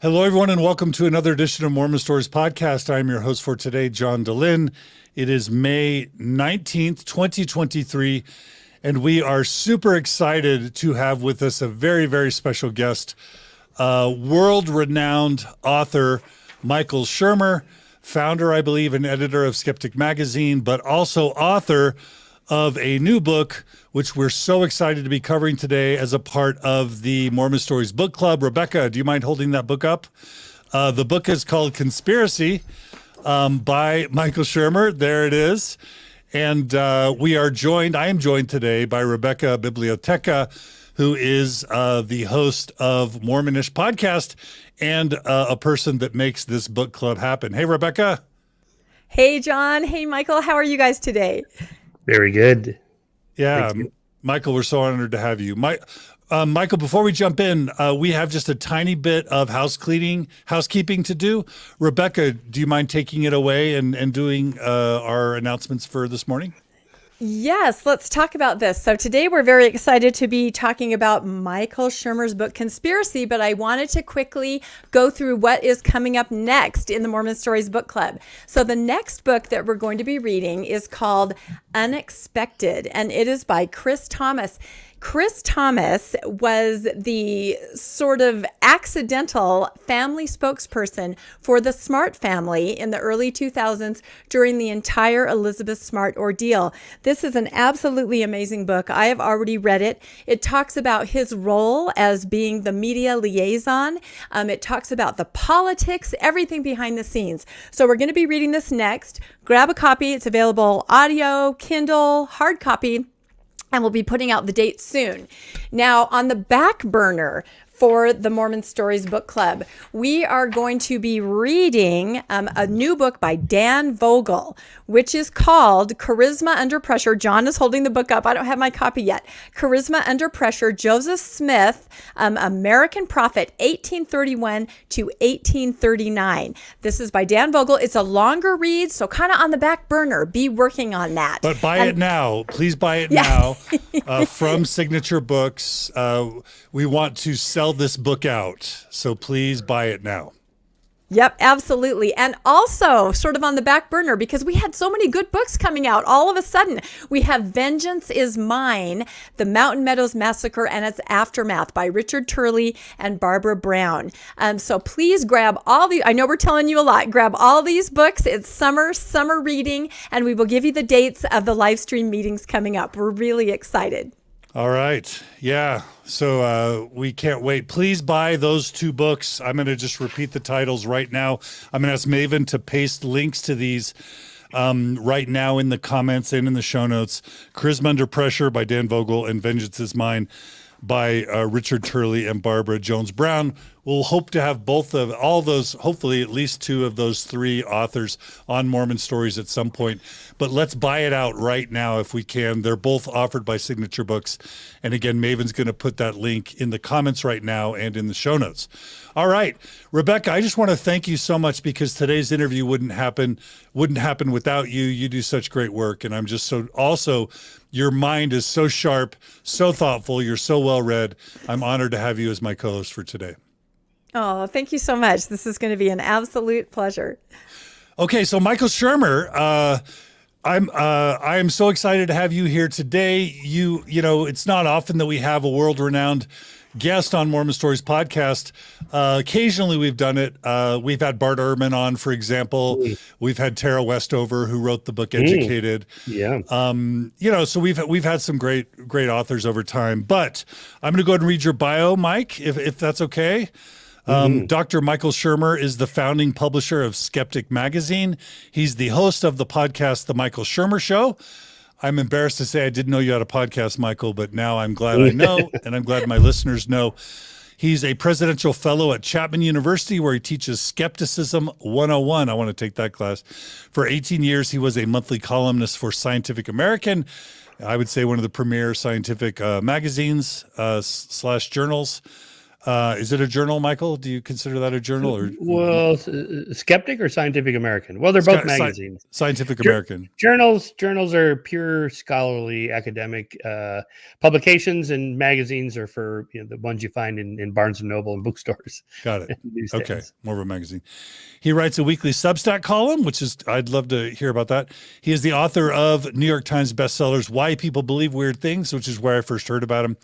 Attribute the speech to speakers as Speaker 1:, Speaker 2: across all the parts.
Speaker 1: Hello, everyone, and welcome to another edition of Mormon Stories Podcast. I'm your host for today, John DeLynn. It is May 19th, 2023, and we are super excited to have with us a very, very special guest, world-renowned author Michael Shermer, founder, I believe, and editor of Skeptic Magazine, but also author of a new book, which we're so excited to be covering today as a part of the Mormon Stories Book Club. Rebecca, do you mind holding that book up? The book is called Conspiracy by Michael Shermer. There it is. And I am joined today by Rebecca Biblioteca, who is the host of Mormonish podcast and a person that makes this book club happen. Hey, Rebecca.
Speaker 2: Hey, John. Hey, Michael. How are you guys today?
Speaker 3: Very good.
Speaker 1: Yeah, Michael, we're so honored to have you. Michael, before we jump in, we have just a tiny bit of housekeeping to do. Rebecca, do you mind taking it away and doing our announcements for this morning?
Speaker 2: Yes, let's talk about this. So today we're very excited to be talking about Michael Shermer's book, Conspiracy, but I wanted to quickly go through what is coming up next in the Mormon Stories Book Club. So the next book that we're going to be reading is called Unexpected, and it is by Chris Thomas. Chris Thomas was the sort of accidental family spokesperson for the Smart family in the early 2000s during the entire Elizabeth Smart ordeal. This is an absolutely amazing book. I have already read it. It talks about his role as being the media liaison. It talks about the politics, everything behind the scenes. So we're going to be reading this next. Grab a copy. It's available audio, Kindle, hard copy. And we'll be putting out the date soon. Now, on the back burner for the Mormon Stories Book Club, we are going to be reading a new book by Dan Vogel, which is called Charisma Under Pressure. John is holding the book up. I don't have my copy yet. Charisma Under Pressure, Joseph Smith, American Prophet, 1831 to 1839. This is by Dan Vogel. It's a longer read, so kind of on the back burner. Be working on that.
Speaker 1: But buy it now. Please buy it now from Signature Books. We want to sell this book out, so please buy it now.
Speaker 2: Yep, absolutely. And also sort of on the back burner, because we had so many good books coming out all of a sudden. We have Vengeance is Mine, The Mountain Meadows Massacre and Its Aftermath by Richard Turley and Barbara Brown. So please grab all the, I know we're telling you a lot, grab all these books. It's summer reading, and we will give you the dates of the live stream meetings coming up. We're really excited.
Speaker 1: All right. Yeah. So we can't wait. Please buy those two books. I'm going to just repeat the titles right now. I'm going to ask Maven to paste links to these right now in the comments and in the show notes. Charisma Under Pressure by Dan Vogel and Vengeance is Mine by Richard Turley and Barbara Jones Brown. We'll hope to have all those, hopefully at least two of those three authors on Mormon Stories at some point. But let's buy it out right now if we can. They're both offered by Signature Books. And again, Maven's going to put that link in the comments right now and in the show notes. All right, Rebecca, I just want to thank you so much because today's interview wouldn't happen without you. You do such great work. And I'm just your mind is so sharp, so thoughtful. You're so well read. I'm honored to have you as my co-host for today.
Speaker 2: Oh, thank you so much. This is going to be an absolute pleasure.
Speaker 1: Okay, so Michael Shermer, I am so excited to have you here today. You know, it's not often that we have a world-renowned guest on Mormon Stories podcast. Occasionally we've done it. We've had Bart Ehrman on, for example. We've had Tara Westover, who wrote the book Educated.
Speaker 3: Yeah.
Speaker 1: So we've had some great authors over time. But I'm going to go ahead and read your bio, Mike, if that's okay. Dr. Michael Shermer is the founding publisher of Skeptic Magazine. He's the host of the podcast, The Michael Shermer Show. I'm embarrassed to say I didn't know you had a podcast, Michael, but now I'm glad I know, and I'm glad my listeners know. He's a presidential fellow at Chapman University, where he teaches Skepticism 101. I want to take that class. For 18 years, he was a monthly columnist for Scientific American. I would say one of the premier scientific magazines / journals. Is it a journal, Michael? Do you consider that a journal? Or
Speaker 3: Well, Skeptic or Scientific American? Well, they're both magazines.
Speaker 1: Scientific American.
Speaker 3: Journals are pure scholarly academic publications, and magazines are for the ones you find in Barnes and Noble and bookstores.
Speaker 1: Got it. Okay, more of a magazine. He writes a weekly Substack column, which is, I'd love to hear about that. He is the author of New York Times bestsellers Why People Believe Weird Things, which is where I first heard about him.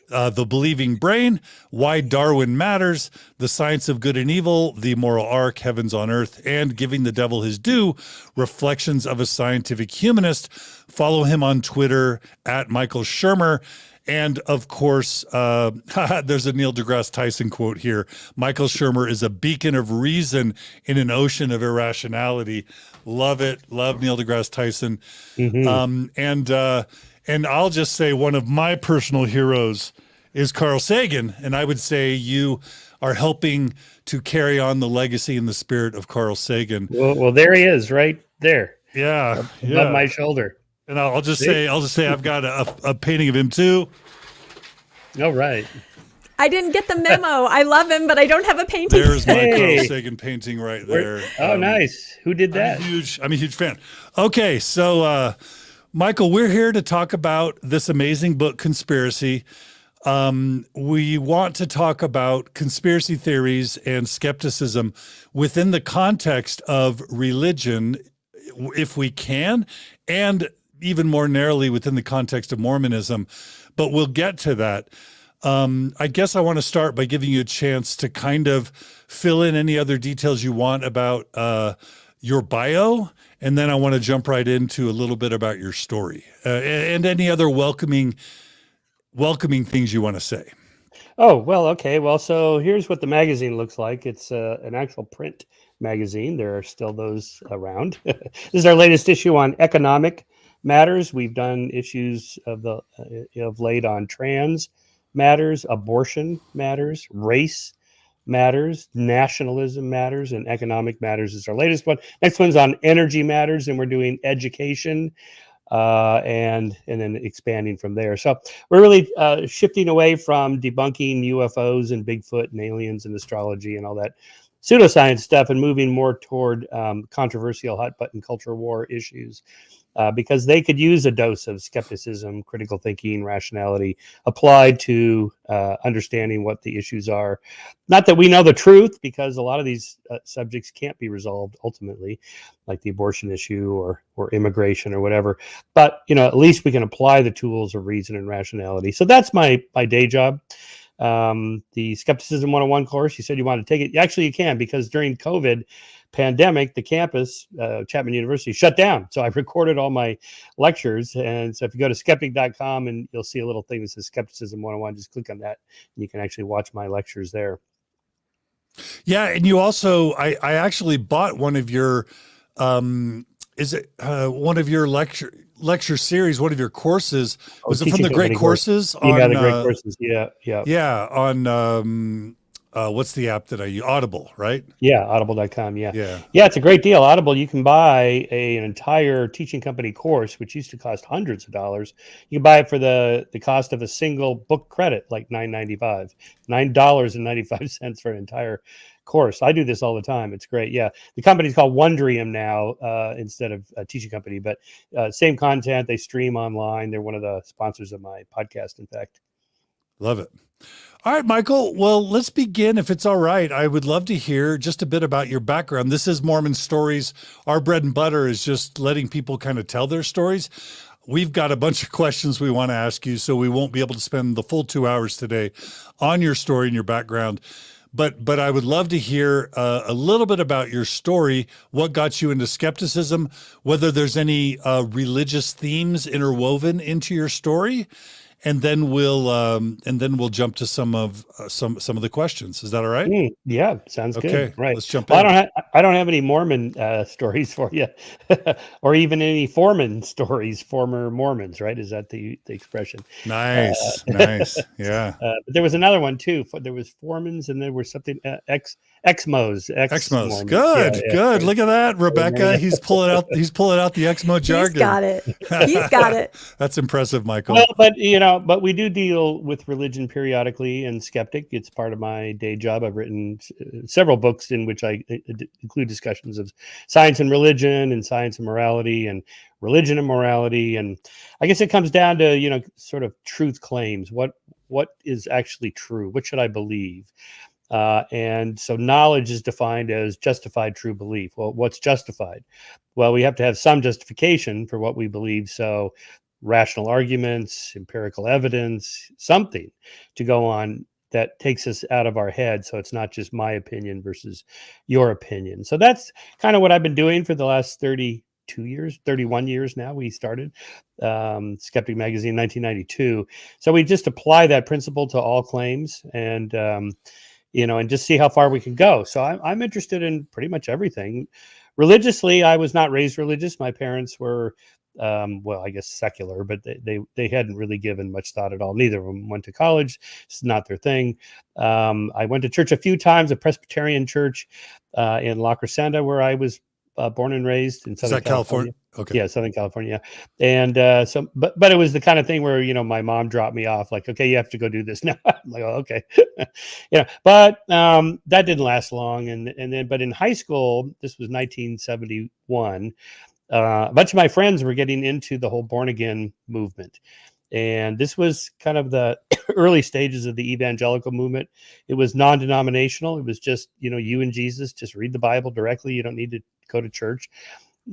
Speaker 1: The Believing Brain, Why Darwin Matters, The Science of Good and Evil, The Moral Arc, Heavens on Earth, and Giving the Devil His Due, Reflections of a Scientific Humanist. Follow him on Twitter at Michael Shermer. And of course, there's a Neil deGrasse Tyson quote here. Michael Shermer is a beacon of reason in an ocean of irrationality. Love it. Love Neil deGrasse Tyson. And I'll just say one of my personal heroes is Carl Sagan. And I would say you are helping to carry on the legacy and the spirit of Carl Sagan.
Speaker 3: Well, there he is right there.
Speaker 1: Yeah.
Speaker 3: Above my shoulder.
Speaker 1: And I'll just say I've got a painting of him too.
Speaker 3: All right.
Speaker 2: I didn't get the memo. I love him, but I don't have a painting.
Speaker 1: There's my Carl Sagan painting right there.
Speaker 3: Nice. Who did that?
Speaker 1: I'm a huge fan. Okay, so Michael, we're here to talk about this amazing book, Conspiracy. We want to talk about conspiracy theories and skepticism within the context of religion, if we can, and even more narrowly within the context of Mormonism. But we'll get to that. I guess I want to start by giving you a chance to kind of fill in any other details you want about your bio, and then I want to jump right into a little bit about your story and any other welcoming things you want to say.
Speaker 3: Oh, well, okay. Well, so here's what the magazine looks like. It's an actual print magazine. There are still those around. This is our latest issue on economic matters. We've done issues of late on trans matters, abortion matters, race matters, nationalism matters, and economic matters is our latest one. Next one's on energy matters, and we're doing education and then expanding from there. So we're really shifting away from debunking UFOs and Bigfoot and aliens and astrology and all that pseudoscience stuff and moving more toward controversial hot button culture war issues. Because they could use a dose of skepticism, critical thinking, rationality applied to understanding what the issues are. Not that we know the truth, because a lot of these subjects can't be resolved ultimately, like the abortion issue or immigration or whatever. But at least we can apply the tools of reason and rationality. So that's my day job. The Skepticism 101 course, you said you want to take it. Actually, you can, because during COVID pandemic, the campus, Chapman University, shut down. So I recorded all my lectures. And so if you go to skeptic.com and you'll see a little thing that says Skepticism 101, just click on that and you can actually watch my lectures there.
Speaker 1: Yeah. And you also, I actually bought one of your, one of your lecture series, one of your courses. Was it from the Great Courses?
Speaker 3: Yeah, the Great Courses. Yeah.
Speaker 1: Yeah. On, what's the app that I use? Audible, right?
Speaker 3: Yeah, audible.com. Yeah, it's a great deal. Audible, you can buy an entire teaching company course, which used to cost hundreds of dollars. You can buy it for the cost of a single book credit, like $9.95 for an entire course. I do this all the time. It's great. Yeah, the company's called Wondrium now instead of a teaching company, but same content. They stream online. They're one of the sponsors of my podcast, in fact.
Speaker 1: Love it. All right, Michael. Well, let's begin. If it's all right, I would love to hear just a bit about your background. This is Mormon Stories. Our bread and butter is just letting people kind of tell their stories. We've got a bunch of questions we want to ask you, so we won't be able to spend the full 2 hours today on your story and your background. But I would love to hear a little bit about your story, what got you into skepticism, whether there's any religious themes interwoven into your story. And then we'll jump to some of the questions. Is that all right?
Speaker 3: Yeah, sounds good.
Speaker 1: Okay,
Speaker 3: right.
Speaker 1: Let's jump in.
Speaker 3: I don't have any Mormon stories for you, or even any foreman stories. Former Mormons, right? Is that the expression?
Speaker 1: Nice. Yeah.
Speaker 3: But there was another one too. There was foremans, and there was something Exmos.
Speaker 1: Good. Right. Look at that, Rebecca. He's pulling out the Exmo jargon.
Speaker 2: He's got it.
Speaker 1: That's impressive, Michael.
Speaker 3: Well, but but we do deal with religion periodically and skeptic. It's part of my day job. I've written several books in which I include discussions of science and religion and science and morality and religion and morality. And I guess it comes down to, sort of truth claims. What is actually true? What should I believe? And so knowledge is defined as justified true belief. Well, what's justified? Well, we have to have some justification for what we believe. So rational arguments, empirical evidence, something to go on that takes us out of our head. So it's not just my opinion versus your opinion. So that's kind of what I've been doing for the last 31 years now. We started Skeptic Magazine in 1992. So we just apply that principle to all claims and just see how far we can go. So I'm interested in pretty much everything. Religiously, I was not raised religious. My parents were, I guess secular, but they hadn't really given much thought at all. Neither of them went to college. It's not their thing. I went to church a few times, a Presbyterian church in La Crescenta, where I was born and raised in Southern California.
Speaker 1: Okay.
Speaker 3: Yeah, Southern California. And but it was the kind of thing where, my mom dropped me off like, okay, you have to go do this now. I'm like, oh, okay. But that didn't last long. But in high school, this was 1971, a bunch of my friends were getting into the whole born again movement. And this was kind of the early stages of the evangelical movement. It was non-denominational. It was just, you and Jesus, just read the Bible directly. You don't need to go to church.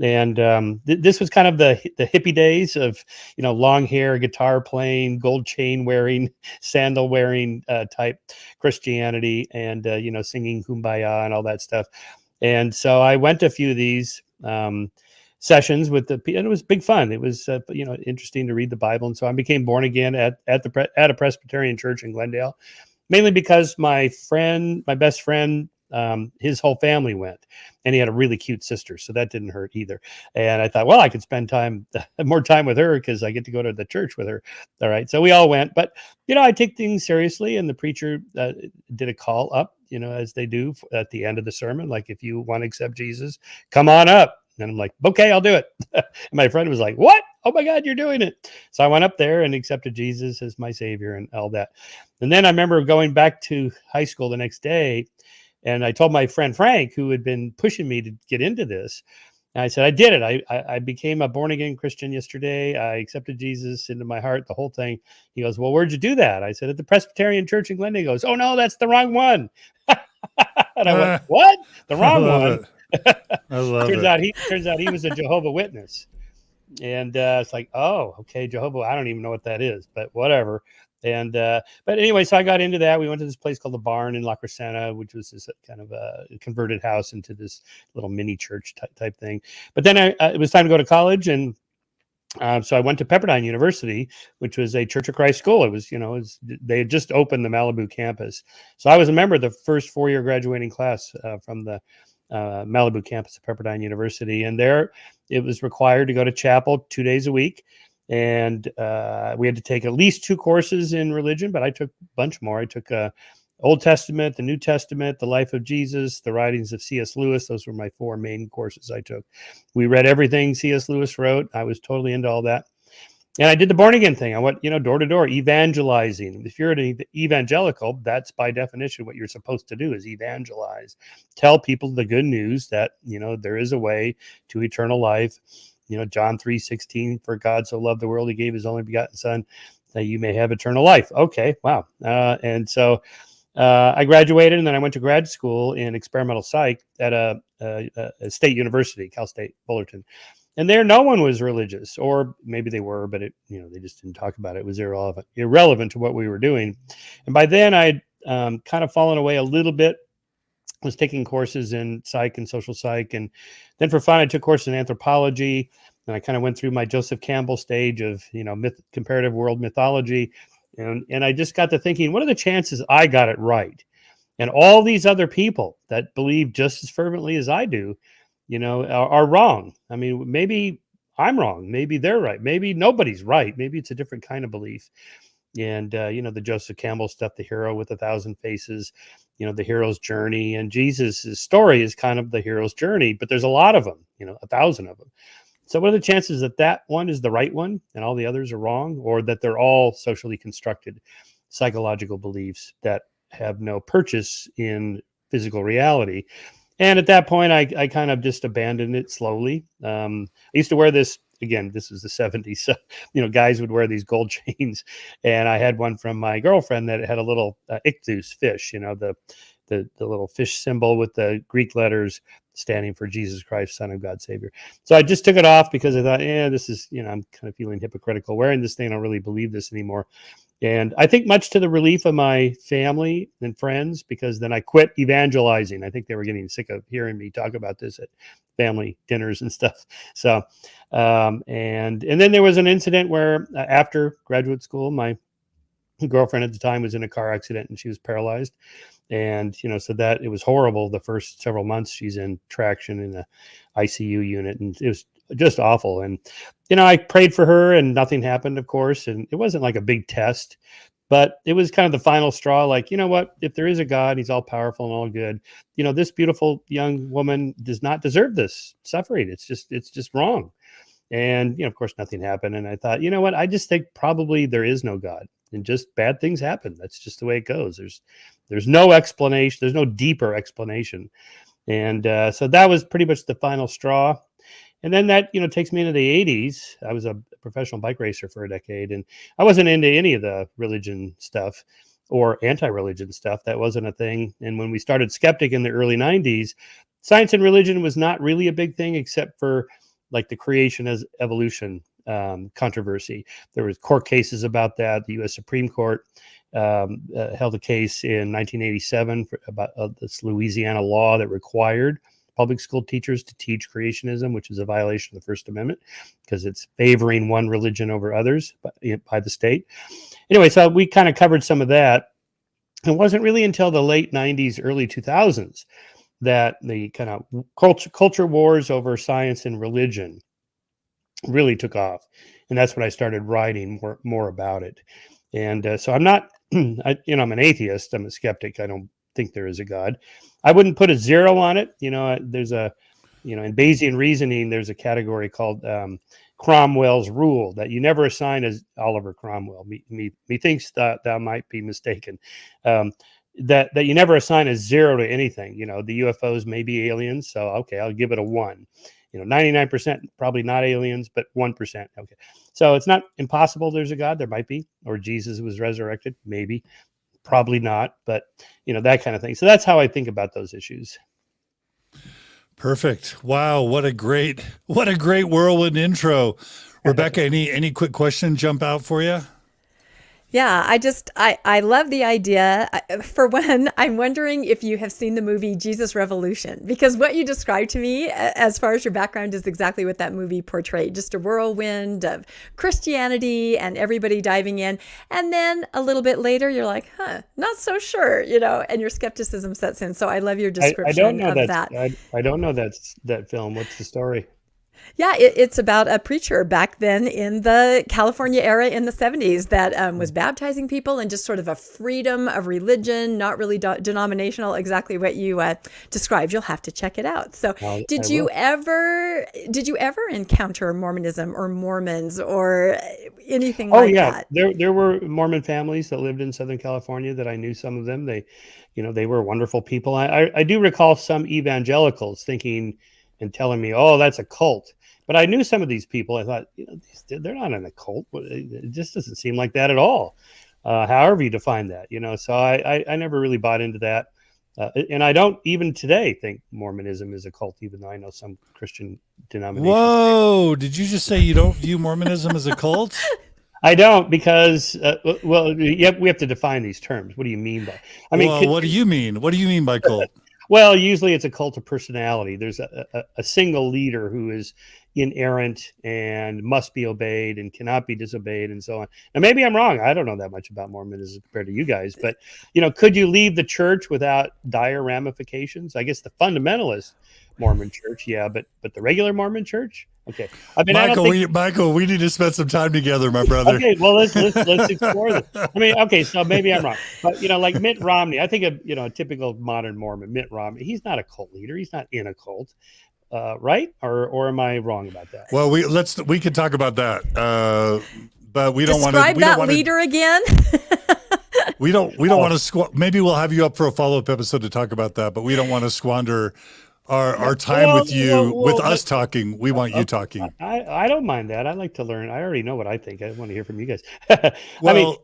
Speaker 3: And this was kind of the hippie days of, long hair, guitar playing, gold chain wearing, sandal wearing type Christianity and, singing Kumbaya and all that stuff. And so I went to a few of these sessions with and it was big fun. It was, interesting to read the Bible. And so I became born again at a Presbyterian church in Glendale, mainly because my best friend, his whole family went, and he had a really cute sister, so that didn't hurt either. And I thought, well, I could spend more time with her because I get to go to the church with her. All right, so we all went, but I take things seriously, and the preacher did a call up, as they do at the end of the sermon, like, if you want to accept Jesus, come on up. And I'm like, okay, I'll do it. And my friend was like, what? Oh my God, you're doing it. So I went up there and accepted Jesus as my savior and all that. And then I remember going back to high school the next day, and I told my friend Frank, who had been pushing me to get into this, and I said, I did it. I became a born again Christian yesterday. I accepted Jesus into my heart, the whole thing. He goes, well, where'd you do that? I said, at the Presbyterian church in Glendale. He goes, oh no, that's the wrong one. And I went, what? The wrong one?
Speaker 1: I love
Speaker 3: turns
Speaker 1: it.
Speaker 3: out he was a Jehovah Witness. And it's like, oh, okay, Jehovah, I don't even know what that is, but whatever. And but anyway, so I got into that. We went to this place called the Barn in La Crescenta, which was this kind of a converted house into this little mini church type thing. But then it was time to go to college, and so I went to Pepperdine University, which was a Church of Christ school. It was, they had just opened the Malibu campus, so I was a member of the first 4-year graduating class from the Malibu campus of Pepperdine University, and there it was required to go to chapel 2 days a week. And we had to take at least 2 courses in religion, but I took a bunch more. I took Old Testament, the New Testament, the life of Jesus, the writings of C.S. Lewis. Those were my 4 main courses I took. We read everything C.S. Lewis wrote. I was totally into all that. And I did the born again thing. I went, door to door, evangelizing. If you're an evangelical, that's by definition what you're supposed to do, is evangelize. Tell people the good news that, there is a way to eternal life. John 3:16, for God so loved the world, he gave his only begotten son, that you may have eternal life. Okay, wow. And so I graduated, and then I went to grad school in experimental psych at a state university, Cal State Fullerton. And there, no one was religious, or maybe they were, but they just didn't talk about it. It was irrelevant to what we were doing. And by then, I'd kind of fallen away a little bit. Was taking courses in psych and social psych, and then for fun I took courses in anthropology, and I kind of went through my Joseph Campbell stage of comparative world mythology, and I just got to thinking, what are the chances I got it right, and all these other people that believe just as fervently as I do are wrong. I mean, maybe I'm wrong, maybe they're right, maybe nobody's right, maybe it's a different kind of belief. And the Joseph Campbell stuff, the hero with 1,000 faces, the hero's journey, and Jesus's story is kind of the hero's journey, but there's a lot of them, 1,000 of them. So what are the chances that that one is the right one and all the others are wrong, or that they're all socially constructed psychological beliefs that have no purchase in physical reality? And at that point, I kind of just abandoned it slowly. I used to wear this, again, this was the 70s. So, guys would wear these gold chains. And I had one from my girlfriend that had a little ichthus fish, the little fish symbol with the Greek letters standing for Jesus Christ, Son of God, Savior. So I just took it off because I thought, this is, I'm kind of feeling hypocritical wearing this thing. I don't really believe this anymore. And I think much to the relief of my family and friends, because then I quit evangelizing. I think they were getting sick of hearing me talk about this at family dinners and stuff. So, and then there was an incident where after graduate school, my girlfriend at the time was in a car accident and she was paralyzed. And, so that it was horrible. The first several months she's in traction in the ICU unit, and it was just awful. And, I prayed for her and nothing happened, of course. And it wasn't like a big test, but it was kind of the final straw. Like, what, if there is a God, he's all powerful and all good, this beautiful young woman does not deserve this suffering. It's just wrong. And, of course, nothing happened. And I thought, what, I just think probably there is no God and just bad things happen. That's just the way it goes. There's no explanation. There's no deeper explanation. And so that was pretty much the final straw. And then that, takes me into the 80s. I was a professional bike racer for a decade, and I wasn't into any of the religion stuff or anti-religion stuff. That wasn't a thing. And when we started Skeptic in the early 90s, science and religion was not really a big thing, except for like the creation as evolution controversy. There was court cases about that. The U.S. Supreme Court held a case in 1987 about this Louisiana law that required public school teachers to teach creationism, which is a violation of the First Amendment because it's favoring one religion over others by the state. Anyway, so we kind of covered some of that. It wasn't really until the late 90s, early 2000s that the kind of culture wars over science and religion really took off. And that's when I started writing more about it. And so I'm not, I'm an atheist. I'm a skeptic. I don't think there is a God. I wouldn't put a 0 on it. There's a, in Bayesian reasoning, there's a category called Cromwell's rule that you never assign as Oliver Cromwell. Methinks that thou might be mistaken. That you never assign a 0 to anything. The UFOs may be aliens, so okay, I'll give it a 1. 99% probably not aliens, but 1%. Okay. So it's not impossible there's a God. There might be, or Jesus was resurrected. Maybe, probably not, but that kind of thing. So that's how I think about those issues.
Speaker 1: Perfect. Wow. What a great whirlwind intro. Rebecca, any quick question jump out for you?
Speaker 2: Yeah, I love the idea. For one, I'm wondering if you have seen the movie Jesus Revolution, because what you described to me as far as your background is exactly what that movie portrayed. Just a whirlwind of Christianity and everybody diving in. And then a little bit later, you're like, not so sure, and your skepticism sets in. So I love your description of that.
Speaker 3: I don't know that film. What's the story?
Speaker 2: Yeah, it's about a preacher back then in the California era in the 70s that was baptizing people and just sort of a freedom of religion, not really denominational, exactly what you described. You'll have to check it out. So did you ever encounter Mormonism or Mormons or anything like that?
Speaker 3: There were Mormon families that lived in Southern California that I knew. Some of them, they were wonderful people. I do recall some evangelicals thinking and telling me, oh, that's a cult. But I knew some of these people. I thought, they're not in a cult. It just doesn't seem like that at all. However you define that, So I never really bought into that. And I don't even today think Mormonism is a cult, even though I know some Christian denominations.
Speaker 1: Whoa. Did you just say you don't view Mormonism as a cult?
Speaker 3: I don't, because, we have to define these terms. What do you mean by?
Speaker 1: What do you mean? What do you mean by cult?
Speaker 3: Well, usually it's a cult of personality. There's a single leader who is inerrant and must be obeyed and cannot be disobeyed and so on. Now, maybe I'm wrong. I don't know that much about Mormonism compared to you guys, but, could you leave the church without dire ramifications? I guess the fundamentalist Mormon church, yeah, but the regular Mormon church? Okay.
Speaker 1: Michael, we need to spend some time together, my brother.
Speaker 3: Okay, well, let's explore this. Okay, so maybe I'm wrong. But, like Mitt Romney, I think a typical modern Mormon, Mitt Romney, he's not a cult leader. He's not in a cult. right? Or am I wrong about that?
Speaker 1: Well, we could talk about that, but we don't want to.
Speaker 2: Describe that leader again.
Speaker 1: We don't want to maybe we'll have you up for a follow-up episode to talk about that, but we don't want to squander our time with you, with us talking. We want you talking.
Speaker 3: I don't mind that. I like to learn. I already know what I think. I want to hear from you guys.
Speaker 1: Well,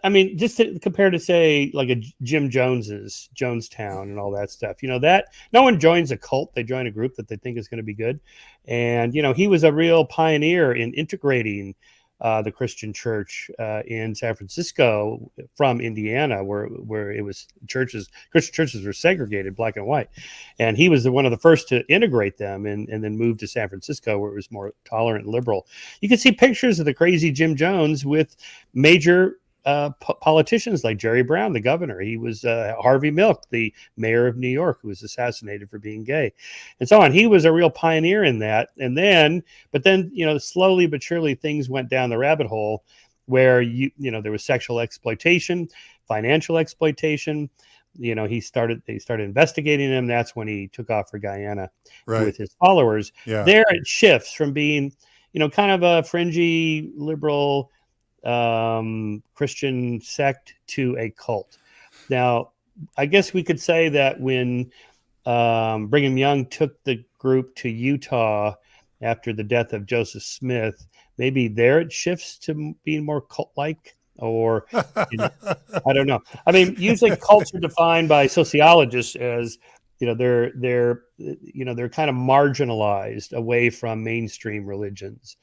Speaker 3: I mean, just to compare to say like a Jim Jones's Jonestown and all that stuff, that no one joins a cult. They join a group that they think is going to be good. And, he was a real pioneer in integrating the Christian church in San Francisco from Indiana, where it was Christian churches were segregated, black and white, and he was one of the first to integrate them, and then moved to San Francisco, where it was more tolerant and liberal. You can see pictures of the crazy Jim Jones with major politicians like Jerry Brown, the governor. He was Harvey Milk, the mayor of New York, who was assassinated for being gay, and so on. He was a real pioneer in that. But then, slowly but surely things went down the rabbit hole where there was sexual exploitation, financial exploitation. They started investigating him. That's when he took off for Guyana with his followers.
Speaker 1: Yeah.
Speaker 3: There it shifts from being, kind of a fringy liberal Christian sect to a cult. Now, I guess we could say that when Brigham Young took the group to Utah after the death of Joseph Smith, maybe there it shifts to being more cult-like, or I don't know. I mean, usually cults are defined by sociologists as they're kind of marginalized away from mainstream religions.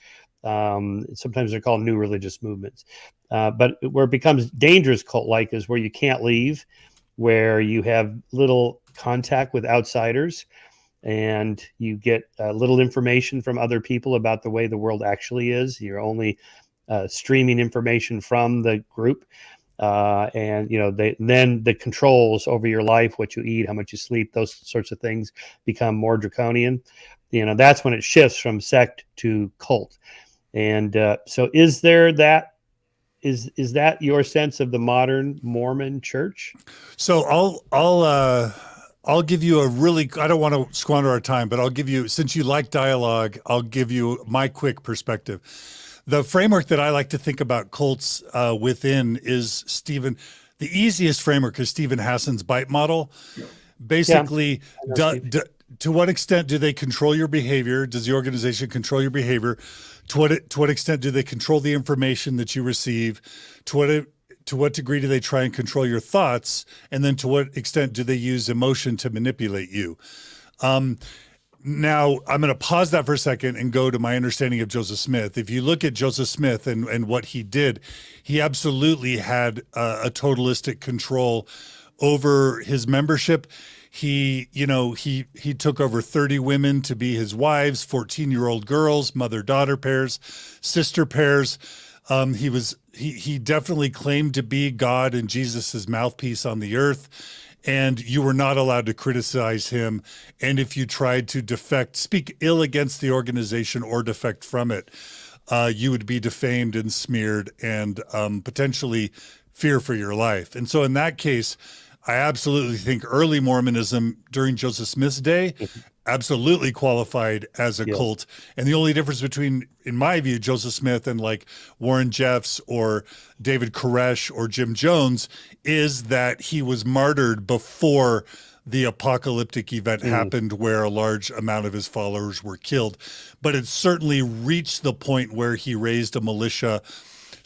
Speaker 3: Sometimes they're called new religious movements. But where it becomes dangerous cult-like is where you can't leave, where you have little contact with outsiders, and you get little information from other people about the way the world actually is. You're only streaming information from the group. And then the controls over your life, what you eat, how much you sleep, those sorts of things become more draconian. That's when it shifts from sect to cult. And so is that your sense of the modern Mormon church? So
Speaker 1: I'll give you I don't want to squander our time, but I'll give you, since you like dialogue, I'll give you my quick perspective. The framework that I like to think about cults within is the easiest framework is Stephen Hassan's bite model. Basically, to what extent do they control your behavior? Does the organization control your behavior? To what extent do they control the information that you receive? To what degree do they try and control your thoughts? And then to what extent do they use emotion to manipulate you? Now, I'm going to pause that for a second and go to my understanding of Joseph Smith. If you look at Joseph Smith and what he did, he absolutely had a totalistic control over his membership. He took over 30 women to be his wives, 14-year-old girls, mother-daughter pairs, sister pairs. He definitely claimed to be God and Jesus's mouthpiece on the earth, and you were not allowed to criticize him. And if you tried to speak ill against the organization or defect from it, you would be defamed and smeared and potentially fear for your life. And so in that case, I absolutely think early Mormonism during Joseph Smith's day absolutely qualified as a cult. And the only difference between, in my view, Joseph Smith and like Warren Jeffs or David Koresh or Jim Jones is that he was martyred before the apocalyptic event happened where a large amount of his followers were killed. But it certainly reached the point where he raised a militia,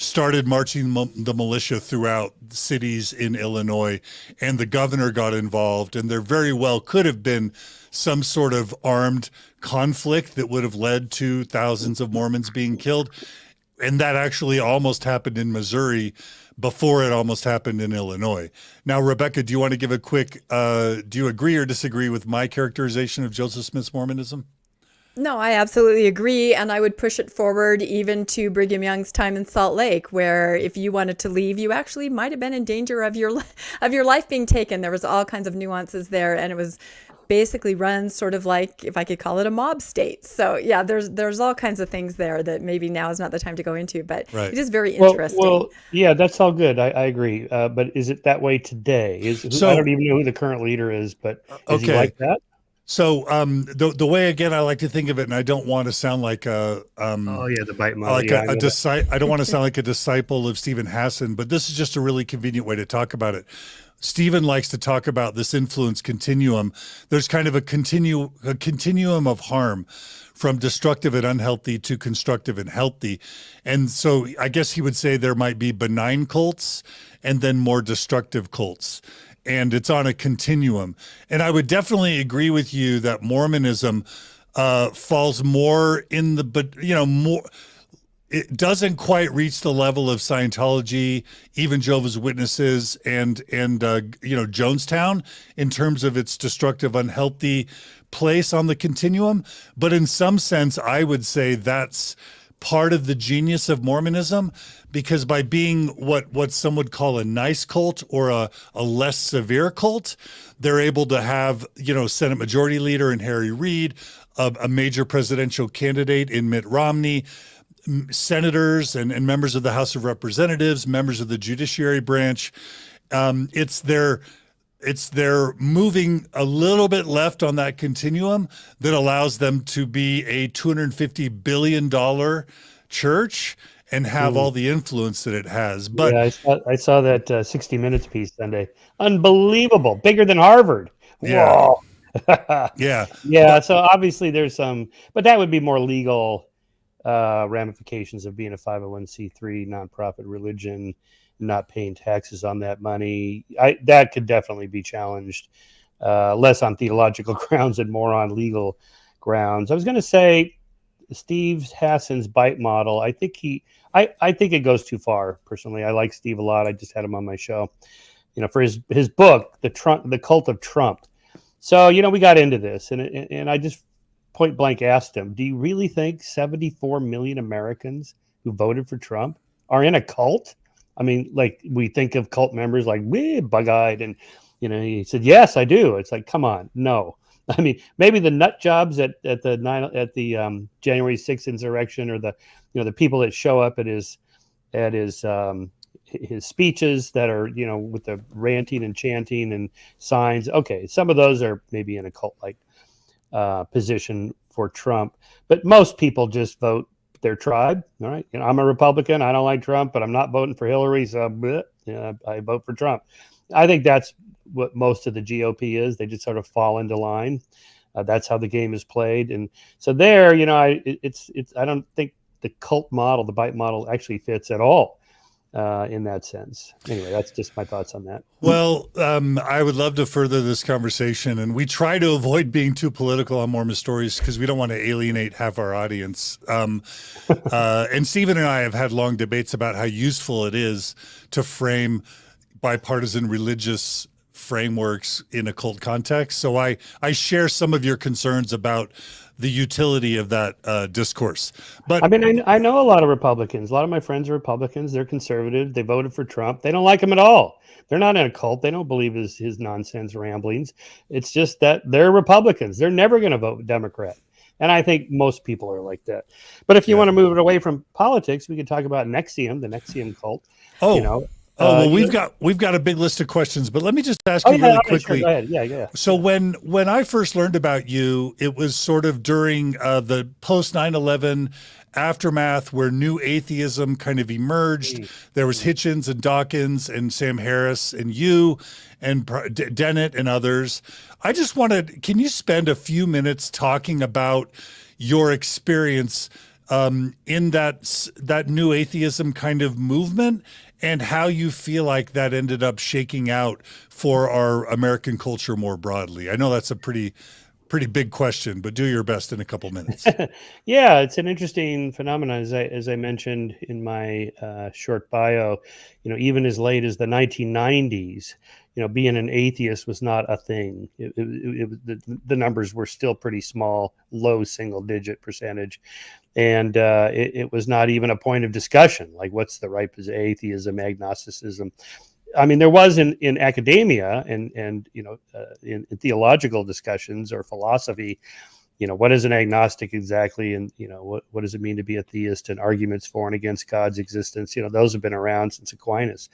Speaker 1: started marching the militia throughout cities in Illinois, and the governor got involved. And there very well could have been some sort of armed conflict that would have led to thousands of Mormons being killed. And that actually almost happened in Missouri before it almost happened in Illinois. Now, Rebecca, do you want to give a quick, do you agree or disagree with my characterization of Joseph Smith's Mormonism?
Speaker 2: No, I absolutely agree. And I would push it forward even to Brigham Young's time in Salt Lake, where if you wanted to leave, you actually might have been in danger of your life being taken. There was all kinds of nuances there. And it was basically run sort of like, if I could call it, a mob state. So yeah, there's all kinds of things there that maybe now is not the time to go into, but it is very interesting.
Speaker 3: Well, yeah, that's all good. I agree. But is it that way today? I don't even know who the current leader is, but is he like that?
Speaker 1: So the way again I like to think of it, and I don't want to sound like a
Speaker 3: Oh yeah, the bite model.
Speaker 1: like
Speaker 3: Yeah,
Speaker 1: a disciple. I don't want to sound like a disciple of Stephen Hassan, but this is just a really convenient way to talk about it. Stephen likes to talk about this influence continuum. There's kind of a continuum of harm from destructive and unhealthy to constructive and healthy. And so I guess he would say there might be benign cults and then more destructive cults. And it's on a continuum. And I would definitely agree with you that Mormonism falls more in the, but more, it doesn't quite reach the level of Scientology, even Jehovah's Witnesses, and Jonestown in terms of its destructive, unhealthy place on the continuum. But in some sense, I would say that's part of the genius of Mormonism, because by being what some would call a nice cult or a less severe cult, they're able to have, Senate Majority Leader in Harry Reid, a major presidential candidate in Mitt Romney, senators and members of the House of Representatives, members of the judiciary branch. It's their moving a little bit left on that continuum that allows them to be a $250 billion church and have all the influence that it has. But
Speaker 3: yeah, I saw that 60 Minutes piece Sunday. Unbelievable, bigger than Harvard.
Speaker 1: yeah,
Speaker 3: Whoa.
Speaker 1: yeah,
Speaker 3: Yeah, so obviously there's some, but that would be more legal ramifications of being a 501c3 nonprofit religion, not paying taxes on that money. That could definitely be challenged, less on theological grounds and more on legal grounds. I was going to say Steve Hassan's bite model. I think it goes too far. Personally, I like Steve a lot. I just had him on my show, for his book, The Cult of Trump. So, we got into this, and I just point blank asked him, do you really think 74 million Americans who voted for Trump are in a cult? I mean, like we think of cult members like bug-eyed, and he said, yes, I do. It's like, come on, no. I mean, maybe the nut jobs at the January 6th insurrection, or the people that show up at his speeches that are, with the ranting and chanting and signs. Okay, some of those are maybe in a cult-like position for Trump, but most people just vote their tribe. All right, I'm a Republican. I don't like Trump, but I'm not voting for Hillary, so I vote for Trump. I think that's what most of the GOP is. They just sort of fall into line. That's how the game is played, and so there, I don't think the cult model, the bite model, actually fits at all in that sense. Anyway, that's just my thoughts on that.
Speaker 1: Well, I would love to further this conversation, and we try to avoid being too political on Mormon Stories because we don't want to alienate half our audience. And Stephen and I have had long debates about how useful it is to frame bipartisan religious frameworks in a cult context. So I share some of your concerns about the utility of that discourse. But
Speaker 3: I mean, I know a lot of Republicans. A lot of my friends are Republicans. They're conservative. They voted for Trump. They don't like him at all. They're not in a cult. They don't believe his nonsense ramblings. It's just that they're Republicans. They're never going to vote Democrat. And I think most people are like that. But if you want to move it away from politics, we could talk about NXIVM, the NXIVM cult.
Speaker 1: Well, we've got a big list of questions, but let me just ask you really quickly.
Speaker 3: Sure, go ahead. Yeah.
Speaker 1: So when I first learned about you, it was sort of during the post 9/11 aftermath, where new atheism kind of emerged. There was Hitchens and Dawkins and Sam Harris and you and Dennett and others. I just wanted, can you spend a few minutes talking about your experience in that new atheism kind of movement, and how you feel like that ended up shaking out for our American culture more broadly? I know that's a pretty big question, but do your best in a couple minutes.
Speaker 3: Yeah, it's an interesting phenomenon, as I mentioned in my short bio. Even as late as the 1990s, being an atheist was not a thing. The numbers were still pretty small, low single-digit percentage. And it was not even a point of discussion, like what's the right position, atheism, agnosticism. I mean, there was in academia and in theological discussions or philosophy, what is an agnostic exactly, and what does it mean to be a theist, and arguments for and against God's existence. Those have been around since Aquinas,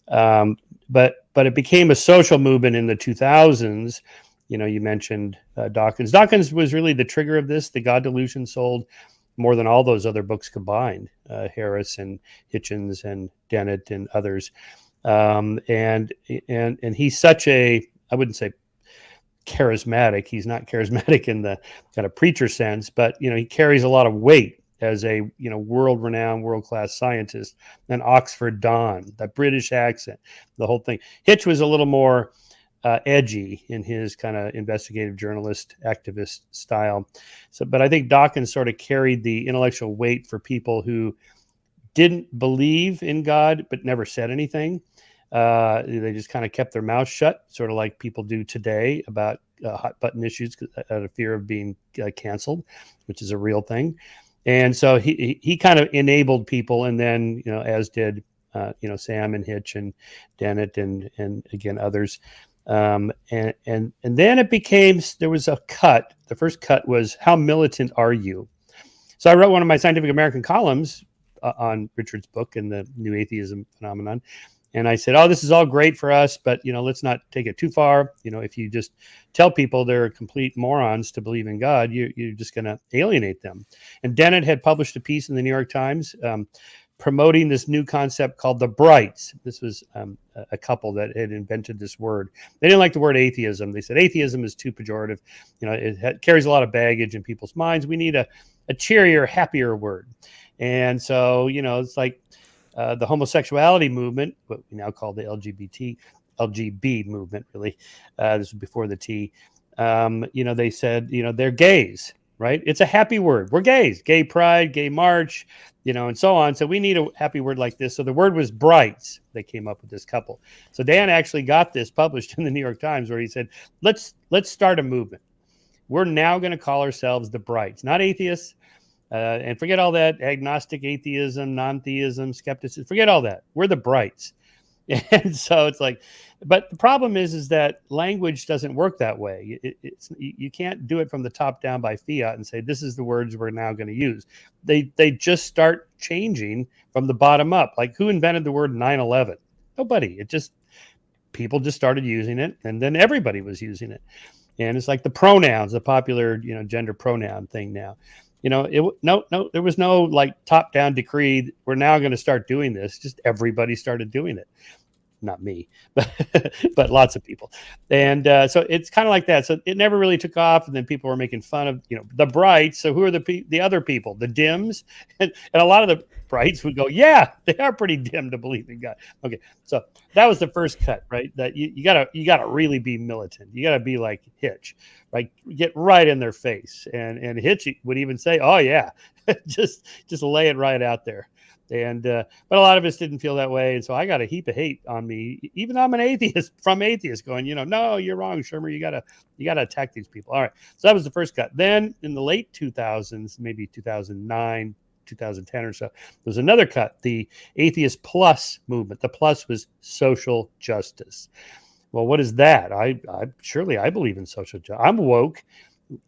Speaker 3: but it became a social movement in the 2000s You mentioned Dawkins. Dawkins was really the trigger of this. The God Delusion sold more than all those other books combined, Harris and Hitchens and Dennett and others. And he's such a, I wouldn't say charismatic. He's not charismatic in the kind of preacher sense, but he carries a lot of weight as a world-renowned, world-class scientist. An Oxford Don, that British accent, the whole thing. Hitch was a little more edgy in his kind of investigative journalist, activist style. So, but I think Dawkins sort of carried the intellectual weight for people who didn't believe in God but never said anything. They just kind of kept their mouth shut, sort of like people do today about hot button issues out of fear of being canceled, which is a real thing. And so he kind of enabled people, and then as did Sam and Hitch and Dennett and again others. And then it became, there was a cut. The first cut was, how militant are you? So I wrote one of my Scientific American columns on Richard's book and the new atheism phenomenon. And I said, oh, this is all great for us, but, let's not take it too far. If you just tell people they're complete morons to believe in God, you're just going to alienate them. And Dennett had published a piece in the New York Times promoting this new concept called the Brights. This was a couple that had invented this word. They didn't like the word atheism. They said atheism is too pejorative. It carries a lot of baggage in people's minds. We need a cheerier, happier word. And so, it's like the homosexuality movement, what we now call the LGB movement, really. This was before the T. They said, they're gays, right? It's a happy word. We're gays, gay pride, gay march, and so on. So we need a happy word like this. So the word was Brights. They came up with this couple. So Dan actually got this published in the New York Times, where he said, let's start a movement. We're now going to call ourselves the Brights, not atheists. And forget all that agnostic atheism, non-theism, skepticism. Forget all that. We're the Brights. And so it's like, but the problem is that language doesn't work that way. You can't do it from the top down by fiat and say, this is the words we're now going to use. They just start changing from the bottom up. Like, who invented the word 9/11? Nobody. People just started using it, and then everybody was using it. And it's like the pronouns, the popular, gender pronoun thing now. There was no like top down decree. We're now going to start doing this. Just everybody started doing it. Not me, but lots of people. And so it's kind of like that. So it never really took off. And then people were making fun of, the Brights. So who are the other people, the dims? And a lot of the Brights would go, yeah, they are pretty dim to believe in God. Okay. So that was the first cut, right? That you gotta really be militant. You gotta be like Hitch, right? Get right in their face. And Hitch would even say, oh yeah, just lay it right out there. And but a lot of us didn't feel that way, and so I got a heap of hate on me, even though I'm an atheist, from atheists going, no, you're wrong, Shermer. You gotta attack these people. All right, so that was the first cut. Then in the late 2000s, maybe 2009, 2010 or so, there was another cut, the Atheist Plus movement. The plus was social justice. Well, what is that? I believe in social justice. I'm woke,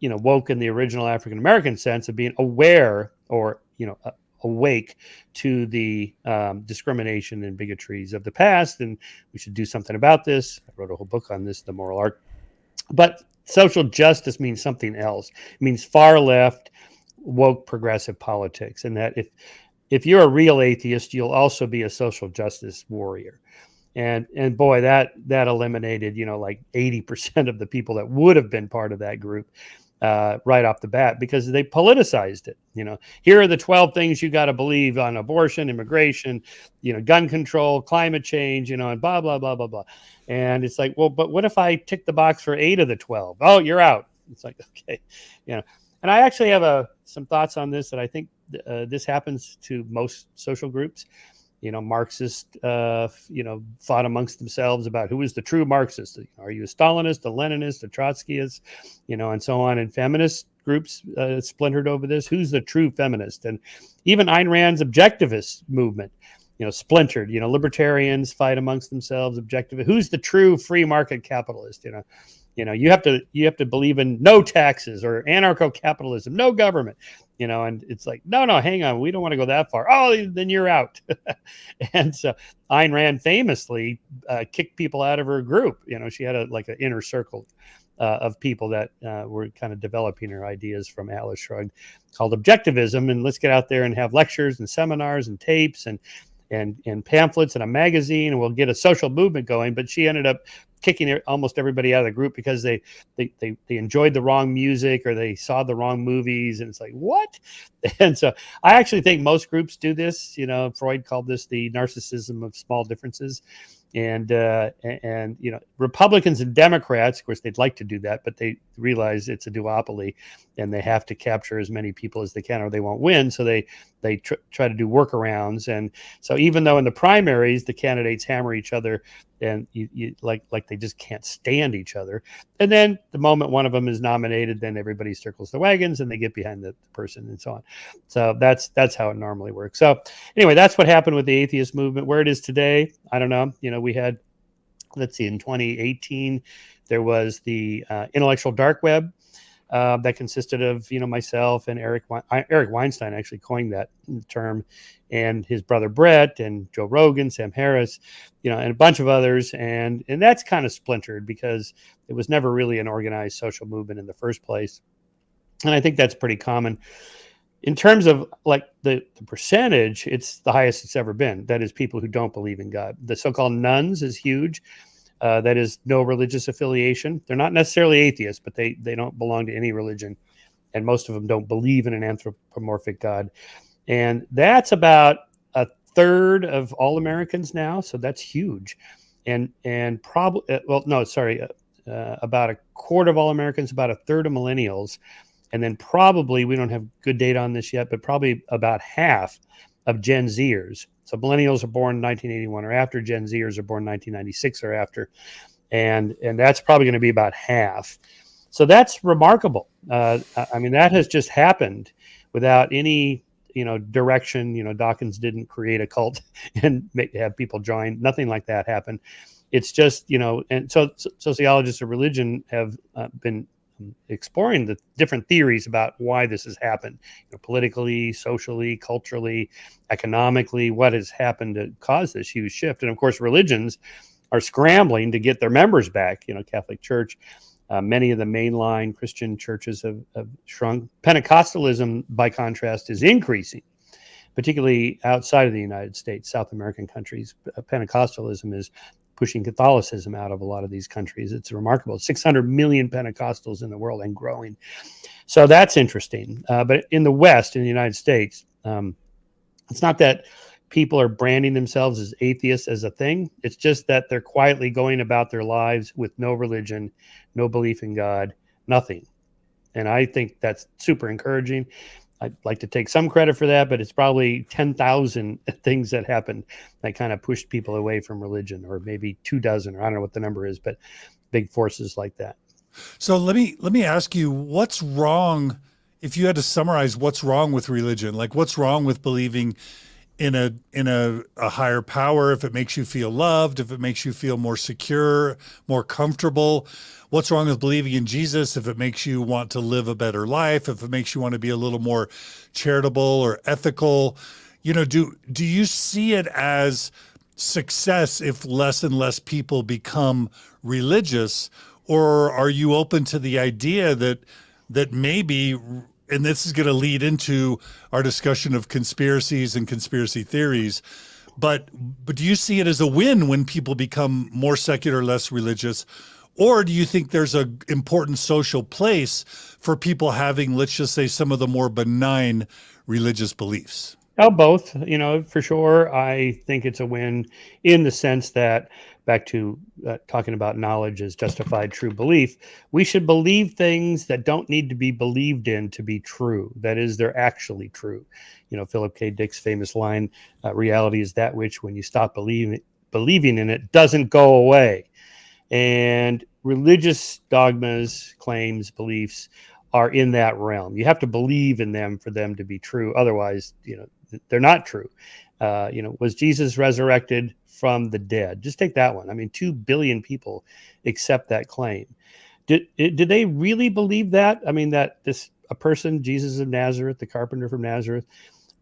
Speaker 3: woke in the original African American sense of being aware or awake to the discrimination and bigotries of the past, and we should do something about this. I wrote a whole book on this, The Moral Arc. But social justice means something else. It means far left, woke, progressive politics, and that if you're a real atheist, you'll also be a social justice warrior. And boy, that eliminated like 80% of the people that would have been part of that group right off the bat, because they politicized it. Here are the 12 things you got to believe on abortion, immigration, gun control, climate change, and blah, blah, blah, blah, blah. And it's like, well, but what if I tick the box for 8 of the 12? Oh, you're out. It's like, okay. And I actually have some thoughts on this, that I think this happens to most social groups. Marxists, fought amongst themselves about who is the true Marxist. Are you a Stalinist, a Leninist, a Trotskyist, and so on. And feminist groups splintered over this. Who's the true feminist? And even Ayn Rand's objectivist movement, splintered. Libertarians fight amongst themselves. Objective. Who's the true free market capitalist? You have to believe in no taxes or anarcho-capitalism, no government. And it's like, no, hang on. We don't want to go that far. Oh, then you're out. And so Ayn Rand famously kicked people out of her group. She had an inner circle of people that were kind of developing their ideas from Atlas Shrugged, called objectivism. And let's get out there and have lectures and seminars and tapes and pamphlets and a magazine, and we'll get a social movement going. But she ended up kicking almost everybody out of the group because they enjoyed the wrong music or they saw the wrong movies, and it's like, what? And so I actually think most groups do this. Freud called this the narcissism of small differences. And Republicans and Democrats, of course, they'd like to do that, but they realize it's a duopoly and they have to capture as many people as they can or they won't win. So they try to do workarounds. And so even though in the primaries, the candidates hammer each other and you like they just can't stand each other. And then the moment one of them is nominated, then everybody circles the wagons and they get behind the person and so on. So that's how it normally works. So anyway, that's what happened with the atheist movement. Where it is today, I don't know. We had, let's see, in 2018, there was the intellectual dark web that consisted of, myself and Eric Weinstein actually coined that term, and his brother Brett and Joe Rogan, Sam Harris, and a bunch of others. And that's kind of splintered because it was never really an organized social movement in the first place. And I think that's pretty common. In terms of like the percentage, it's the highest it's ever been. That is people who don't believe in God. The so-called nuns is huge. That is no religious affiliation. They're not necessarily atheists, but they don't belong to any religion. And most of them don't believe in an anthropomorphic God. And that's about a third of all Americans now. So that's huge. And probably, about a quarter of all Americans, about a third of millennials. And then probably, we don't have good data on this yet, but probably about half of Gen Zers. So millennials are born in 1981 or after, Gen Zers are born 1996 or after. And that's probably going to be about half. So that's remarkable. That has just happened without any, direction. Dawkins didn't create a cult and have people join. Nothing like that happened. It's just, and so sociologists of religion have been exploring the different theories about why this has happened, politically, socially, culturally, economically, what has happened to cause this huge shift. And of course, religions are scrambling to get their members back. Catholic Church, many of the mainline Christian churches have shrunk. Pentecostalism, by contrast, is increasing, particularly outside of the United States, South American countries. Pentecostalism is pushing Catholicism out of a lot of these countries. It's remarkable. 600 million Pentecostals in the world and growing. So that's interesting. But in the West, in the United States, it's not that people are branding themselves as atheists as a thing. It's just that they're quietly going about their lives with no religion, no belief in God, nothing. And I think that's super encouraging. I'd like to take some credit for that, but it's probably 10,000 things that happened that kind of pushed people away from religion, or maybe 24, or I don't know what the number is, but big forces like that.
Speaker 1: So let me ask you, what's wrong, if you had to summarize what's wrong with religion? Like, what's wrong with believing in a higher power, if it makes you feel loved, if it makes you feel more secure, more comfortable? What's wrong with believing in Jesus if it makes you want to live a better life, if it makes you want to be a little more charitable or ethical? Do you see it as success if less and less people become religious, or are you open to the idea that maybe, and this is going to lead into our discussion of conspiracies and conspiracy theories, but do you see it as a win when people become more secular, less religious? Or do you think there's an important social place for people having, let's just say, some of the more benign religious beliefs?
Speaker 3: Oh, both, for sure. I think it's a win in the sense that, back to talking about knowledge as justified true belief, we should believe things that don't need to be believed in to be true. That is, they're actually true. Philip K. Dick's famous line, reality is that which, when you stop believing in it, doesn't go away. And religious dogmas, claims, beliefs are in that realm. You have to believe in them for them to be true. Otherwise, they're not true. Was Jesus resurrected from the dead? Just take that one. 2 billion people accept that claim. Did they really believe that? That a person, Jesus of Nazareth, the carpenter from Nazareth,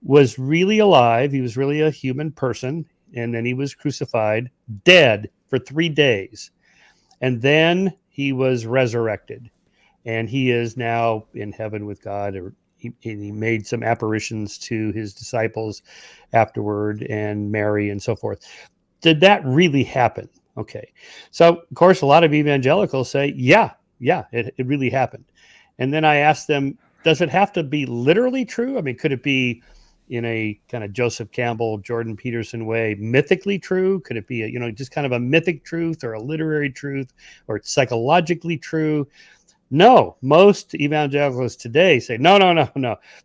Speaker 3: was really alive. He was really a human person. And then he was crucified, dead for 3 days. And then he was resurrected, and he is now in heaven with God, or he made some apparitions to his disciples afterward, and Mary and so forth. Did that really happen? Okay. So, of course, a lot of evangelicals say, yeah, it really happened. And then I ask them, does it have to be literally true? I mean, could it be in a kind of Joseph Campbell, Jordan Peterson way, mythically true? Could it be, just kind of a mythic truth or a literary truth or psychologically true? No, most evangelicals today say, no.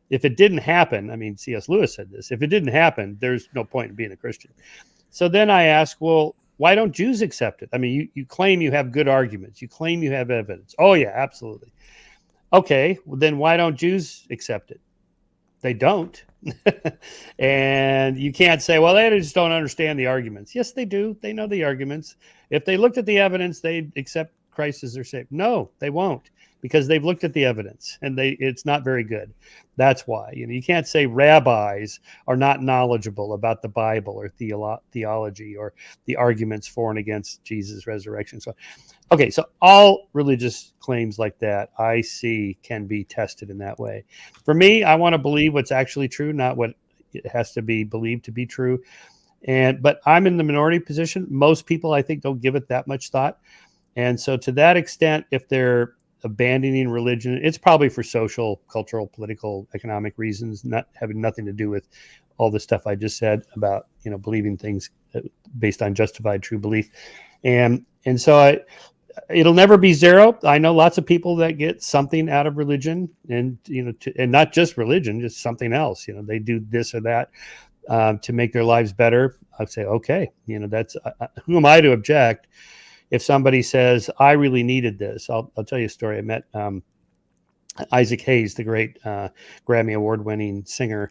Speaker 3: If it didn't happen, I mean, C.S. Lewis said this, if it didn't happen, there's no point in being a Christian. So then I ask, well, why don't Jews accept it? I mean, you claim you have good arguments. You claim you have evidence. Oh, yeah, absolutely. Okay, well, then why don't Jews accept it? They don't. And you can't say, well, they just don't understand the arguments. Yes, they do. They know the arguments. If they looked at the evidence, they'd accept Christ as their Savior. No, they won't, because they've looked at the evidence and it's not very good. That's why. You can't say rabbis are not knowledgeable about the Bible or theology or the arguments for and against Jesus' resurrection. So, okay, so all religious claims like that I see can be tested in that way. For me, I want to believe what's actually true, not what it has to be believed to be true. But I'm in the minority position. Most people, I think, don't give it that much thought. And so to that extent, if they're abandoning religion, it's probably for social, cultural, political, economic reasons, not having nothing to do with all the stuff I just said about, believing things based on justified true belief. And so it'll never be zero. I know lots of people that get something out of religion, and, and not just religion, just something else. They do this or that to make their lives better. I'd say, okay, that's who am I to object? If somebody says, I really needed this, I'll tell you a story. I met Isaac Hayes, the great Grammy Award-winning singer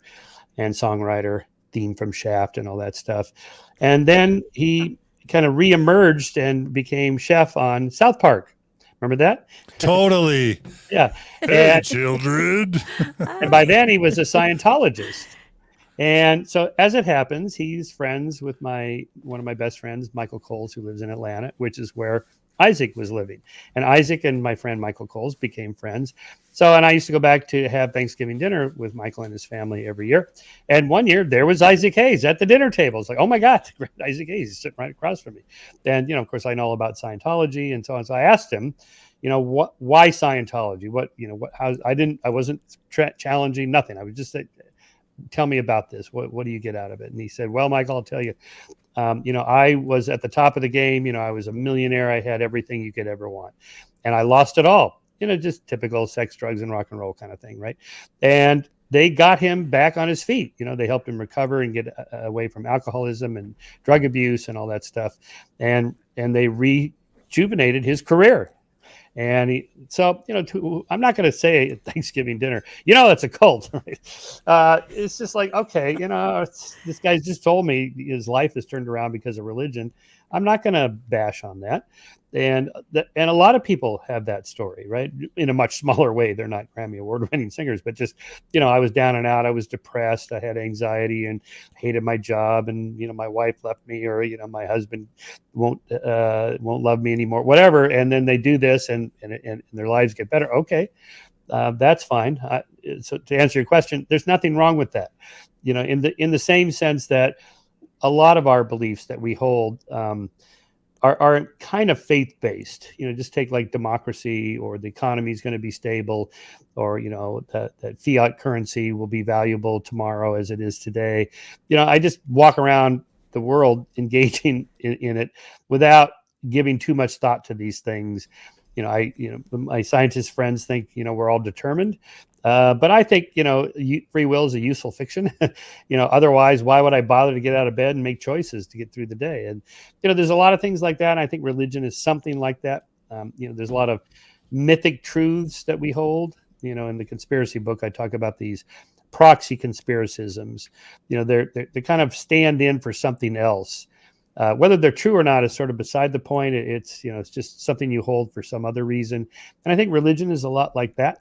Speaker 3: and songwriter, theme from Shaft and all that stuff. And then he kind of reemerged and became chef on South Park. Remember that?
Speaker 1: Totally.
Speaker 3: Yeah.
Speaker 1: Hey, children.
Speaker 3: And by then he was a Scientologist. And so, as it happens, he's friends with one of my best friends, Michael Coles, who lives in Atlanta, which is where Isaac was living. And Isaac and my friend Michael Coles became friends. So, and I used to go back to have Thanksgiving dinner with Michael and his family every year. And one year there was Isaac Hayes at the dinner table. It's like, oh my God, Isaac Hayes is sitting right across from me. And, of course, I know all about Scientology and so on. So I asked him, why Scientology? I wasn't challenging, nothing. I was just saying, tell me about this. What do you get out of it? And he said, well, Michael, I'll tell you, I was at the top of the game. I was a millionaire. I had everything you could ever want. And I lost it all, just typical sex, drugs, and rock and roll kind of thing. Right. And they got him back on his feet. They helped him recover and get away from alcoholism and drug abuse and all that stuff. And they rejuvenated his career. And I'm not going to say at Thanksgiving dinner, it's a cult. Right? It's just like, okay, this guy's just told me his life is turned around because of religion. I'm not going to bash on that. And a lot of people have that story, right? In a much smaller way. They're not Grammy Award-winning singers, but just, I was down and out. I was depressed. I had anxiety and hated my job. And, my wife left me, or, my husband won't love me anymore, whatever. And then they do this and their lives get better. Okay. That's fine. So to answer your question, there's nothing wrong with that. In the same sense that a lot of our beliefs that we hold, are kind of faith-based. Just take like democracy, or the economy is going to be stable, or that fiat currency will be valuable tomorrow as it is today. I just walk around the world engaging in it without giving too much thought to these things. My scientist friends think we're all determined, but I think free will is a useful fiction. Otherwise, why would I bother to get out of bed and make choices to get through the day? And there's a lot of things like that. And I think religion is something like that. There's a lot of mythic truths that we hold. In the conspiracy book, I talk about these proxy conspiracisms. They kind of stand in for something else. Whether they're true or not is sort of beside the point. It's just something you hold for some other reason. And I think religion is a lot like that.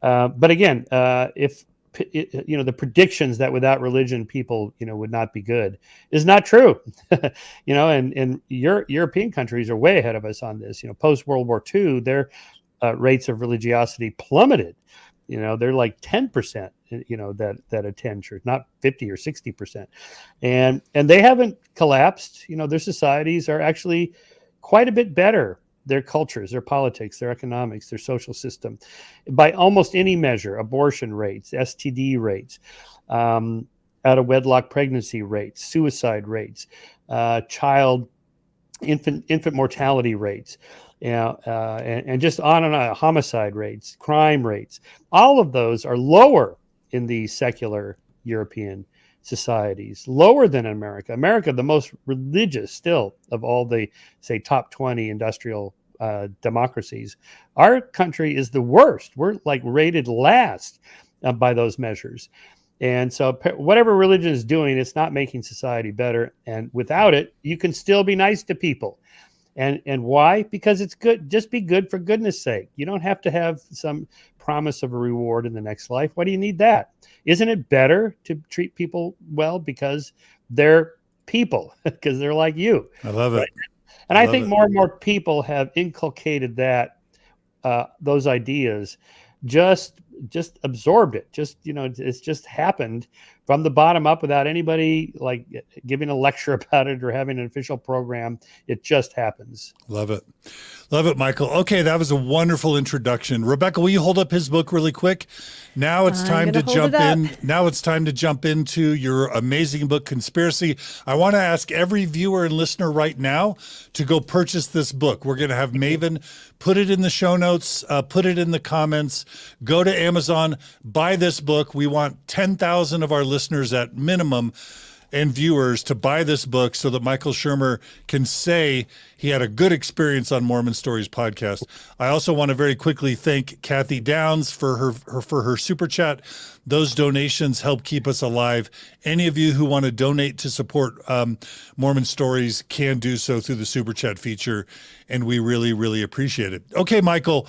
Speaker 3: But again, if the predictions that without religion people would not be good is not true. And European countries are way ahead of us on this. Post World War II, their rates of religiosity plummeted. They're like 10%, that attend church, not 50 or 60%. And they haven't collapsed. Their societies are actually quite a bit better. Their cultures, their politics, their economics, their social system, by almost any measure: abortion rates, STD rates, out of wedlock pregnancy rates, suicide rates, infant mortality rates, and just on and on, homicide rates, crime rates. All of those are lower in the secular European societies, lower than in America. America, the most religious still of all the, say, top 20 industrial democracies. Our country is the worst. We're like rated last by those measures. And so whatever religion is doing, it's not making society better. And without it, you can still be nice to people. And why? Because it's good. Just be good for goodness sake. You don't have to have some promise of a reward in the next life. Why do you need that? Isn't it better to treat people well because they're people, because they're like you?
Speaker 1: I love it.
Speaker 3: Right? And I think more and more people have inculcated that, those ideas, just absorbed it. It's just happened from the bottom up without anybody like giving a lecture about it or having an official program. It just happens.
Speaker 1: Love it. Love it, Michael. Okay, that was a wonderful introduction. Rebecca, will you hold up his book really quick? Now it's time to jump in. Now it's time to jump into your amazing book, Conspiracy. I want to ask every viewer and listener right now to go purchase this book. We're going to have Maven put it in the show notes, put it in the comments. Go to Amazon, buy this book. We want 10,000 of our listeners at minimum and viewers to buy this book so that Michael Shermer can say he had a good experience on Mormon Stories podcast. I also want to very quickly thank Kathy Downs for her super chat. Those donations help keep us alive. Any of you who want to donate to support Mormon Stories can do so through the super chat feature, and we really, really appreciate it. Okay, Michael,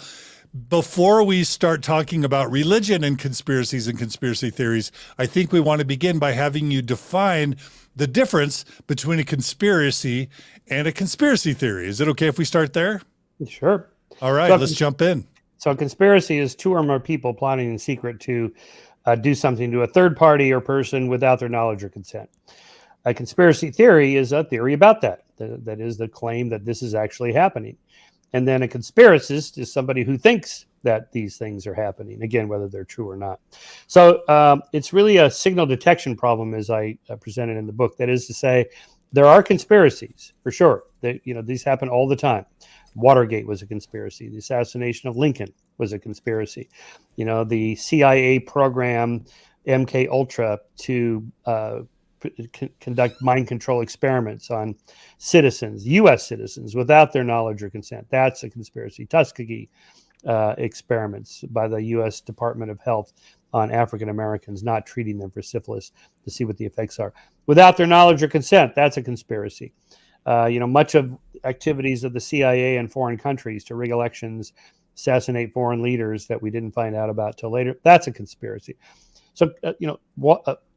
Speaker 1: before we start talking about religion and conspiracies and conspiracy theories, I think we want to begin by having you define the difference between a conspiracy and a conspiracy theory. Is it okay if we start there?
Speaker 3: Sure.
Speaker 1: All right, let's jump in.
Speaker 3: So a conspiracy is two or more people plotting in secret to do something to a third party or person without their knowledge or consent. A conspiracy theory is a theory about that. That is the claim that this is actually happening. And then a conspiracist is somebody who thinks that these things are happening, again, whether they're true or not. So it's really a signal detection problem, as I presented in the book. That is to say, there are conspiracies, for sure. These happen all the time. Watergate was a conspiracy. The assassination of Lincoln was a conspiracy. The CIA program MK Ultra to conduct mind control experiments on citizens, U.S. citizens, without their knowledge or consent. That's a conspiracy. Tuskegee experiments by the U.S. Department of Health on African Americans, not treating them for syphilis to see what the effects are. Without their knowledge or consent, that's a conspiracy. Much of activities of the CIA in foreign countries to rig elections, assassinate foreign leaders that we didn't find out about till later, that's a conspiracy. So,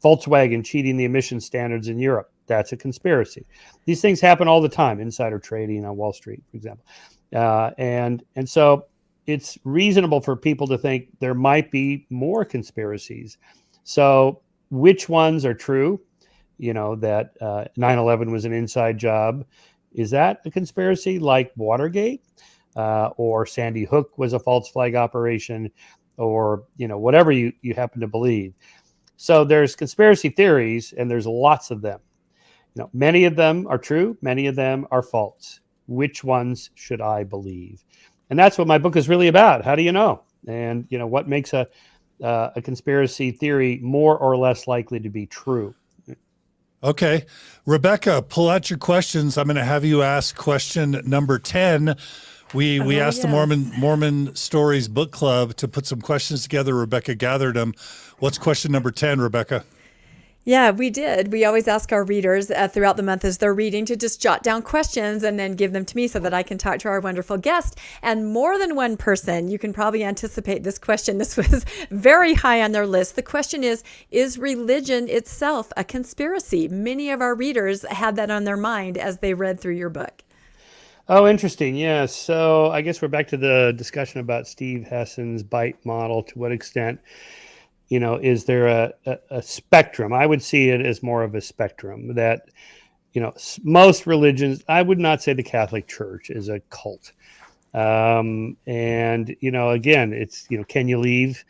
Speaker 3: Volkswagen cheating the emission standards in Europe, that's a conspiracy. These things happen all the time, insider trading on Wall Street, for example. And so it's reasonable for people to think there might be more conspiracies. So which ones are true? That 9/11 was an inside job. Is that a conspiracy like Watergate? Or Sandy Hook was a false flag operation? Or whatever you happen to believe. So there's conspiracy theories, and there's lots of them. Many of them are true, many of them are false. Which ones should I believe? And that's what my book is really about. How do you know? And what makes a conspiracy theory more or less likely to be true?
Speaker 1: Okay, Rebecca, pull out your questions. I'm going to have you ask question number 10. We asked the Mormon Stories Book Club to put some questions together. Rebecca gathered them. What's question number 10, Rebecca?
Speaker 2: Yeah, we did. We always ask our readers throughout the month as they're reading to just jot down questions and then give them to me so that I can talk to our wonderful guest. And more than one person, you can probably anticipate this question. This was very high on their list. The question is religion itself a conspiracy? Many of our readers had that on their mind as they read through your book.
Speaker 3: Oh, interesting. Yeah. So I guess we're back to the discussion about Steve Hessen's bite model. To what extent, is there a spectrum? I would see it as more of a spectrum that, most religions, I would not say the Catholic Church is a cult. And, again, it's, can you leave?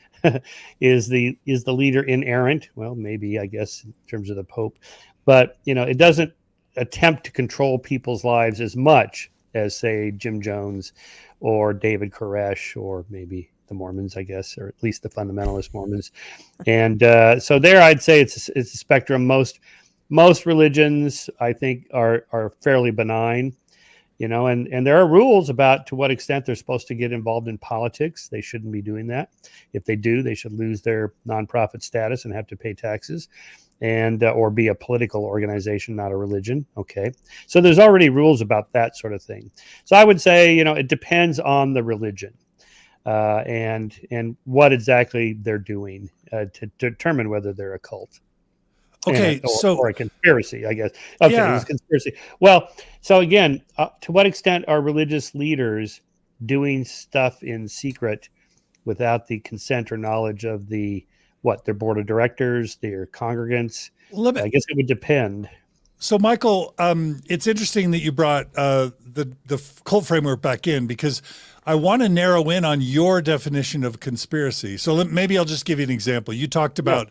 Speaker 3: Is the leader inerrant? Well, maybe, I guess, in terms of the Pope. But, it doesn't attempt to control people's lives as much as, say, Jim Jones or David Koresh, or maybe the Mormons, I guess, or at least the fundamentalist Mormons. And so there, I'd say it's a spectrum. Most religions, I think, are fairly benign, and there are rules about to what extent they're supposed to get involved in politics. They shouldn't be doing that. If they do, they should lose their nonprofit status and have to pay taxes, and or be a political organization, not a religion. Okay, so there's already rules about that sort of thing. So I would say, it depends on the religion. And what exactly they're doing to determine whether they're a cult.
Speaker 1: Okay,
Speaker 3: or a conspiracy, I guess. Okay,
Speaker 1: Yeah.
Speaker 3: It was a conspiracy. Well, so again, to what extent are religious leaders doing stuff in secret without the consent or knowledge of their board of directors, their congregants? I guess it would depend.
Speaker 1: So, Michael, it's interesting that you brought the cult framework back in, because I want to narrow in on your definition of conspiracy. So maybe I'll just give you an example. You talked about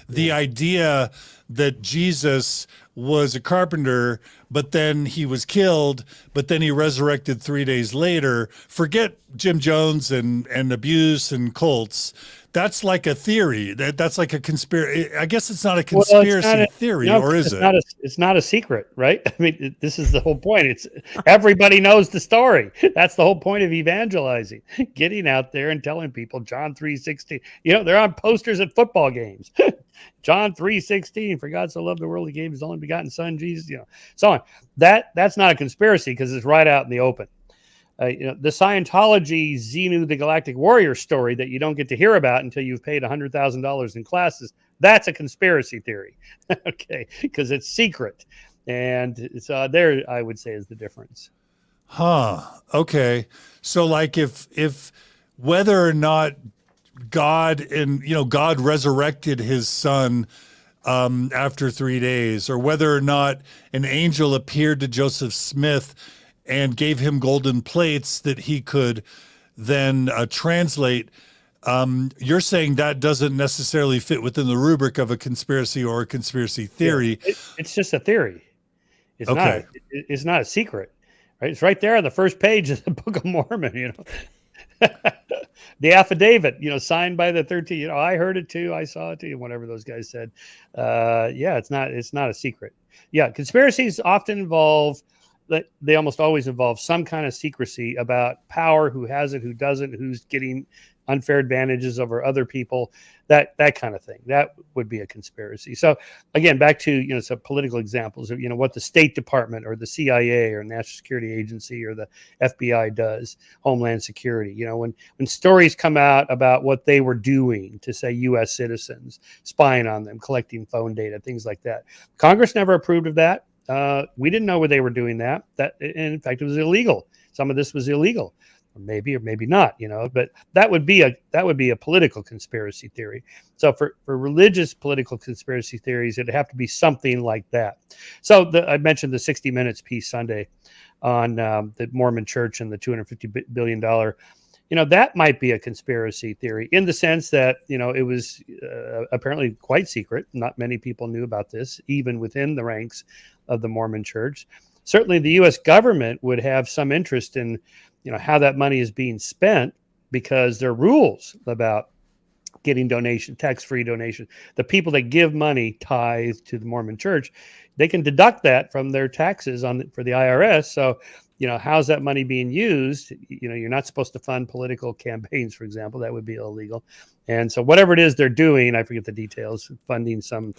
Speaker 1: the idea that Jesus was a carpenter, but then he was killed, but then he resurrected 3 days later. Forget Jim Jones and abuse and cults. That's like a theory. That's like a conspiracy. I guess it's not a conspiracy theory, or is it?
Speaker 3: It's not a secret, right? I mean, this is the whole point. It's everybody knows the story. That's the whole point of evangelizing, getting out there and telling people John 3:16. They're on posters at football games. John 3:16, for God so loved the world, he gave his only begotten son, Jesus, so on. That's not a conspiracy because it's right out in the open. The Scientology Xenu the Galactic Warrior story that you don't get to hear about until you've paid $100,000 in classes, that's a conspiracy theory, okay, because it's secret. And so there, I would say, is the difference.
Speaker 1: Huh. Okay. So like if whether or not God resurrected his son after 3 days, or whether or not an angel appeared to Joseph Smith and gave him golden plates that he could then translate, you're saying that doesn't necessarily fit within the rubric of a conspiracy or a conspiracy theory.
Speaker 3: Yeah, it's just a theory. It's
Speaker 1: okay.
Speaker 3: It's not a secret, right? It's right there on the first page of the Book of Mormon, the affidavit, signed by the 13, I heard it too. I saw it too. Whatever those guys said. It's not a secret. Yeah. Conspiracies often involve, they almost always involve some kind of secrecy about power, who has it, who doesn't, who's getting unfair advantages over other people, that kind of thing. That would be a conspiracy. So again, back to, some political examples of, what the State Department or the CIA or National Security Agency or the FBI does, Homeland Security, when stories come out about what they were doing to, say, U.S. citizens, spying on them, collecting phone data, things like that. Congress never approved of that. We didn't know where they were doing that. And in fact, it was illegal. Some of this was illegal. Or maybe not, but that would be a political conspiracy theory. So for religious political conspiracy theories, it'd have to be something like that. So I mentioned the 60 Minutes piece Sunday on the Mormon Church and the $250 billion. That might be a conspiracy theory in the sense that, it was apparently quite secret. Not many people knew about this, even within the ranks of the Mormon Church. Certainly the U.S. government would have some interest in how that money is being spent, because there are rules about getting tax-free donation. The people that give money tithe to the Mormon Church, they can deduct that from their taxes for the IRS. So how's that money being used? You're not supposed to fund political campaigns, for example. That would be illegal. And so whatever it is they're doing, I forget the details, funding some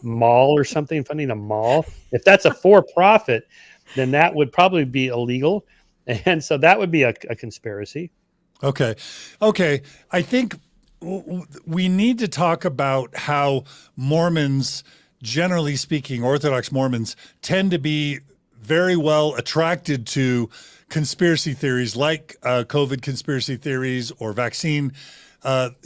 Speaker 3: mall or something, funding a mall. If that's a for-profit, then that would probably be illegal. And so that would be a conspiracy.
Speaker 1: Okay. I think we need to talk about how Mormons, generally speaking, Orthodox Mormons, tend to be very well attracted to conspiracy theories like COVID conspiracy theories or vaccine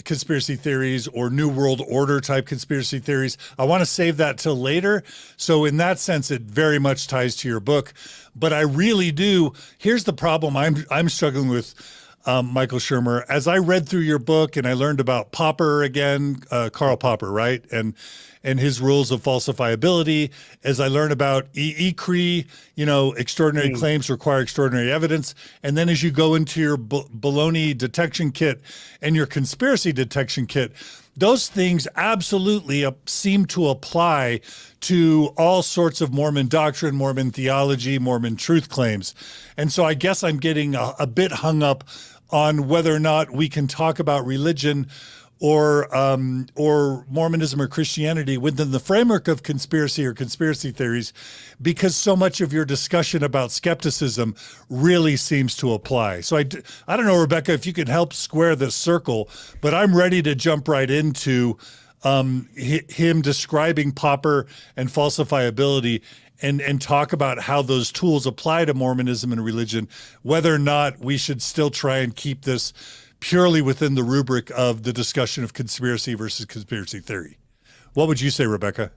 Speaker 1: conspiracy theories or New World Order type conspiracy theories. I want to save that till later. So in that sense, it very much ties to your book. But I really do. Here's the problem I'm struggling with, Michael Shermer. As I read through your book and I learned about Popper again, Karl Popper, right? And his rules of falsifiability, as I learned about ECRE, extraordinary claims require extraordinary evidence. And then as you go into your baloney detection kit and your conspiracy detection kit, those things absolutely seem to apply to all sorts of Mormon doctrine, Mormon theology, Mormon truth claims. And so I guess I'm getting a bit hung up on whether or not we can talk about religion or Mormonism or Christianity within the framework of conspiracy or conspiracy theories, because so much of your discussion about skepticism really seems to apply. So I don't know, Rebecca, if you could help square this circle, but I'm ready to jump right into him describing Popper and falsifiability and talk about how those tools apply to Mormonism and religion, whether or not we should still try and keep this purely within the rubric of the discussion of conspiracy versus conspiracy theory. What would you say, Rebecca?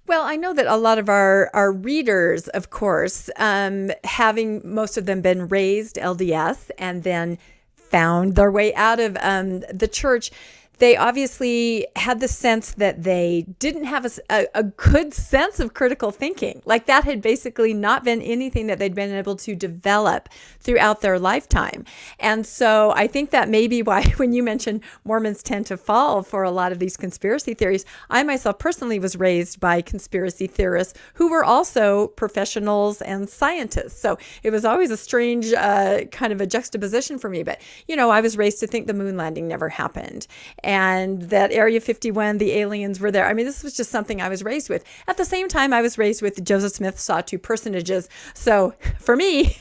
Speaker 2: Well, I know that a lot of our readers, of course, having most of them been raised LDS and then found their way out of the church, they obviously had the sense that they didn't have a good sense of critical thinking. Like that had basically not been anything that they'd been able to develop throughout their lifetime. And so I think that may be why when you mentioned Mormons tend to fall for a lot of these conspiracy theories, I myself personally was raised by conspiracy theorists who were also professionals and scientists. So it was always a strange kind of a juxtaposition for me. But, I was raised to think the moon landing never happened, and that Area 51, the aliens were there. I mean, this was just something I was raised with. At the same time, I was raised with Joseph Smith saw two personages. So for me,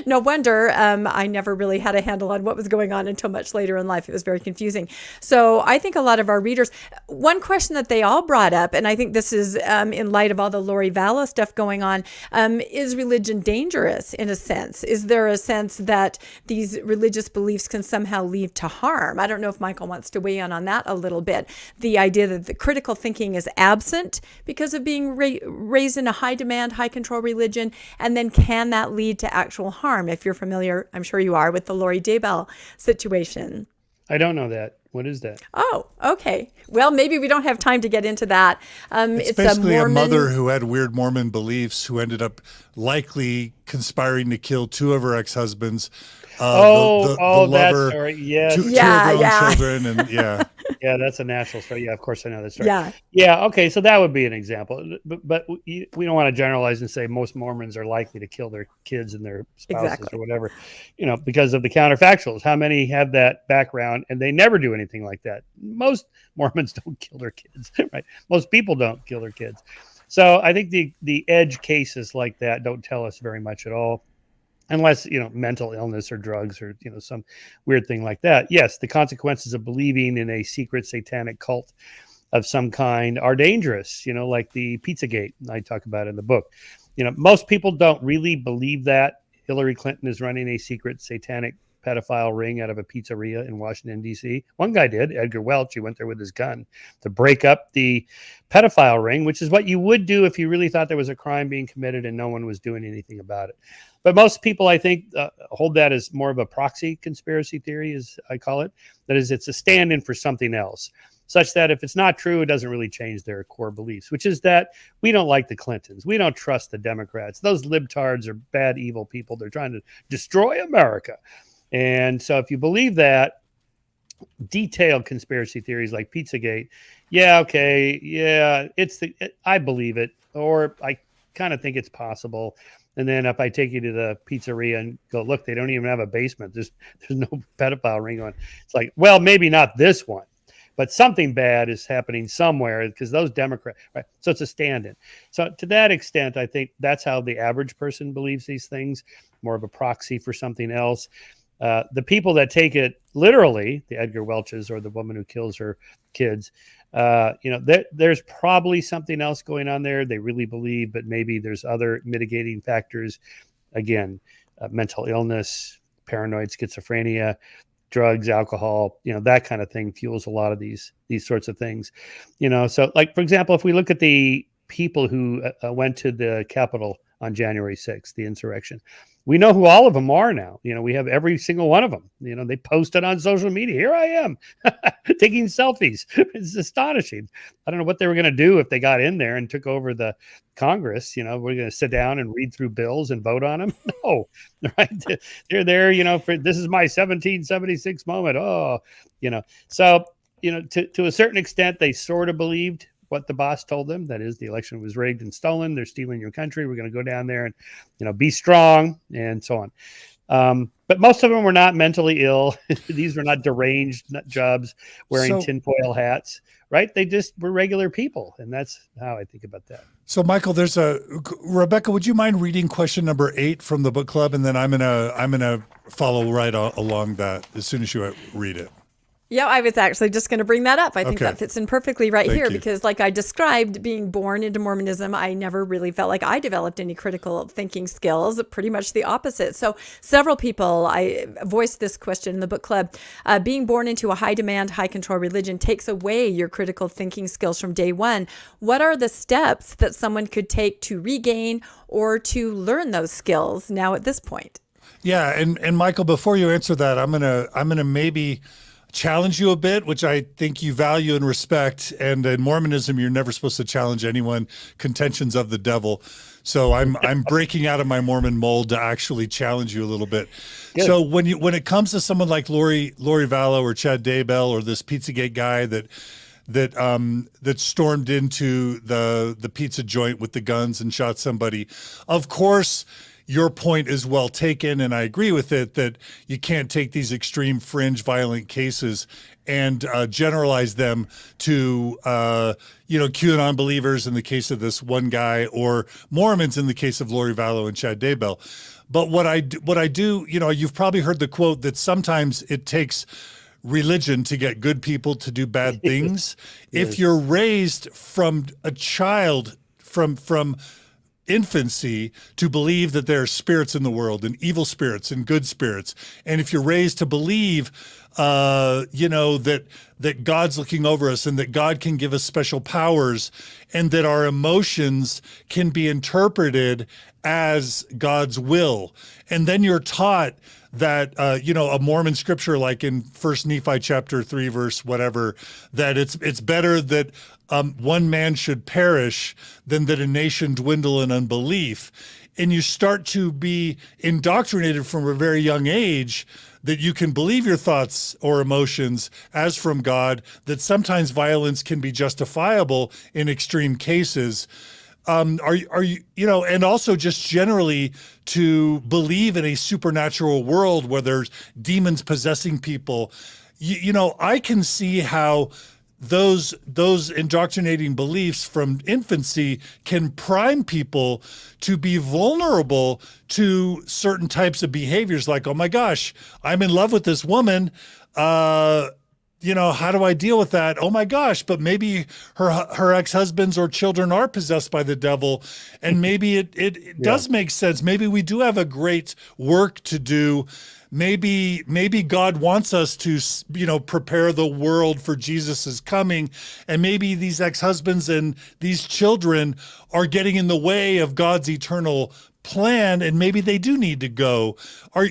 Speaker 2: no wonder I never really had a handle on what was going on until much later in life. It was very confusing. So I think a lot of our readers, one question that they all brought up, and I think this is in light of all the Lori Vallow stuff going on, is religion dangerous in a sense? Is there a sense that these religious beliefs can somehow lead to harm? I don't know if Michael wants to weigh in on that a little bit. The idea that the critical thinking is absent because of being raised in a high demand, high control religion, and then can that lead to actual harm? If you're familiar, I'm sure you are, with the Lori Daybell situation.
Speaker 3: I don't know that. What is that?
Speaker 2: Oh, okay. Well, maybe we don't have time to get into that.
Speaker 1: It's basically a mother who had weird Mormon beliefs who ended up likely conspiring to kill two of her ex-husbands. The lover,
Speaker 3: that's right. Yes.
Speaker 1: Two of her own children, and
Speaker 3: yeah, that's a national story. Yeah, of course I know that story.
Speaker 2: Yeah.
Speaker 3: Okay, so that would be an example, but we don't want to generalize and say most Mormons are likely to kill their kids and their spouses or whatever, because of the counterfactuals. How many have that background and they never do anything like that? Most Mormons don't kill their kids, right? Most people don't kill their kids. So I think the edge cases like that don't tell us very much at all. Unless, mental illness or drugs or, some weird thing like that. Yes, the consequences of believing in a secret satanic cult of some kind are dangerous, like the Pizzagate I talk about in the book. Most people don't really believe that Hillary Clinton is running a secret satanic pedophile ring out of a pizzeria in Washington, D.C. One guy did, Edgar Welch. He went there with his gun to break up the pedophile ring, which is what you would do if you really thought there was a crime being committed and no one was doing anything about it. But most people, I think, hold that as more of a proxy conspiracy theory, as I call it. That is, it's a stand-in for something else, such that if it's not true, it doesn't really change their core beliefs, which is that we don't like the Clintons. We don't trust the Democrats. Those libtards are bad, evil people. They're trying to destroy America. And so if you believe that, detailed conspiracy theories like Pizzagate, I believe it, or I kind of think it's possible. And then if I take you to the pizzeria and go, look, they don't even have a basement. There's no pedophile ring on. It's like, well, maybe not this one, but something bad is happening somewhere because those Democrats, right? So it's a stand-in. So to that extent, I think that's how the average person believes these things, more of a proxy for something else. The people that take it literally, the Edgar Welches or the woman who kills her kids, there's probably something else going on there. They really believe, but maybe there's other mitigating factors. Again, mental illness, paranoid schizophrenia, drugs, alcohol, that kind of thing fuels a lot of these sorts of things. So like, for example, if we look at the people who went to the Capitol on January 6th, the insurrection, we know who all of them are now. We have every single one of them. They posted on social media. Here I am taking selfies. It's astonishing. I don't know what they were going to do if they got in there and took over the Congress. We're going to sit down and read through bills and vote on them. No, right? They're there, for this is my 1776 moment. Oh, so, to a certain extent, they sort of believed what the boss told them. That is, the election was rigged and stolen. They're stealing your country. We're going to go down there and, be strong and so on. But most of them were not mentally ill. These were not deranged nut jobs wearing tinfoil hats, right? They just were regular people. And that's how I think about that.
Speaker 1: So Michael, Rebecca, would you mind reading question number 8 from the book club? And then I'm going to follow right along that as soon as you read it.
Speaker 2: Yeah, I was actually just going to bring that up. I think that fits in perfectly right here because like I described being born into Mormonism, I never really felt like I developed any critical thinking skills, pretty much the opposite. So several people, I voiced this question in the book club, being born into a high demand, high control religion takes away your critical thinking skills from day one. What are the steps that someone could take to regain or to learn those skills now at this point?
Speaker 1: Yeah. And Michael, before you answer that, I'm going to maybe challenge you a bit, which I think you value and respect. And in Mormonism, you're never supposed to challenge anyone. Contentions of the devil. So I'm breaking out of my Mormon mold to actually challenge you a little bit. Good. So when it comes to someone like Lori Vallow or Chad Daybell or this Pizzagate guy that stormed into the pizza joint with the guns and shot somebody, of course, your point is well taken, and I agree with it, that you can't take these extreme fringe violent cases and generalize them to, QAnon believers in the case of this one guy, or Mormons in the case of Lori Vallow and Chad Daybell. But what I do, you've probably heard the quote that sometimes it takes religion to get good people to do bad things. Yes. If you're raised from a child, from infancy, to believe that there are spirits in the world and evil spirits and good spirits, and if you're raised to believe that God's looking over us and that God can give us special powers and that our emotions can be interpreted as God's will, and then you're taught that a Mormon scripture like in 1 Nephi chapter 3 verse whatever, that it's better that one man should perish than that a nation dwindle in unbelief. And you start to be indoctrinated from a very young age that you can believe your thoughts or emotions as from God, that sometimes violence can be justifiable in extreme cases. Are you, and also just generally to believe in a supernatural world where there's demons possessing people. I can see how those indoctrinating beliefs from infancy can prime people to be vulnerable to certain types of behaviors, like, oh my gosh, I'm in love with this woman. How do I deal with that? Oh my gosh, but maybe her ex-husbands or children are possessed by the devil. And maybe it does make sense. Maybe we do have a great work to do. Maybe God wants us to, prepare the world for Jesus's coming. And maybe these ex-husbands and these children are getting in the way of God's eternal plan. And maybe they do need to go.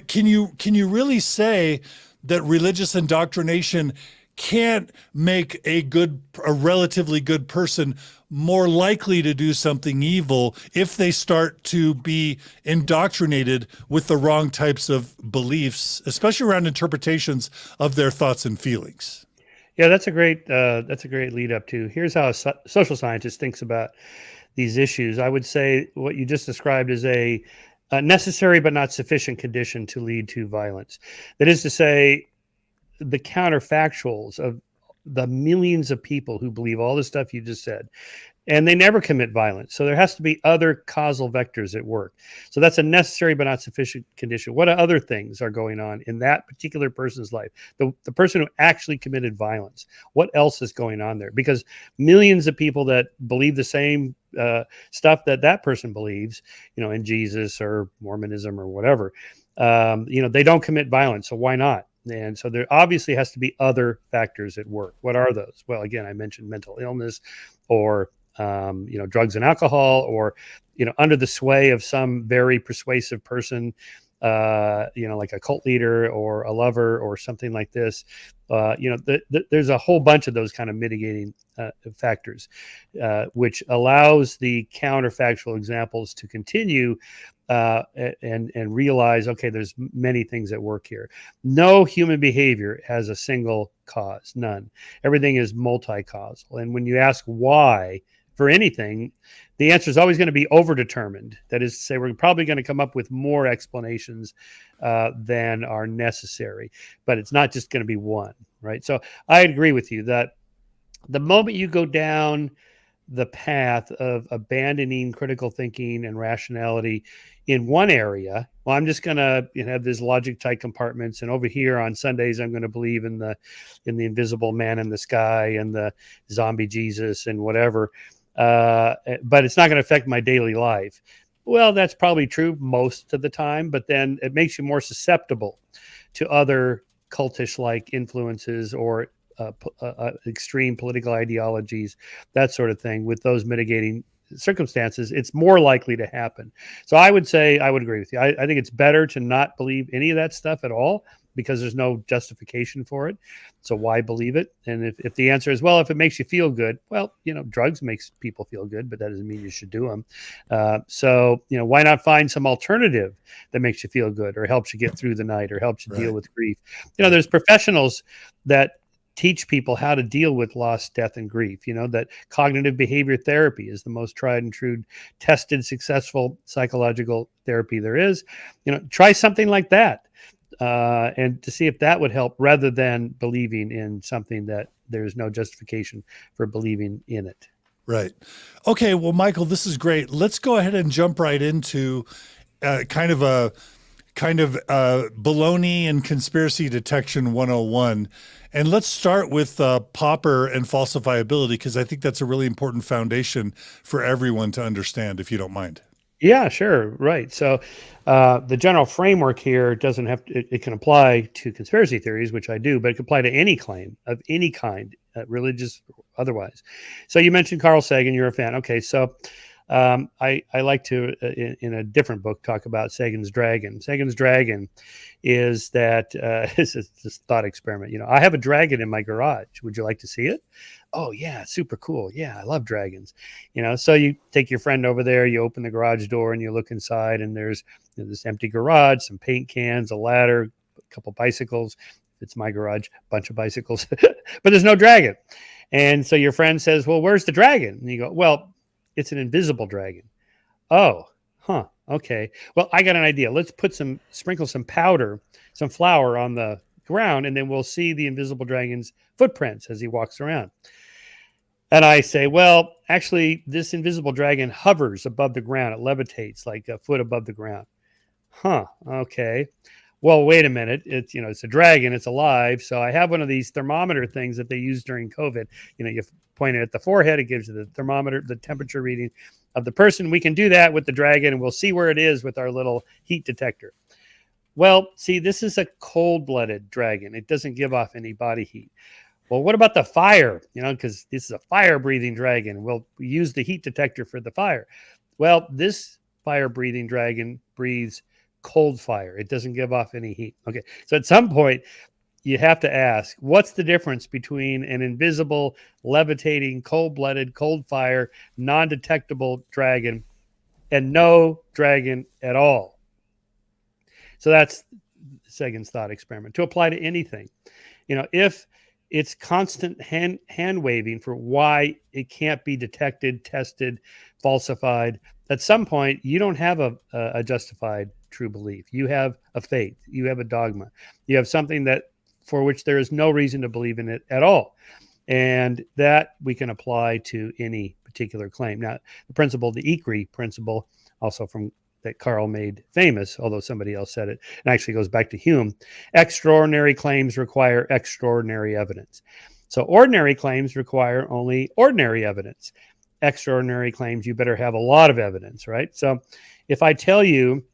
Speaker 1: Can you really say that religious indoctrination can't make a relatively good person more likely to do something evil if they start to be indoctrinated with the wrong types of beliefs, especially around interpretations of their thoughts and feelings?
Speaker 3: Yeah, that's a great lead up to. Here's how a social scientist thinks about these issues. I would say what you just described is a necessary but not sufficient condition to lead to violence. That is to say, the counterfactuals of the millions of people who believe all the stuff you just said, and they never commit violence. So there has to be other causal vectors at work. So that's a necessary but not sufficient condition. What other things are going on in that particular person's life? The person who actually committed violence, what else is going on there? Because millions of people that believe the same stuff that person believes, in Jesus or Mormonism or whatever, they don't commit violence. So why not? And so there obviously has to be other factors at work. What are those? Well, again, I mentioned mental illness, or drugs and alcohol, or under the sway of some very persuasive person, like a cult leader or a lover or something like this. There's a whole bunch of those kind of mitigating factors, which allows the counterfactual examples to continue and realize, okay, there's many things at work here. No human behavior has a single cause, none. Everything is multi-causal. And when you ask why for anything, the answer is always going to be overdetermined. That is to say, we're probably going to come up with more explanations than are necessary, but it's not just going to be one, right? So I agree with you that the moment you go down the path of abandoning critical thinking and rationality in one area, well, I'm just going to have these logic tight compartments, and over here on Sundays I'm going to believe in the invisible man in the sky and the zombie Jesus and whatever, but it's not going to affect my daily life. Well, that's probably true most of the time, but then it makes you more susceptible to other cultish-like influences or extreme political ideologies, that sort of thing. With those mitigating circumstances, it's more likely to happen. So I would say, I would agree with you. I think it's better to not believe any of that stuff at all, because there's no justification for it. So why believe it? And if the answer is, well, if it makes you feel good, well, drugs makes people feel good, but that doesn't mean you should do them. So why not find some alternative that makes you feel good, or helps you get through the night, or helps you deal with grief? There's professionals that teach people how to deal with loss, death, and grief. That cognitive behavior therapy is the most tried and true, tested, successful psychological therapy there is. Try something like that, and to see if that would help, rather than believing in something that there's no justification for believing in it.
Speaker 1: Right. Okay. Well, Michael, this is great. Let's go ahead and jump right into kind of baloney and conspiracy detection 101. And let's start with Popper and falsifiability, because I think that's a really important foundation for everyone to understand, if you don't mind.
Speaker 3: Yeah, sure. Right. So the general framework here doesn't have to, it can apply to conspiracy theories, which I do, but it can apply to any claim of any kind, religious, otherwise. So you mentioned Carl Sagan, you're a fan. Okay. So I like to, in a different book, talk about Sagan's dragon. Sagan's dragon is that, it's this thought experiment. I have a dragon in my garage. Would you like to see it? Oh yeah, super cool. Yeah, I love dragons. So you take your friend over there, you open the garage door and you look inside, and there's this empty garage, some paint cans, a ladder, a couple bicycles. It's my garage, a bunch of bicycles, but there's no dragon. And so your friend says, well, where's the dragon? And you go, well, it's an invisible dragon. Oh, huh. Okay. Well, I got an idea. Let's sprinkle some powder, some flour on the ground, and then we'll see the invisible dragon's footprints as he walks around. And I say, well, actually, this invisible dragon hovers above the ground. It levitates like a foot above the ground. Huh. Okay. Well, wait a minute. It's a dragon. It's alive. So I have one of these thermometer things that they use during COVID. You point it at the forehead. It gives you the thermometer, the temperature reading of the person. We can do that with the dragon, and we'll see where it is with our little heat detector. Well, see, this is a cold-blooded dragon. It doesn't give off any body heat. Well, what about the fire? Because this is a fire-breathing dragon. We'll use the heat detector for the fire. Well, this fire-breathing dragon breathes cold fire. It doesn't give off any heat. Okay, so at some point, you have to ask, what's the difference between an invisible, levitating, cold-blooded, cold fire, non-detectable dragon and no dragon at all? So that's Sagan's thought experiment. To apply to anything, if it's constant hand waving for why it can't be detected, tested, falsified, at some point, you don't have a justified true belief. You have a faith. You have a dogma. You have something that for which there is no reason to believe in it at all. And that we can apply to any particular claim. Now, the principle, the ECRI principle, also from that Carl made famous, although somebody else said it, and actually goes back to Hume, extraordinary claims require extraordinary evidence. So ordinary claims require only ordinary evidence. Extraordinary claims, you better have a lot of evidence, right? So if I tell you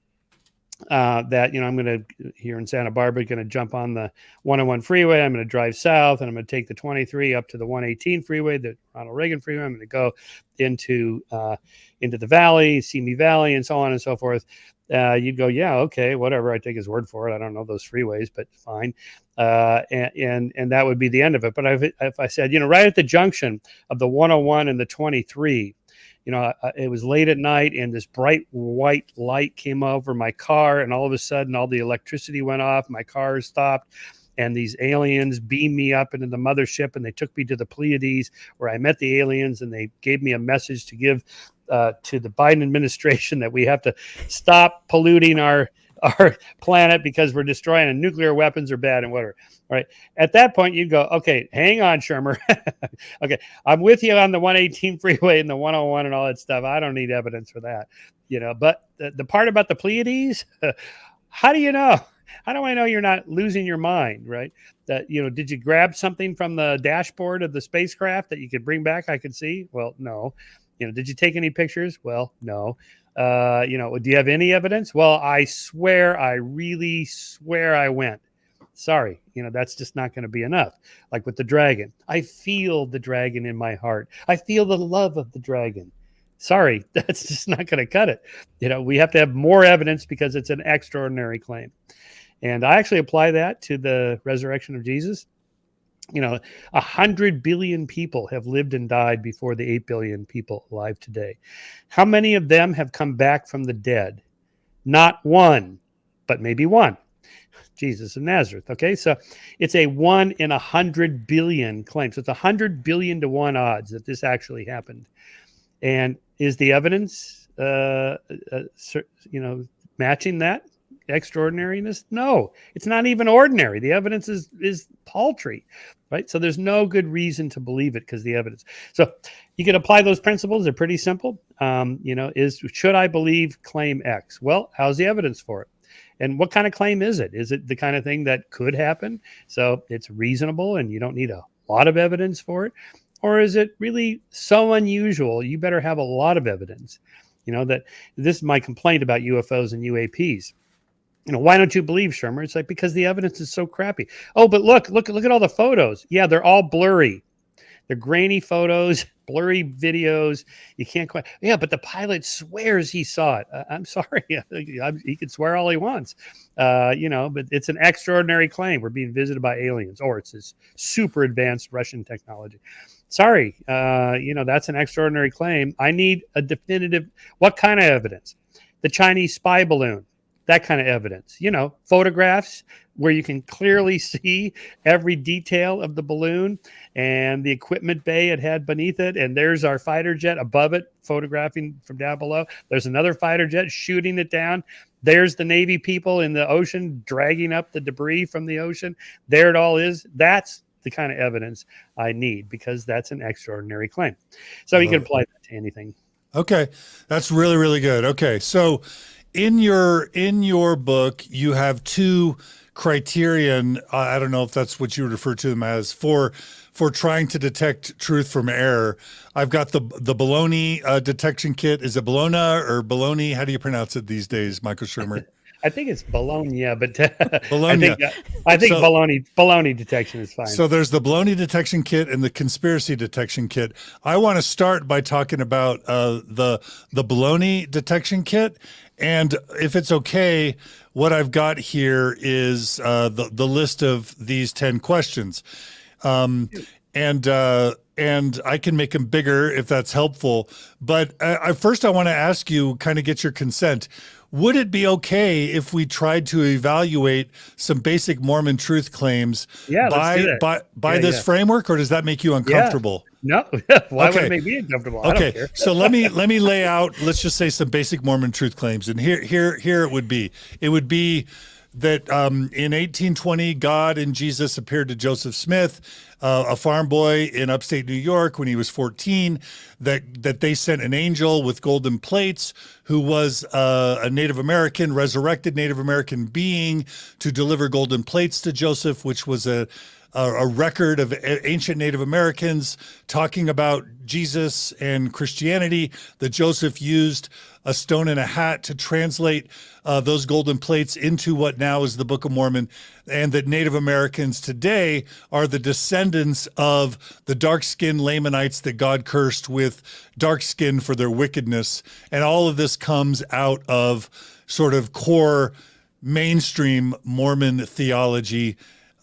Speaker 3: that, I'm going to, here in Santa Barbara, going to jump on the 101 freeway. I'm going to drive south and I'm going to take the 23 up to the 118 freeway, the Ronald Reagan freeway. I'm going to go into the valley, Simi Valley, and so on and so forth. You'd go, yeah, okay, whatever. I take his word for it. I don't know those freeways, but fine. And that would be the end of it. But if I said, right at the junction of the 101 and the 23, it was late at night and this bright white light came over my car, and all of a sudden all the electricity went off. My car stopped, and these aliens beamed me up into the mothership, and they took me to the Pleiades, where I met the aliens, and they gave me a message to give to the Biden administration that we have to stop polluting our planet because we're destroying, and nuclear weapons are bad and whatever. All right. At that point, you go, okay, hang on, Shermer. Okay. I'm with you on the 118 freeway and the 101 and all that stuff. I don't need evidence for that, but the part about the Pleiades, how do you know? How do I know you're not losing your mind, right? That, did you grab something from the dashboard of the spacecraft that you could bring back? I could see. Well, no. Did you take any pictures? Well, no. Do you have any evidence? Well, I really swear I went. Sorry, that's just not going to be enough. Like with the dragon, I feel the dragon in my heart. I feel the love of the dragon. Sorry, that's just not going to cut it. We have to have more evidence because it's an extraordinary claim. And I actually apply that to the resurrection of Jesus. 100 billion people have lived and died before the 8 billion people alive today. How many of them have come back from the dead? Not one, but maybe one. Jesus of Nazareth. Okay, so it's a 1 in 100 billion claim. So it's 100 billion to 1 odds that this actually happened. And is the evidence, matching that extraordinariness? No, it's not even ordinary. The evidence is paltry, right? So there's no good reason to believe it because the evidence. So you can apply those principles. They're pretty simple. Should I believe claim X? Well, how's the evidence for it? And what kind of claim is it? Is it the kind of thing that could happen? So it's reasonable and you don't need a lot of evidence for it. Or is it really so unusual? You better have a lot of evidence. That this is my complaint about UFOs and UAPs. Why don't you believe, Shermer? It's like, because the evidence is so crappy. Oh, but look at all the photos. Yeah, they're all blurry. They're grainy photos, blurry videos. You can't quite. Yeah, but the pilot swears he saw it. I'm sorry. He can swear all he wants. But it's an extraordinary claim. We're being visited by aliens, or it's this super advanced Russian technology. Sorry. That's an extraordinary claim. I need a definitive. What kind of evidence? The Chinese spy balloon. That kind of evidence, photographs where you can clearly see every detail of the balloon and the equipment bay it had beneath it. And there's our fighter jet above it, photographing from down below. There's another fighter jet shooting it down. There's the Navy people in the ocean dragging up the debris from the ocean. There it all is. That's the kind of evidence I need because that's an extraordinary claim. So you can apply that to anything.
Speaker 1: Okay. That's really, really good. Okay. So in your book, you have 2 criterion. I don't know if that's what you would refer to them as for trying to detect truth from error. I've got the baloney detection kit. Is it Bologna or baloney? How do you pronounce it these days, Michael Shermer?
Speaker 3: I think it's Bologna, but
Speaker 1: Bologna.
Speaker 3: I think baloney detection is fine.
Speaker 1: So there's the baloney detection kit and the conspiracy detection kit. I want to start by talking about the baloney detection kit. And if it's okay, what I've got here is the list of these 10 questions. And I can make them bigger if that's helpful. But first I want to ask you, kind of get your consent. Would it be okay if we tried to evaluate some basic Mormon truth claims by this framework, or does that make you uncomfortable?
Speaker 3: No, why would
Speaker 1: Okay.
Speaker 3: it make me uncomfortable? I don't
Speaker 1: Okay,
Speaker 3: care.
Speaker 1: so let me lay out. Let's just say some basic Mormon truth claims, and here it would be. It would be that in 1820, God and Jesus appeared to Joseph Smith, a farm boy in upstate New York, when he was 14. That they sent an angel with golden plates, who was a Native American, resurrected Native American being, to deliver golden plates to Joseph, which was a record of ancient Native Americans talking about Jesus and Christianity, that Joseph used a stone and a hat to translate those golden plates into what now is the Book of Mormon, and that Native Americans today are the descendants of the dark-skinned Lamanites that God cursed with dark skin for their wickedness. And all of this comes out of sort of core mainstream Mormon theology.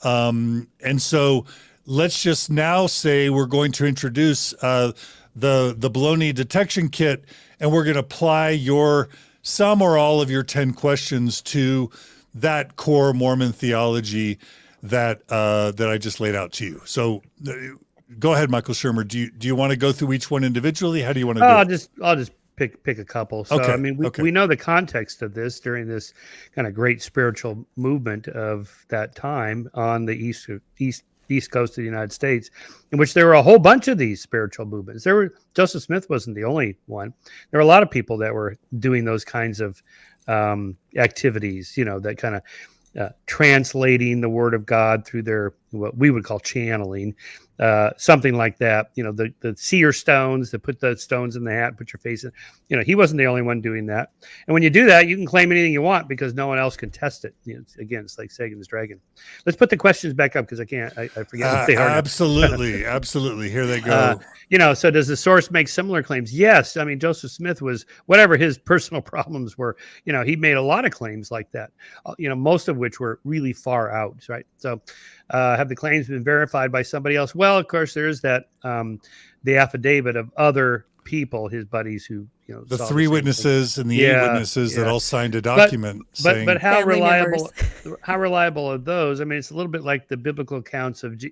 Speaker 1: And so let's just now say we're going to introduce the baloney detection kit, and we're going to apply some or all of your 10 questions to that core Mormon theology that I just laid out to you. So go ahead, Michael Shermer. Do you want to go through each one individually? How do you want to do it?
Speaker 3: I'll just pick a couple. So
Speaker 1: Okay,
Speaker 3: I mean, we know the context of this during this kind of great spiritual movement of that time on the east coast of the United States, in which there were a whole bunch of these spiritual movements. Joseph Smith wasn't the only one. There were a lot of people that were doing those kinds of activities, that kind of translating the word of God through their, what we would call channeling, something like that. The seer stones, that put the stones in the hat, put your face in. He wasn't the only one doing that. And when you do that, you can claim anything you want because no one else can test it. Again, it's like Sagan's dragon. Let's put the questions back up because I forget what they are.
Speaker 1: Absolutely, absolutely. Here they go.
Speaker 3: So does the source make similar claims? Yes. I mean, Joseph Smith was, whatever his personal problems were, he made a lot of claims like that, most of which were really far out, right? So have the claims been verified by somebody else? Well, of course, there's that, the affidavit of other people, his buddies who,
Speaker 1: The
Speaker 3: saw
Speaker 1: 3
Speaker 3: same
Speaker 1: witnesses
Speaker 3: thing.
Speaker 1: and the 8 witnesses that all signed a document saying.
Speaker 3: But how
Speaker 2: Family
Speaker 3: reliable?
Speaker 2: members.
Speaker 3: How reliable are those? I mean, it's a little bit like the biblical accounts of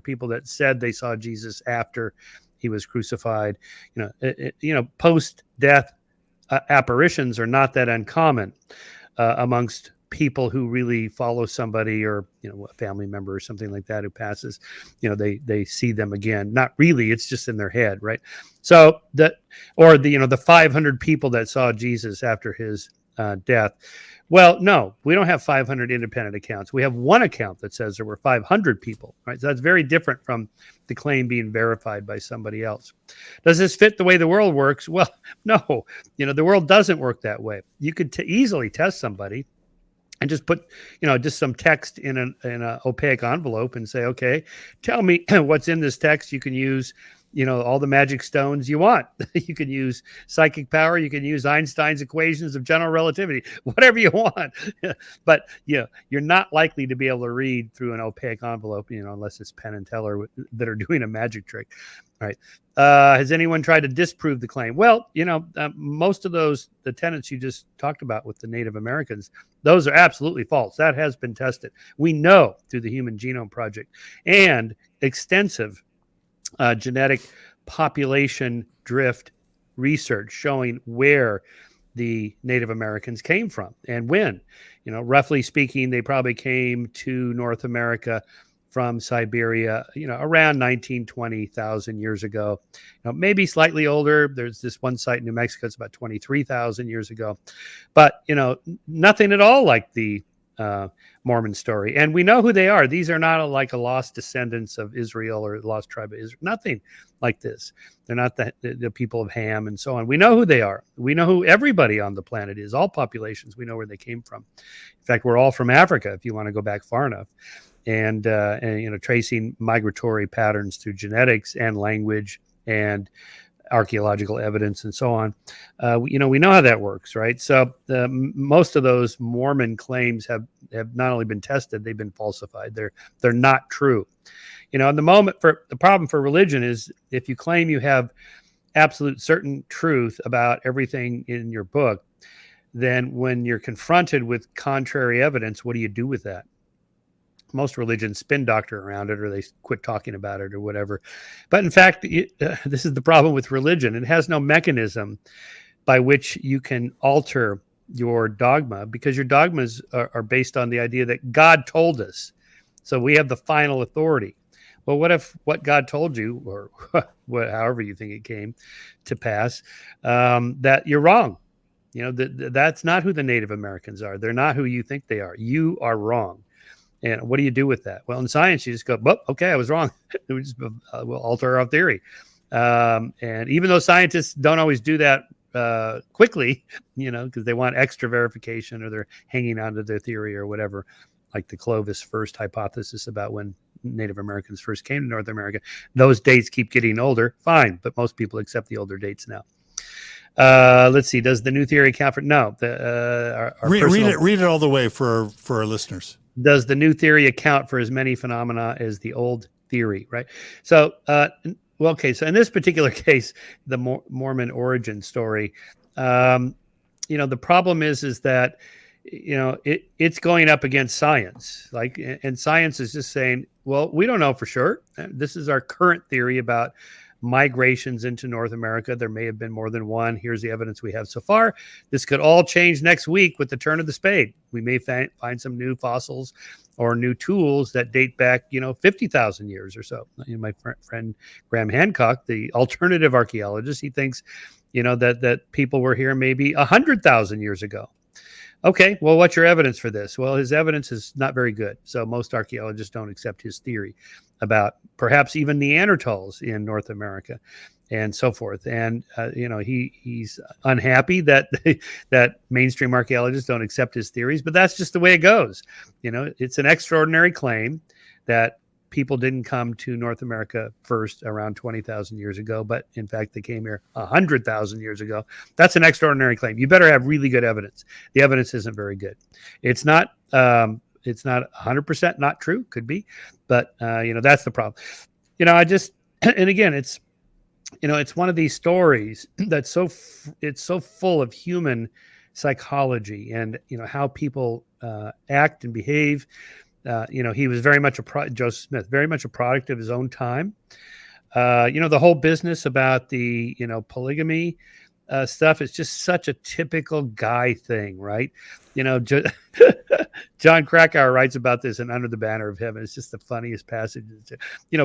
Speaker 3: people that said they saw Jesus after he was crucified. Post-death apparitions are not that uncommon amongst people who really follow somebody, or a family member or something like that who passes. They see them again. Not really, it's just in their head, right? So the 500 people that saw Jesus after his death. Well, no, we don't have 500 independent accounts. We have one account that says there were 500 people, right? So that's very different from the claim being verified by somebody else. Does this fit the way the world works? Well, no, the world doesn't work that way. You could easily test somebody and just put, just some text in an opaque envelope and say, okay, tell me what's in this text. You can use, all the magic stones you want. You can use psychic power. You can use Einstein's equations of general relativity, whatever you want. But, you're not likely to be able to read through an opaque envelope, unless it's Penn and Teller that are doing a magic trick. All right. Has anyone tried to disprove the claim? Well, most of the tenets you just talked about with the Native Americans, those are absolutely false. That has been tested. We know through the Human Genome Project and extensive genetic population drift research showing where the Native Americans came from and when. Roughly speaking, they probably came to North America from Siberia, around 20,000 years ago. Maybe slightly older. There's this one site in New Mexico, it's about 23,000 years ago. But, nothing at all like the Mormon story. And we know who they are. These are not like a lost descendants of Israel or the lost tribe of Israel. Nothing like this. They're not the people of Ham and so on. We know who they are. We know who everybody on the planet is. All populations, we know where they came from. In fact, we're all from Africa, if you want to go back far enough. And tracing migratory patterns through genetics and language and archaeological evidence and so on. We know how that works, right? So most of those Mormon claims have not only been tested, they've been falsified. They're not true. The problem for religion is if you claim you have absolute certain truth about everything in your book, then when you're confronted with contrary evidence, what do you do with that? most religions spin doctor around it, or they quit talking about it, or whatever. But in fact, this is the problem with religion. It has no mechanism by which you can alter your dogma, because your dogmas are based on the idea that God told us. So we have the final authority. Well, what if what God told you, or however you think it came to pass, that you're wrong? That's not who the Native Americans are. They're not who you think they are. You are wrong. And what do you do with that? Well, in science, you just go, well, okay, I was wrong. We'll alter our theory. And even though scientists don't always do that quickly, because they want extra verification, or they're hanging on to their theory or whatever, like the Clovis first hypothesis about when Native Americans first came to North America. Those dates keep getting older. Fine, but most people accept the older dates now. Let's see. Does the new theory account for? No.
Speaker 1: Read it all the way for our listeners.
Speaker 3: Does the new theory account for as many phenomena as the old theory? Right. So, okay. So in this particular case, the Mormon origin story, the problem is that it's going up against science. And science is just saying, well, we don't know for sure. This is our current theory about migrations into North America. There may have been more than one. Here's the evidence we have so far. This could all change next week with the turn of the spade. We may find some new fossils or new tools that date back, 50,000 years or so. My friend Graham Hancock, the alternative archaeologist, he thinks, that people were here maybe 100,000 years ago. Okay, well, what's your evidence for this? Well, his evidence is not very good. So most archaeologists don't accept his theory about perhaps even Neanderthals in North America and so forth. And, he's unhappy that that mainstream archaeologists don't accept his theories, but that's just the way it goes. It's an extraordinary claim that people didn't come to North America first around 20,000 years ago, but in fact, they came here 100,000 years ago. That's an extraordinary claim. You better have really good evidence. The evidence isn't very good. It's not 100% not true. Could be, but that's the problem. And again, it's one of these stories that's it's so full of human psychology and, how people act and behave. He was very much Joseph Smith, very much a product of his own time. The whole business about the, polygamy stuff is just such a typical guy thing, right? John Krakauer writes about this in Under the Banner of Heaven. It's just the funniest passage.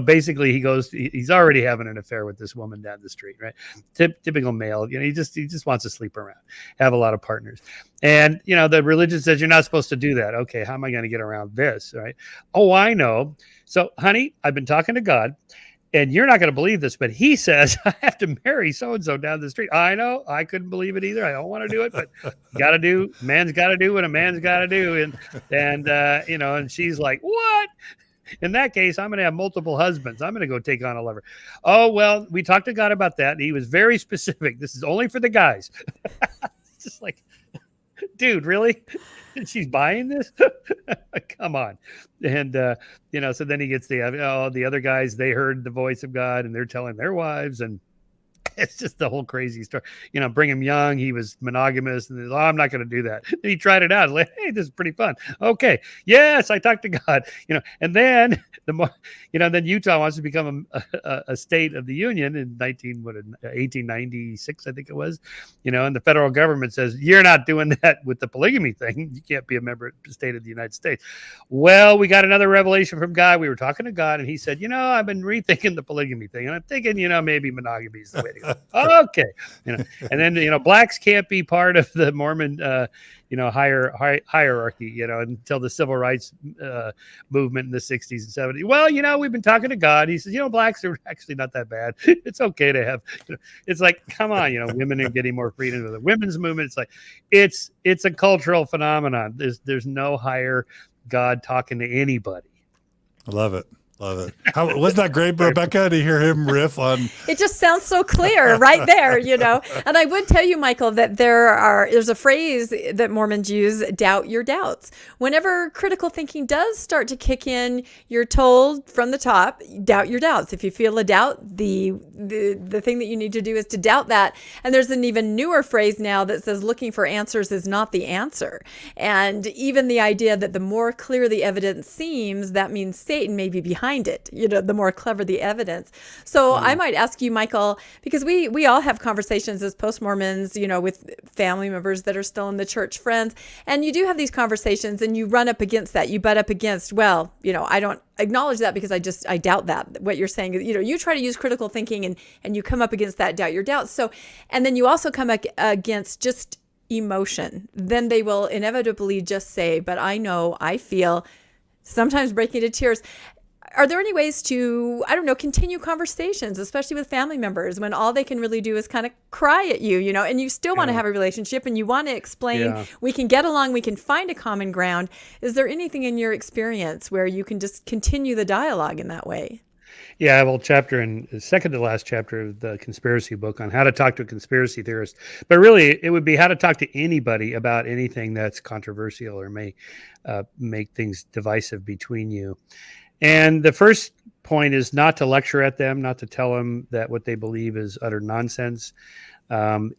Speaker 3: Basically he's already having an affair with this woman down the street, right? Typical male. He just wants to sleep around, have a lot of partners. And, the religion says you're not supposed to do that. Okay, how am I going to get around this, right? Oh, I know. So, honey, I've been talking to God. And you're not going to believe this, but he says, I have to marry so-and-so down the street. I know. I couldn't believe it either. I don't want to do it, but man's got to do what a man's got to do. And she's like, what? In that case, I'm going to have multiple husbands. I'm going to go take on a lover. Oh, well, we talked to God about that. And he was very specific. This is only for the guys. It's just like, dude, really? She's buying this? Come on. And, so then he gets the other guys, they heard the voice of God and they're telling their wives, and it's just the whole crazy story. Brigham Young, he was monogamous, and I'm not going to do that. And he tried it out. Like, hey, this is pretty fun. Okay. Yes, I talked to God, and then then Utah wants to become a state of the union in 1896, I think it was, and the federal government says, you're not doing that with the polygamy thing. You can't be a member of the state of the United States. Well, we got another revelation from God. We were talking to God, and he said, I've been rethinking the polygamy thing, and I'm thinking, maybe monogamy is the way to go. Okay. And then, blacks can't be part of the Mormon, hierarchy, until the civil rights movement in the 60s and 70s. Well, we've been talking to God. He says, blacks are actually not that bad. It's okay to have, it's like, come on, women are getting more freedom with the women's movement. It's like, it's a cultural phenomenon. There's no higher God talking to anybody.
Speaker 1: I love it. Love it. How wasn't that great, Rebecca, to hear him riff on?
Speaker 2: It just sounds so clear right there, you know. And I would tell you, Michael, that there's a phrase that Mormons use, doubt your doubts. Whenever critical thinking does start to kick in, you're told from the top, doubt your doubts. If you feel a doubt, the thing that you need to do is to doubt that. And there's an even newer phrase now that says looking for answers is not the answer. And even the idea that the more clear the evidence seems, that means Satan may be behind it, you know, the more clever the evidence. So I might ask you, Michael, because we all have conversations as post-Mormons, you know, with family members that are still in the church, friends, and you do have these conversations and you run up against that, you butt up against, well, you know, I don't acknowledge that because I doubt that what you're saying. You know, you try to use critical thinking and you come up against that, doubt your doubts. So, and then you also come against just emotion. Then they will inevitably just say, but I know, I feel, sometimes breaking into tears. Are there any ways to, I don't know, continue conversations, especially with family members, when all they can really do is kind of cry at you, you know, and you still want to have a relationship and you want to explain, we can get along, we can find a common ground. Is there anything in your experience where you can just continue the dialogue in that way?
Speaker 3: Yeah, I have a whole chapter in the second to last chapter of the conspiracy book on how to talk to a conspiracy theorist. But really, it would be how to talk to anybody about anything that's controversial or may make things divisive between you. And the first point is not to lecture at them, not to tell them that what they believe is utter nonsense.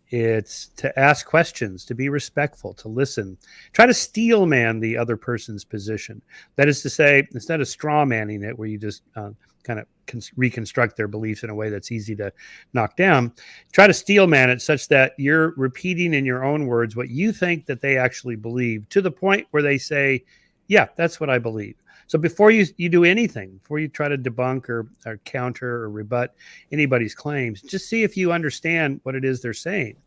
Speaker 3: It's to ask questions, to be respectful, to listen, try to steel man the other person's position. That is to say, instead of straw manning it, where you just kind of reconstruct their beliefs in a way that's easy to knock down, try to steel man it such that you're repeating in your own words what you think that they actually believe, to the point where they say, yeah, that's what I believe. So before you do anything, before you try to debunk or counter or rebut anybody's claims, just see if you understand what it is they're saying.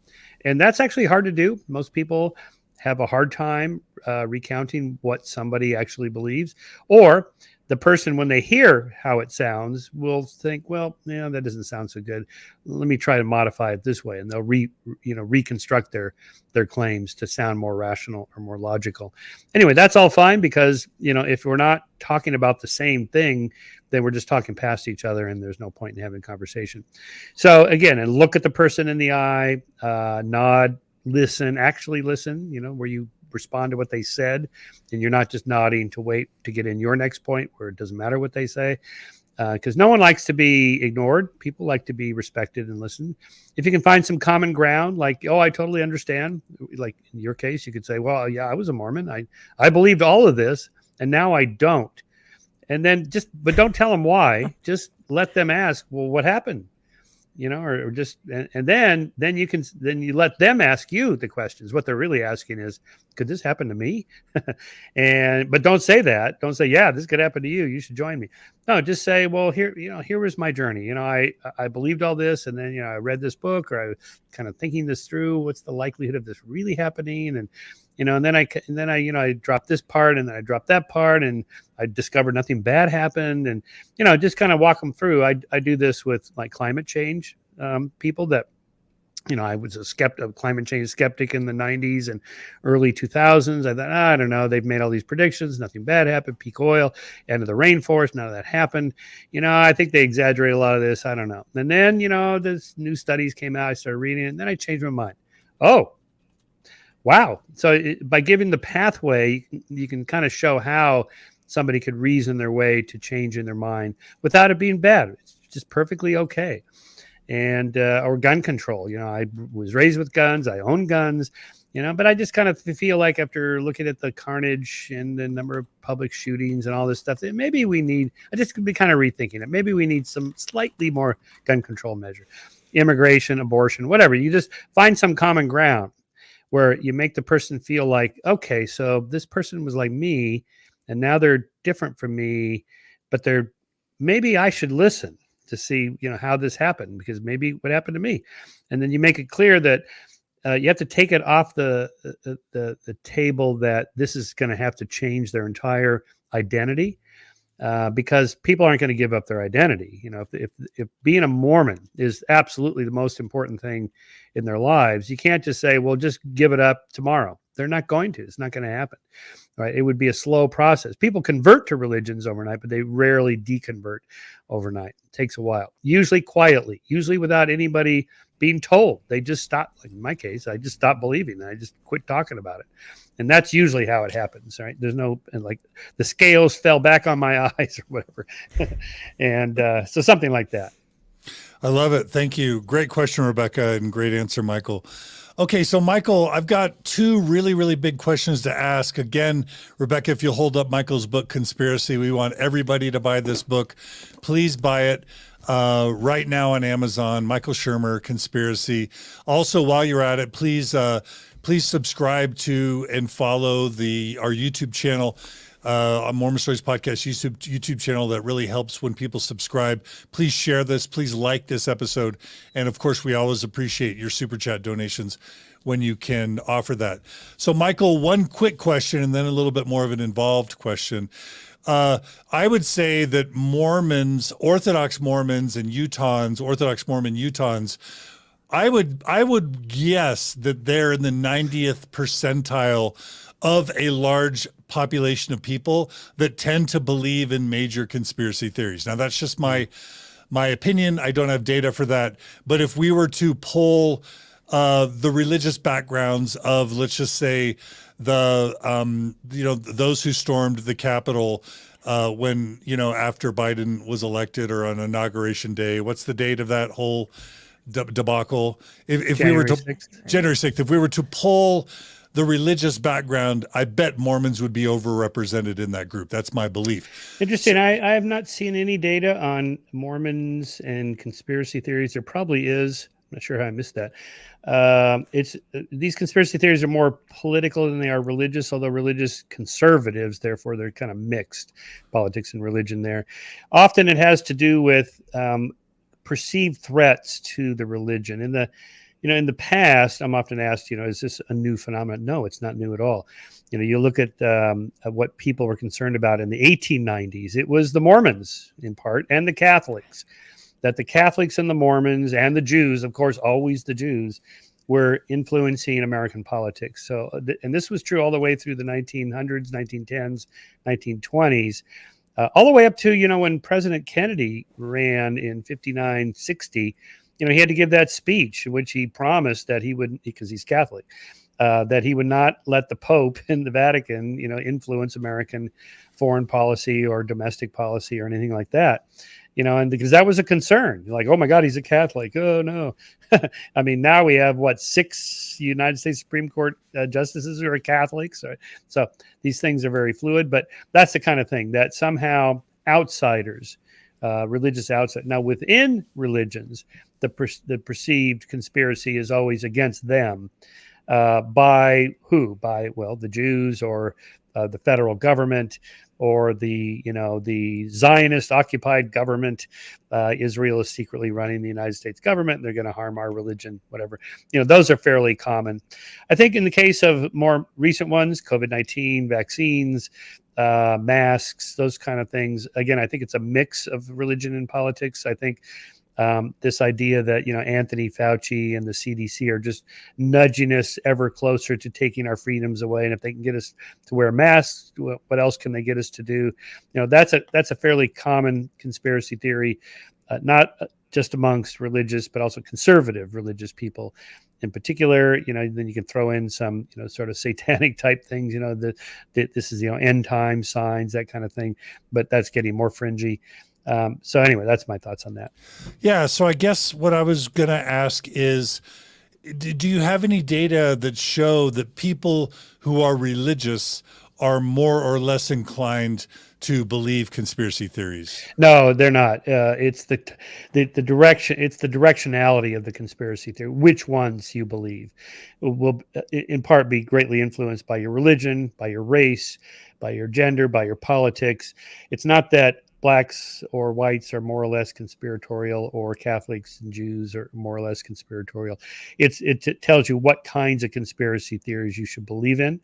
Speaker 3: And that's actually hard to do. Most people have a hard time recounting what somebody actually believes, or the person, when they hear how it sounds, will think, well, yeah, that doesn't sound so good. Let me try to modify it this way. And they'll reconstruct their claims to sound more rational or more logical. Anyway, that's all fine, because, you know, if we're not talking about the same thing, then we're just talking past each other and there's no point in having conversation. So again, and look at the person in the eye, nod, listen, actually listen, you know, where you respond to what they said, and you're not just nodding to wait to get in your next point where it doesn't matter what they say, because no one likes to be ignored. People like to be respected and listened. If you can find some common ground, like, oh, I totally understand, like in your case, you could say, well, yeah, I was a Mormon, I believed all of this and now I don't. And then but don't tell them why. Just let them ask, well, what happened? You know, or just, and then you let them ask you the questions. What they're really asking is, could this happen to me? But don't say that. Don't say, yeah, this could happen to you, you should join me. No, just say, well, here was my journey. You know, I believed all this, and then, you know, I read this book, or I was kind of thinking this through. What's the likelihood of this really happening? And, you know, and then I, you know, I dropped this part, and then I dropped that part, and I discovered nothing bad happened. And, you know, just kind of walk them through. I do this with like climate change people that, you know, I was a climate change skeptic in the 90s and early 2000s. I thought, I don't know, they've made all these predictions, nothing bad happened, peak oil, end of the rainforest, none of that happened. You know, I think they exaggerate a lot of this. I don't know. And then, you know, this new studies came out, I started reading it, and then I changed my mind. Oh, wow. So by giving the pathway, you can kind of show how somebody could reason their way to change in their mind without it being bad. It's just perfectly okay. And or gun control. You know, I was raised with guns. I own guns, you know, but I just kind of feel like after looking at the carnage and the number of public shootings and all this stuff, that maybe I just could be kind of rethinking it. Maybe we need some slightly more gun control measure, immigration, abortion, whatever. You just find some common ground where you make the person feel like, okay, so this person was like me, and now they're different from me, but maybe I should listen to see, you know, how this happened, because maybe what happened to me. And then you make it clear that you have to take it off the table that this is going to have to change their entire identity, because people aren't going to give up their identity. You know, if being a Mormon is absolutely the most important thing in their lives, you can't just say, well, just give it up tomorrow. They're not going to. It's not going to happen. Right? It would be a slow process. People convert to religions overnight, but they rarely deconvert overnight. It takes a while. Usually quietly, usually without anybody being told. They just stop. Like in my case, I just stopped believing. I just quit talking about it. And that's usually how it happens, right? There's no, and like the scales fell back on my eyes or whatever. And so something like that.
Speaker 1: I love it. Thank you. Great question, Rebecca, and great answer, Michael. Okay, so Michael, I've got two really, really big questions to ask. Again, Rebecca, if you'll hold up Michael's book, Conspiracy, we want everybody to buy this book. Please buy it right now on Amazon. Michael Shermer, Conspiracy. Also, while you're at it, please subscribe to and follow our YouTube channel. On Mormon Stories Podcast YouTube channel that really helps when people subscribe. Please share this. Please like this episode. And of course, we always appreciate your super chat donations when you can offer that. So Michael, one quick question and then a little bit more of an involved question. I would say that Mormons, Orthodox Mormons and Utahns, Orthodox Mormon Utahns, I would guess that they're in the 90th percentile of a large population of people that tend to believe in major conspiracy theories. Now, that's just my opinion. I don't have data for that. But if we were to poll the religious backgrounds of, let's just say, those who stormed the Capitol when, after Biden was elected or on Inauguration Day, what's the date of that whole debacle? If we were to January 6th, if we were to poll the religious background, I bet Mormons would be overrepresented in that group. That's my belief.
Speaker 3: Interesting. I have not seen any data on Mormons and conspiracy theories. There probably is. I'm not sure how I missed that. These conspiracy theories are more political than they are religious, although religious conservatives, therefore they're kind of mixed, politics and religion there. Often it has to do with perceived threats to the religion. In the past, I'm often asked, is this a new phenomenon? No, it's not new at all. You look at what people were concerned about in the 1890s. It was the Mormons, in part, and the Catholics. That the Catholics and the Mormons and the Jews, of course, always the Jews, were influencing American politics. So, and this was true all the way through the 1900s, 1910s, 1920s, all the way up to, when President Kennedy ran in 59, 60. He had to give that speech in which he promised that he would, because he's Catholic, that he would not let the Pope in the Vatican, influence American foreign policy or domestic policy or anything like that. And because that was a concern, like, oh my God, he's a Catholic. Oh no. I mean, now we have 6 United States Supreme Court justices who are Catholics. So these things are very fluid, but that's the kind of thing that somehow outsiders, religious outside. Now within religions, the perceived conspiracy is always against them. By who? By, the Jews or the federal government or the Zionist occupied government. Israel is secretly running the United States government. They're going to harm our religion, whatever. Those are fairly common. I think in the case of more recent ones, COVID-19, vaccines, masks, those kind of things. Again, I think it's a mix of religion and politics. I think this idea that, Anthony Fauci and the CDC are just nudging us ever closer to taking our freedoms away. And if they can get us to wear masks, what else can they get us to do? That's a fairly common conspiracy theory, not just amongst religious, but also conservative religious people in particular. Then you can throw in some, sort of satanic type things, this is, end time signs, that kind of thing, but that's getting more fringy. So anyway, that's my thoughts on that.
Speaker 1: Yeah. So I guess what I was going to ask is, do you have any data that show that people who are religious are more or less inclined to believe conspiracy theories?
Speaker 3: No, they're not. It's the direction. It's the directionality of the conspiracy theory. Which ones you believe will, in part, be greatly influenced by your religion, by your race, by your gender, by your politics. It's not that blacks or whites are more or less conspiratorial, or Catholics and Jews are more or less conspiratorial. It tells you what kinds of conspiracy theories you should believe in.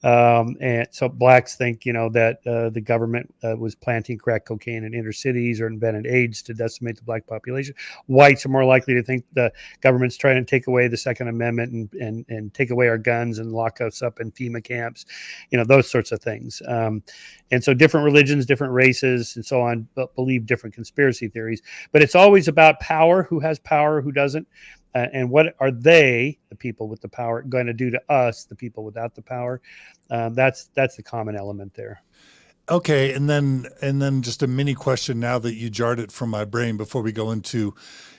Speaker 3: And so blacks think, that the government was planting crack cocaine in inner cities or invented AIDS to decimate the black population. Whites are more likely to think the government's trying to take away the Second Amendment and take away our guns and lock us up in FEMA camps, those sorts of things. And so different religions, different races, and so on believe different conspiracy theories. But it's always about power, who has power, who doesn't. And what are they, the people with the power, going to do to us, the people without the power? That's the common element there.
Speaker 1: Okay, and then just a mini question now that you jarred it from my brain before we go into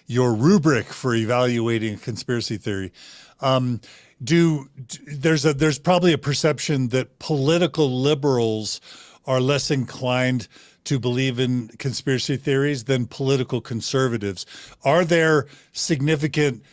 Speaker 1: your rubric for evaluating a conspiracy theory. There's probably a perception that political liberals are less inclined to believe in conspiracy theories than political conservatives. Are there significant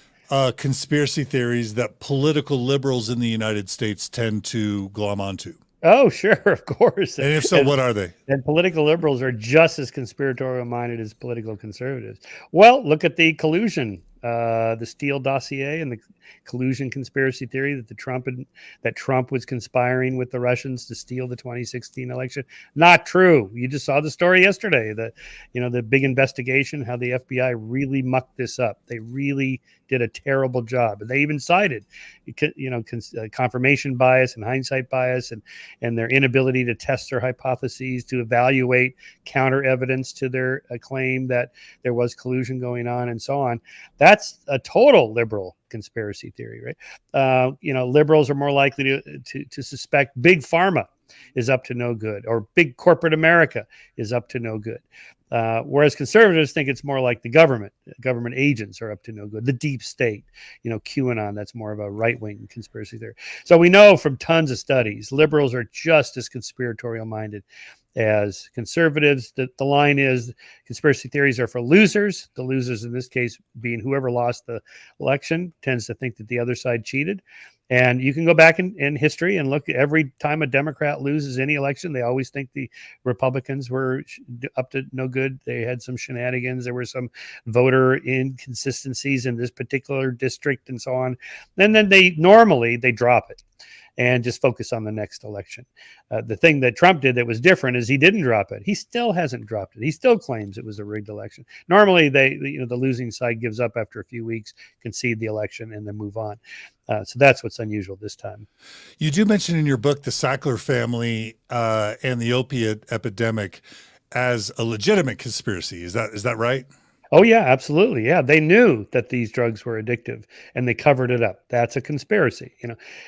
Speaker 1: conspiracy theories that political liberals in the United States tend to glom onto?
Speaker 3: Oh, sure, of course.
Speaker 1: And if so, what are they?
Speaker 3: And political liberals are just as conspiratorial minded as political conservatives. Well, look at the collusion, the Steele dossier and the collusion conspiracy theory that Trump was conspiring with the Russians to steal the 2016 election. Not true. You just saw the story yesterday. The big investigation, how the FBI really mucked this up. They really did a terrible job. And they even cited, confirmation bias and hindsight bias and their inability to test their hypotheses, to evaluate counter evidence to their claim that there was collusion going on and so on. That's a total liberal conspiracy theory, right? Liberals are more likely to suspect big pharma is up to no good, or big corporate America is up to no good. Whereas conservatives think it's more like the government agents are up to no good, the deep state, QAnon, that's more of a right-wing conspiracy theory. So we know from tons of studies, liberals are just as conspiratorial minded as conservatives. The line is conspiracy theories are for losers. The losers in this case being whoever lost the election tends to think that the other side cheated. And you can go back in history and look at every time a Democrat loses any election, they always think the Republicans were up to no good. They had some shenanigans. There were some voter inconsistencies in this particular district and so on. And then they drop it and just focus on the next election. The thing that Trump did that was different is he didn't drop it. He still hasn't dropped it. He still claims it was a rigged election. Normally, the losing side gives up after a few weeks, concede the election, and then move on. So that's what's unusual this time.
Speaker 1: You do mention in your book the Sackler family and the opiate epidemic as a legitimate conspiracy. Is that right?
Speaker 3: Oh, yeah, absolutely. Yeah, they knew that these drugs were addictive and they covered it up. That's a conspiracy.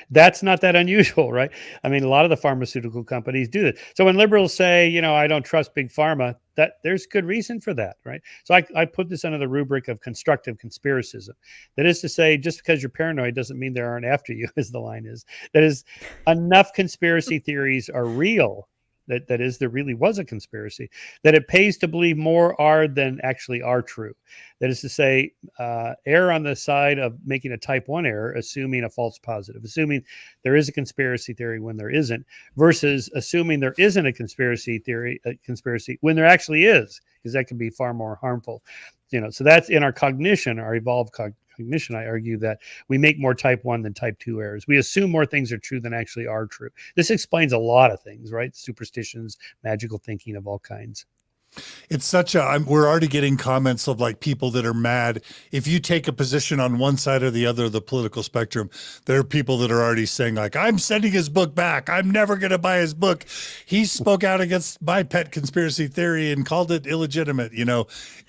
Speaker 3: That's not that unusual, right? I mean, a lot of the pharmaceutical companies do that. So when liberals say, I don't trust big pharma, that there's good reason for that, right? So I put this under the rubric of constructive conspiracism. That is to say, just because you're paranoid doesn't mean they aren't after you, as the line is. That is, enough conspiracy theories are real. That is, there really was a conspiracy, that it pays to believe more are than actually are true. That is to say, err on the side of making a type 1 error, assuming a false positive, assuming there is a conspiracy theory when there isn't, versus assuming there isn't a conspiracy when there actually is, because that can be far more harmful. So that's in our cognition, our evolved cognition. I argue that we make more type 1 than type 2 errors. We assume more things are true than actually are true. This explains a lot of things, right? Superstitions, magical thinking of all kinds.
Speaker 1: It's we're already getting comments of like people that are mad. If you take a position on one side or the other of the political spectrum, there are people that are already saying like, I'm sending his book back. I'm never going to buy his book. He spoke out against my pet conspiracy theory and called it illegitimate.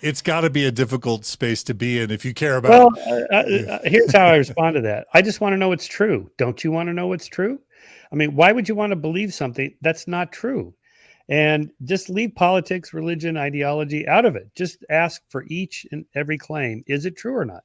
Speaker 1: It's got to be a difficult space to be in if you care about.
Speaker 3: Well, here's how I respond to that. I just want to know what's true. Don't you want to know what's true? I mean, why would you want to believe something that's not true? And just leave politics, religion, ideology out of it. Just ask for each and every claim. Is it true or not?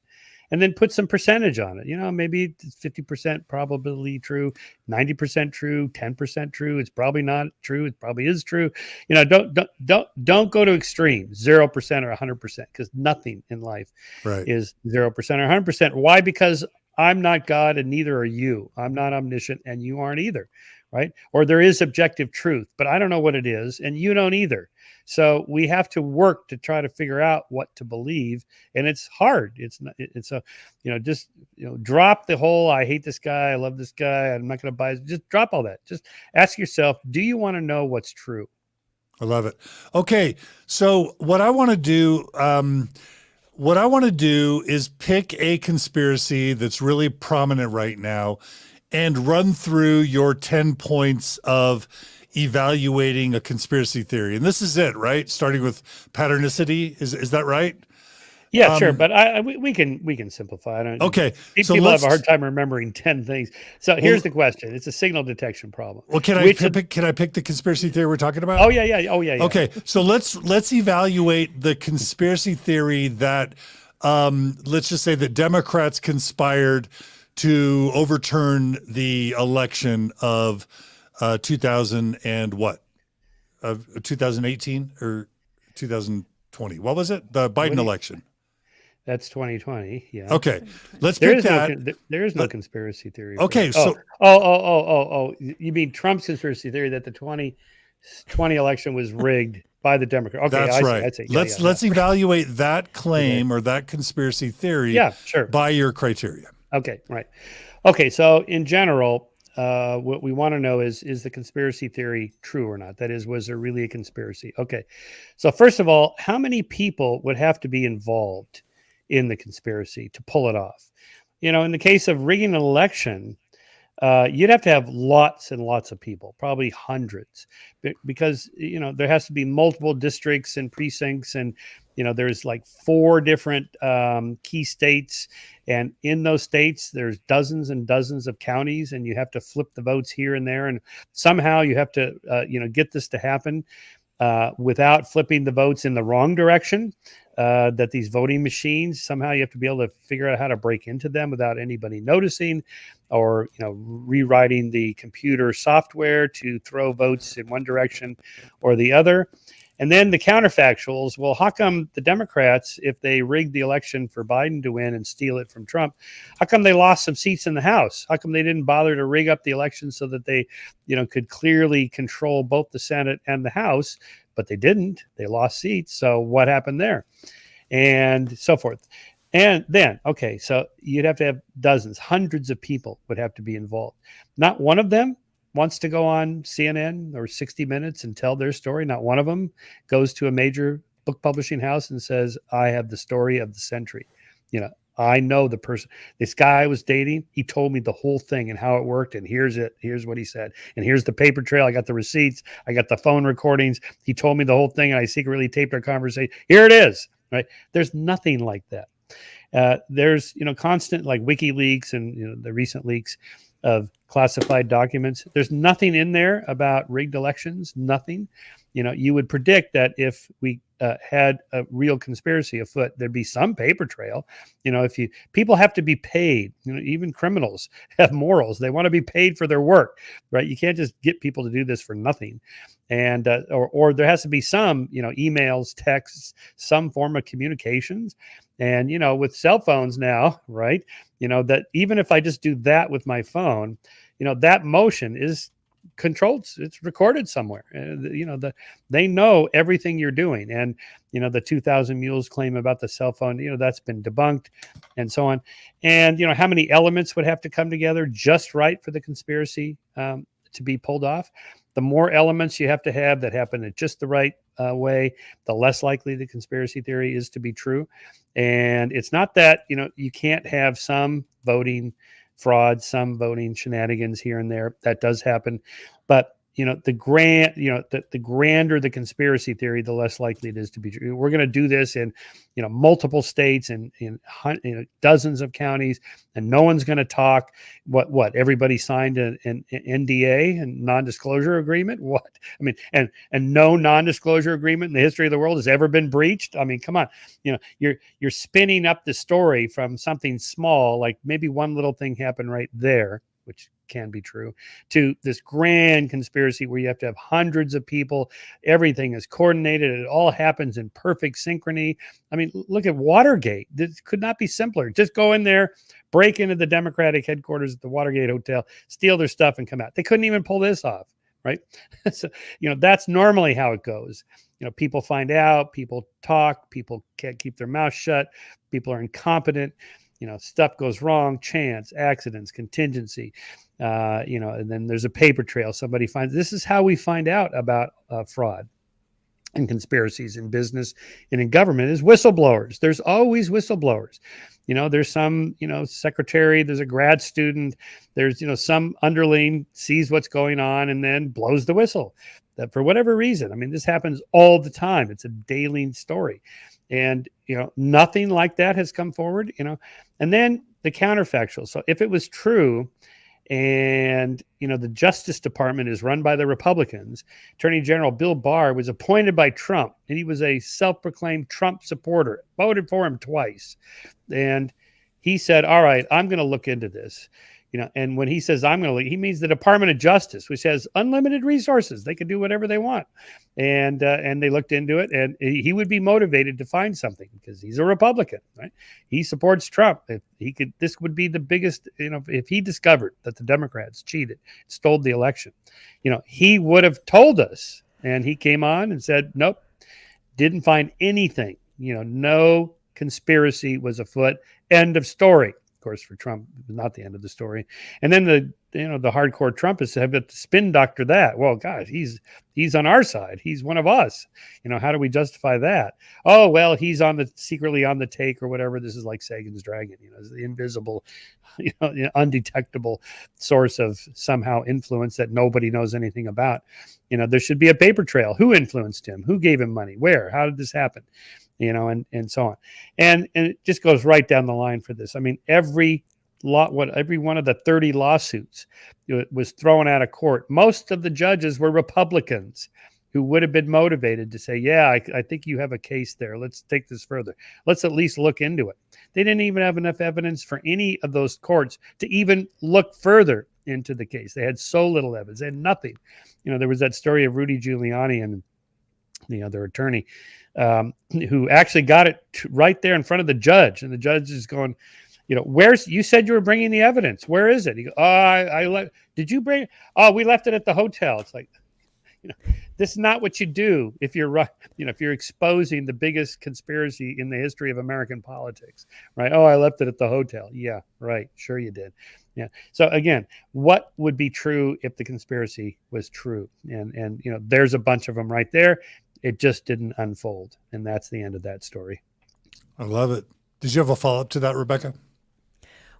Speaker 3: And then put some percentage on it. Maybe it's 50% probability true, 90% true, 10% true. It's probably not true. It probably is true. Don't go to extremes, 0% or 100%, because nothing in life is 0% or 100%. Why? Because I'm not God and neither are you. I'm not omniscient and you aren't either. right? Or there is objective truth, but I don't know what it is, and you don't either. So we have to work to try to figure out what to believe, and it's hard. It's a, just drop the whole I hate this guy, I love this guy, I'm not going to buy it. Just drop all that. Just ask yourself, do you want to know what's true?
Speaker 1: I love it. Okay, so what I want to do. What I want to do is pick a conspiracy that's really prominent right now and run through your 10 points of evaluating a conspiracy theory. And this is it, right? Starting with patternicity. Is that right?
Speaker 3: Yeah, sure. But we can simplify it.
Speaker 1: Okay.
Speaker 3: People have a hard time remembering 10 things. So here's the question. It's a signal detection problem.
Speaker 1: Well, can I pick the conspiracy theory we're talking about?
Speaker 3: Oh, yeah. Oh, yeah.
Speaker 1: Okay. So let's evaluate the conspiracy theory that, let's just say that Democrats conspired to overturn the election of 2000 and what? Of 2018 or 2020? What was it? The Biden election.
Speaker 3: That's 2020. Yeah.
Speaker 1: Okay. Let's pick that.
Speaker 3: There is no conspiracy theory.
Speaker 1: Okay. So.
Speaker 3: You mean Trump's conspiracy theory that the 2020 election was rigged by the Democrats? Okay.
Speaker 1: That's right. Let's evaluate that claim or that conspiracy theory.
Speaker 3: Yeah, sure.
Speaker 1: By your criteria.
Speaker 3: Okay. Right. Okay. So in general, what we want to know is the conspiracy theory true or not? That is, was there really a conspiracy? Okay. So first of all, how many people would have to be involved in the conspiracy to pull it off? In the case of rigging an election, you'd have to have lots and lots of people, probably hundreds, because, there has to be multiple districts and precincts, and, there's like 4 different key states. And in those states, there's dozens and dozens of counties, and you have to flip the votes here and there. And somehow you have to, get this to happen without flipping the votes in the wrong direction. That these voting machines, somehow you have to be able to figure out how to break into them without anybody noticing, or rewriting the computer software to throw votes in one direction or the other. And then the counterfactuals, well, how come the Democrats, if they rigged the election for Biden to win and steal it from Trump, how come they lost some seats in the House? How come they didn't bother to rig up the election so that they, could clearly control both the Senate and the House? But they didn't. They lost seats. So what happened there? And so forth. And then, okay, so you'd have to have dozens, hundreds of people would have to be involved. Not one of them wants to go on CNN or 60 Minutes and tell their story. Not one of them goes to a major book publishing house and says, I have the story of the century. I know the person, this guy I was dating, he told me the whole thing and how it worked. And here's what he said. And here's the paper trail. I got the receipts. I got the phone recordings. He told me the whole thing and I secretly taped our conversation. Here it is, right? There's nothing like that. There's, constant like WikiLeaks and, the recent leaks of classified documents. There's nothing in there about rigged elections, nothing. You would predict that if we had a real conspiracy afoot, there'd be some paper trail. People have to be paid. Even criminals have morals. They want to be paid for their work, right? You can't just get people to do this for nothing. And or there has to be some, emails, texts, some form of communications. And with cell phones now, right? That even if I just do that with my phone, that motion is controlled, it's recorded somewhere. They know everything you're doing. And the 2,000 Mules claim about the cell phone, that's been debunked, and so on. And how many elements would have to come together just right for the conspiracy to be pulled off? The more elements you have to have that happen in just the right way, the less likely the conspiracy theory is to be true. And it's not that you can't have some voting fraud, some voting shenanigans here and there. That does happen. But, the grander the conspiracy theory, the less likely it is to be true. We're going to do this in, multiple states and in dozens of counties, and no one's going to talk. What? Everybody signed an NDA and non-disclosure agreement? What? I mean, and no non-disclosure agreement in the history of the world has ever been breached. I mean, come on. You're spinning up the story from something small, like maybe one little thing happened right there, which can be true, to this grand conspiracy where you have to have hundreds of people. Everything is coordinated. It all happens in perfect synchrony. I mean, look at Watergate. This could not be simpler. Just go in there, break into the Democratic headquarters at the Watergate Hotel, steal their stuff, and come out. They couldn't even pull this off, right? So, that's normally how it goes. People find out, people talk, people can't keep their mouth shut, people are incompetent, stuff goes wrong, chance, accidents, contingency, and then there's a paper trail. Somebody finds, this is how we find out about fraud and conspiracies in business and in government, is whistleblowers. There's always whistleblowers. There's some, secretary, there's a grad student, there's, some underling sees what's going on and then blows the whistle. That for whatever reason, I mean, this happens all the time. It's a daily story. And, nothing like that has come forward, and then the counterfactual. So if it was true, and, the Justice Department is run by the Republicans, Attorney General Bill Barr was appointed by Trump, and he was a self-proclaimed Trump supporter, voted for him twice. And he said, all right, I'm going to look into this. And when he says I'm going to look, he means the Department of Justice, which has unlimited resources. They can do whatever they want. And they looked into it, and he would be motivated to find something because he's a Republican, right? He supports Trump. If he could, this would be the biggest, if he discovered that the Democrats cheated, stole the election, he would have told us. And he came on and said, nope, didn't find anything, no conspiracy was afoot. End of story. Of course, for Trump, it was not the end of the story. And then the hardcore Trumpists have to spin doctor that. Well, gosh, he's on our side. He's one of us. How do we justify that? Oh, well, he's secretly on the take or whatever. This is like Sagan's dragon. It's the invisible, undetectable source of somehow influence that nobody knows anything about. There should be a paper trail. Who influenced him? Who gave him money? Where? How did this happen? And so on. And it just goes right down the line for this. I mean, every one of the 30 lawsuits was thrown out of court. Most of the judges were Republicans who would have been motivated to say, yeah, I think you have a case there. Let's take this further. Let's at least look into it. They didn't even have enough evidence for any of those courts to even look further into the case. They had so little evidence. They had nothing. There was that story of Rudy Giuliani and the other attorney who actually got it right there in front of the judge. And the judge is going, you said you were bringing the evidence. Where is it? He goes, did you bring it? Oh, we left it at the hotel. It's like, this is not what you do if you're right. If you're exposing the biggest conspiracy in the history of American politics, right? Oh, I left it at the hotel. Yeah, right. Sure you did. Yeah. So again, what would be true if the conspiracy was true? And there's a bunch of them right there. It just didn't unfold. And that's the end of that story.
Speaker 1: I love it. Did you have a follow-up to that, Rebecca?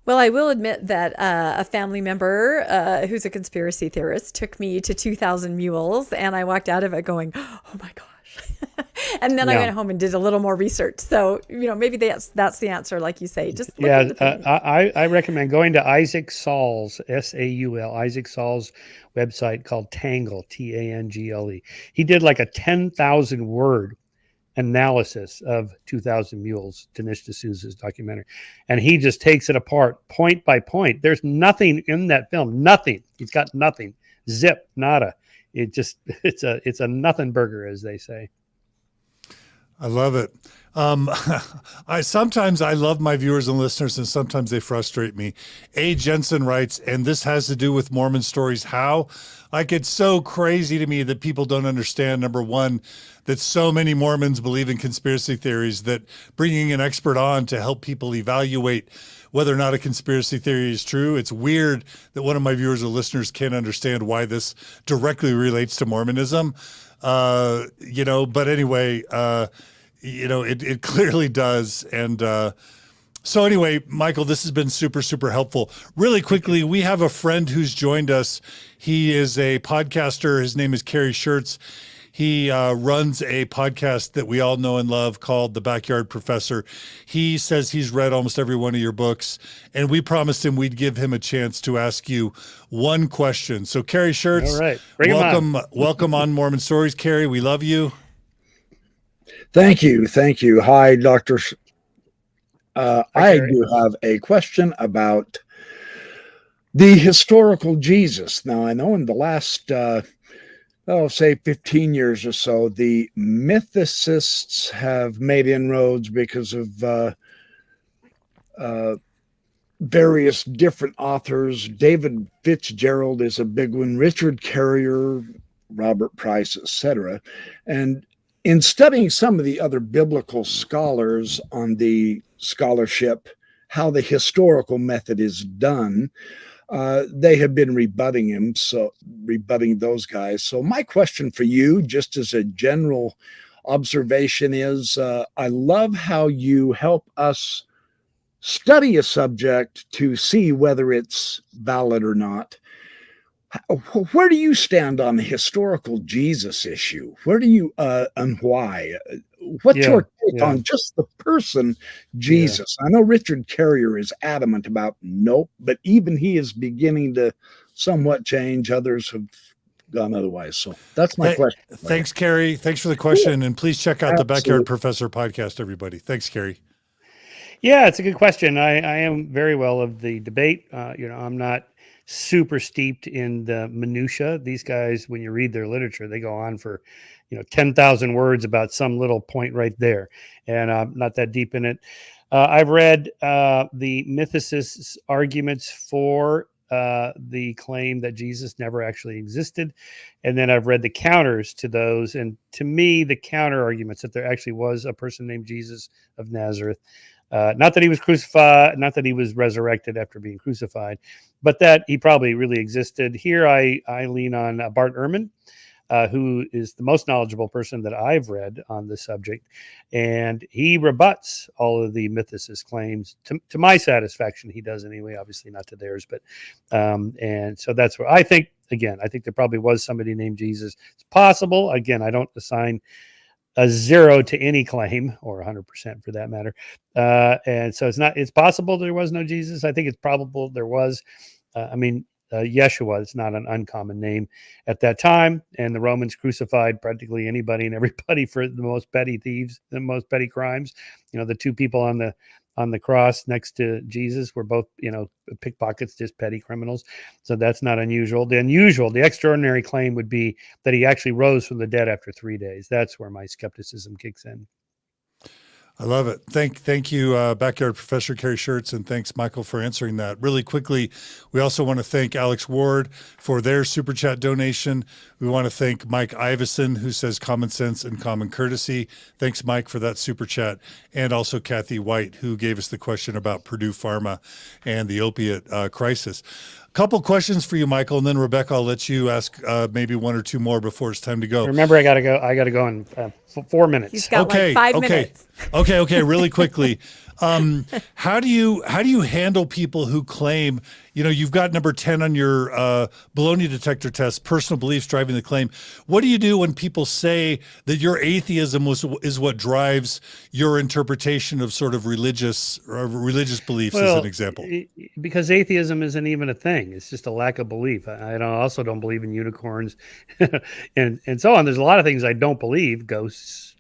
Speaker 2: Well, I will admit that a family member who's a conspiracy theorist took me to 2,000 Mules, and I walked out of it going, oh my gosh. And then I went home and did a little more research. So, maybe that's the answer, like you say. Just look at the things.
Speaker 3: I recommend going to Isaac Saul's, S-A-U-L, Isaac Saul's website called Tangle, T-A-N-G-L-E. He did like a 10,000 word analysis of 2,000 Mules, Dinesh D'Souza's documentary. And he just takes it apart point by point. There's nothing in that film. Nothing. He's got nothing. Zip, nada. It's a nothing burger, as they say.
Speaker 1: I love it. Sometimes I love my viewers and listeners, and sometimes they frustrate me. A. Jensen writes, and this has to do with Mormon stories. How? Like, it's so crazy to me that people don't understand, number one, that so many Mormons believe in conspiracy theories that bringing an expert on to help people evaluate whether or not a conspiracy theory is true. It's weird that one of my viewers or listeners can't understand why this directly relates to Mormonism. But anyway, it clearly does. And so anyway, Michael, this has been super, super helpful. Really quickly, we have a friend who's joined us. He is a podcaster. His name is Kerry Schertz. He runs a podcast that we all know and love called The Backyard Professor. He says he's read almost every one of your books, and we promised him we'd give him a chance to ask you one question. So, Kerry Schertz,
Speaker 3: all right.
Speaker 1: welcome on Mormon Stories. Kerry, we love you.
Speaker 4: Thank you. Hi, doctors. I do have a question about The historical Jesus. Now, I know in the last, say 15 years or so, the mythicists have made inroads because of various different authors. David Fitzgerald is a big one, Richard Carrier, Robert Price, etc. And in studying some of the other biblical scholars on the scholarship, how the historical method is done, they have been rebutting those guys. So my question for you, just as a general observation, is I love how you help us study a subject to see whether it's valid or not. Where do you stand on the historical Jesus issue? Where do you and why? What's your take on just the person Jesus? I know Richard Carrier is adamant about nope, but even he is beginning to somewhat change. Others have gone otherwise. So that's my question.
Speaker 1: Thanks, Carrie. Thanks for the question. And please check out the Backyard Professor podcast, everybody. Thanks, Carrie.
Speaker 3: Yeah, it's a good question. I am very well of the debate. I'm not super steeped in the minutia. These guys, when you read their literature, they go on for 10,000 words about some little point right there, and I'm not that deep in it. I've read the mythicists' arguments for the claim that Jesus never actually existed, and then I've read the counters to those. And to me, the counter arguments that there actually was a person named Jesus of Nazareth. Not that he was crucified, not that he was resurrected after being crucified, but that he probably really existed. Here I lean on Bart Ehrman, who is the most knowledgeable person that I've read on the subject. And he rebuts all of the mythicist claims to my satisfaction. He does anyway, obviously not to theirs. But and so that's where I think there probably was somebody named Jesus. It's possible. Again, I don't assign a 0 to any claim, or 100% for that matter. And so it's possible there was no Jesus. I think it's probable there was. Yeshua is not an uncommon name at that time. And the Romans crucified practically anybody and everybody for the most petty thieves, the most petty crimes. The two people on the cross next to Jesus were both, pickpockets, just petty criminals. So that's not unusual. The extraordinary claim would be that he actually rose from the dead after 3 days. That's where my skepticism kicks in.
Speaker 1: I love it. Thank you, Backyard Professor Carrie Schertz, and thanks, Michael, for answering that. Really quickly, we also want to thank Alex Ward for their Super Chat donation. We want to thank Mike Iveson, who says common sense and common courtesy. Thanks, Mike, for that Super Chat. And also Kathy White, who gave us the question about Purdue Pharma and the opiate crisis. Couple questions for you, Michael, and then Rebecca, I'll let you ask maybe one or two more before it's time to go.
Speaker 3: Remember, I got to go in 4 minutes.
Speaker 2: He's got like 5 minutes.
Speaker 1: Okay. Really quickly. How do you handle people who claim, you've got number 10 on your baloney detector test, personal beliefs driving the claim. What do you do when people say that your atheism is what drives your interpretation of sort of religious beliefs, as an example?
Speaker 3: Because atheism isn't even a thing. It's just a lack of belief. I also don't believe in unicorns and so on. There's a lot of things I don't believe, ghosts,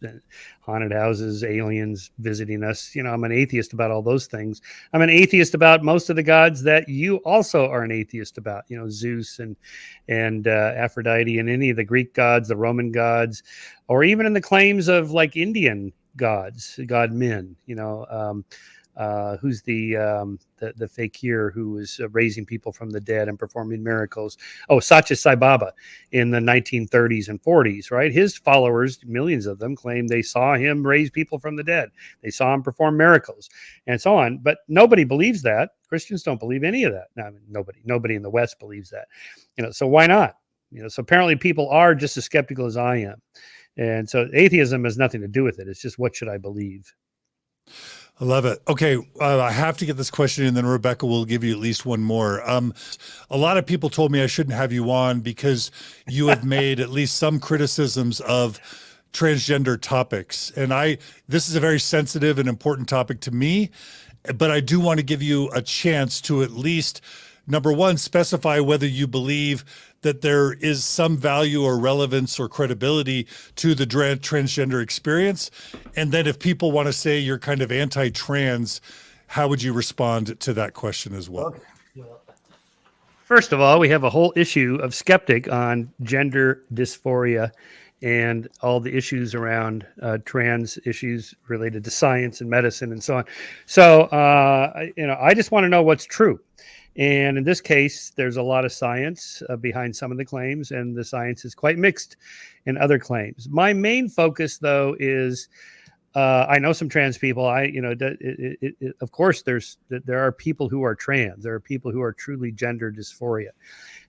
Speaker 3: haunted houses, aliens visiting us. I'm an atheist about all those things. I'm an atheist about most of the gods that you also are an atheist about, Zeus and Aphrodite and any of the Greek gods, the Roman gods, or even in the claims of like Indian gods, god men, who's the fakir who was raising people from the dead and performing miracles. Satya Sai Baba in the 1930s and 40s, right? His followers, millions of them, claim they saw him raise people from the dead. They saw him perform miracles and so on. But nobody believes that. Christians don't believe any of that. No, nobody in the West believes that. So why not? So apparently people are just as skeptical as I am. And so atheism has nothing to do with it. It's just, what should I believe?
Speaker 1: I love it. Okay, I have to get this question in, and then Rebecca will give you at least one more. A lot of people told me I shouldn't have you on because you have made at least some criticisms of transgender topics. And this is a very sensitive and important topic to me, but I do want to give you a chance to at least, number one, specify whether you believe that there is some value or relevance or credibility to the transgender experience. And then if people want to say you're kind of anti-trans, how would you respond to that question as well?
Speaker 3: First of all, we have a whole issue of skeptic on gender dysphoria and all the issues around trans issues related to science and medicine and so on. So, I just want to know what's true. And in this case, there's a lot of science behind some of the claims, and the science is quite mixed in other claims. My main focus, though, is I know some trans people. Of course, there are people who are trans. There are people who are truly gender dysphoria.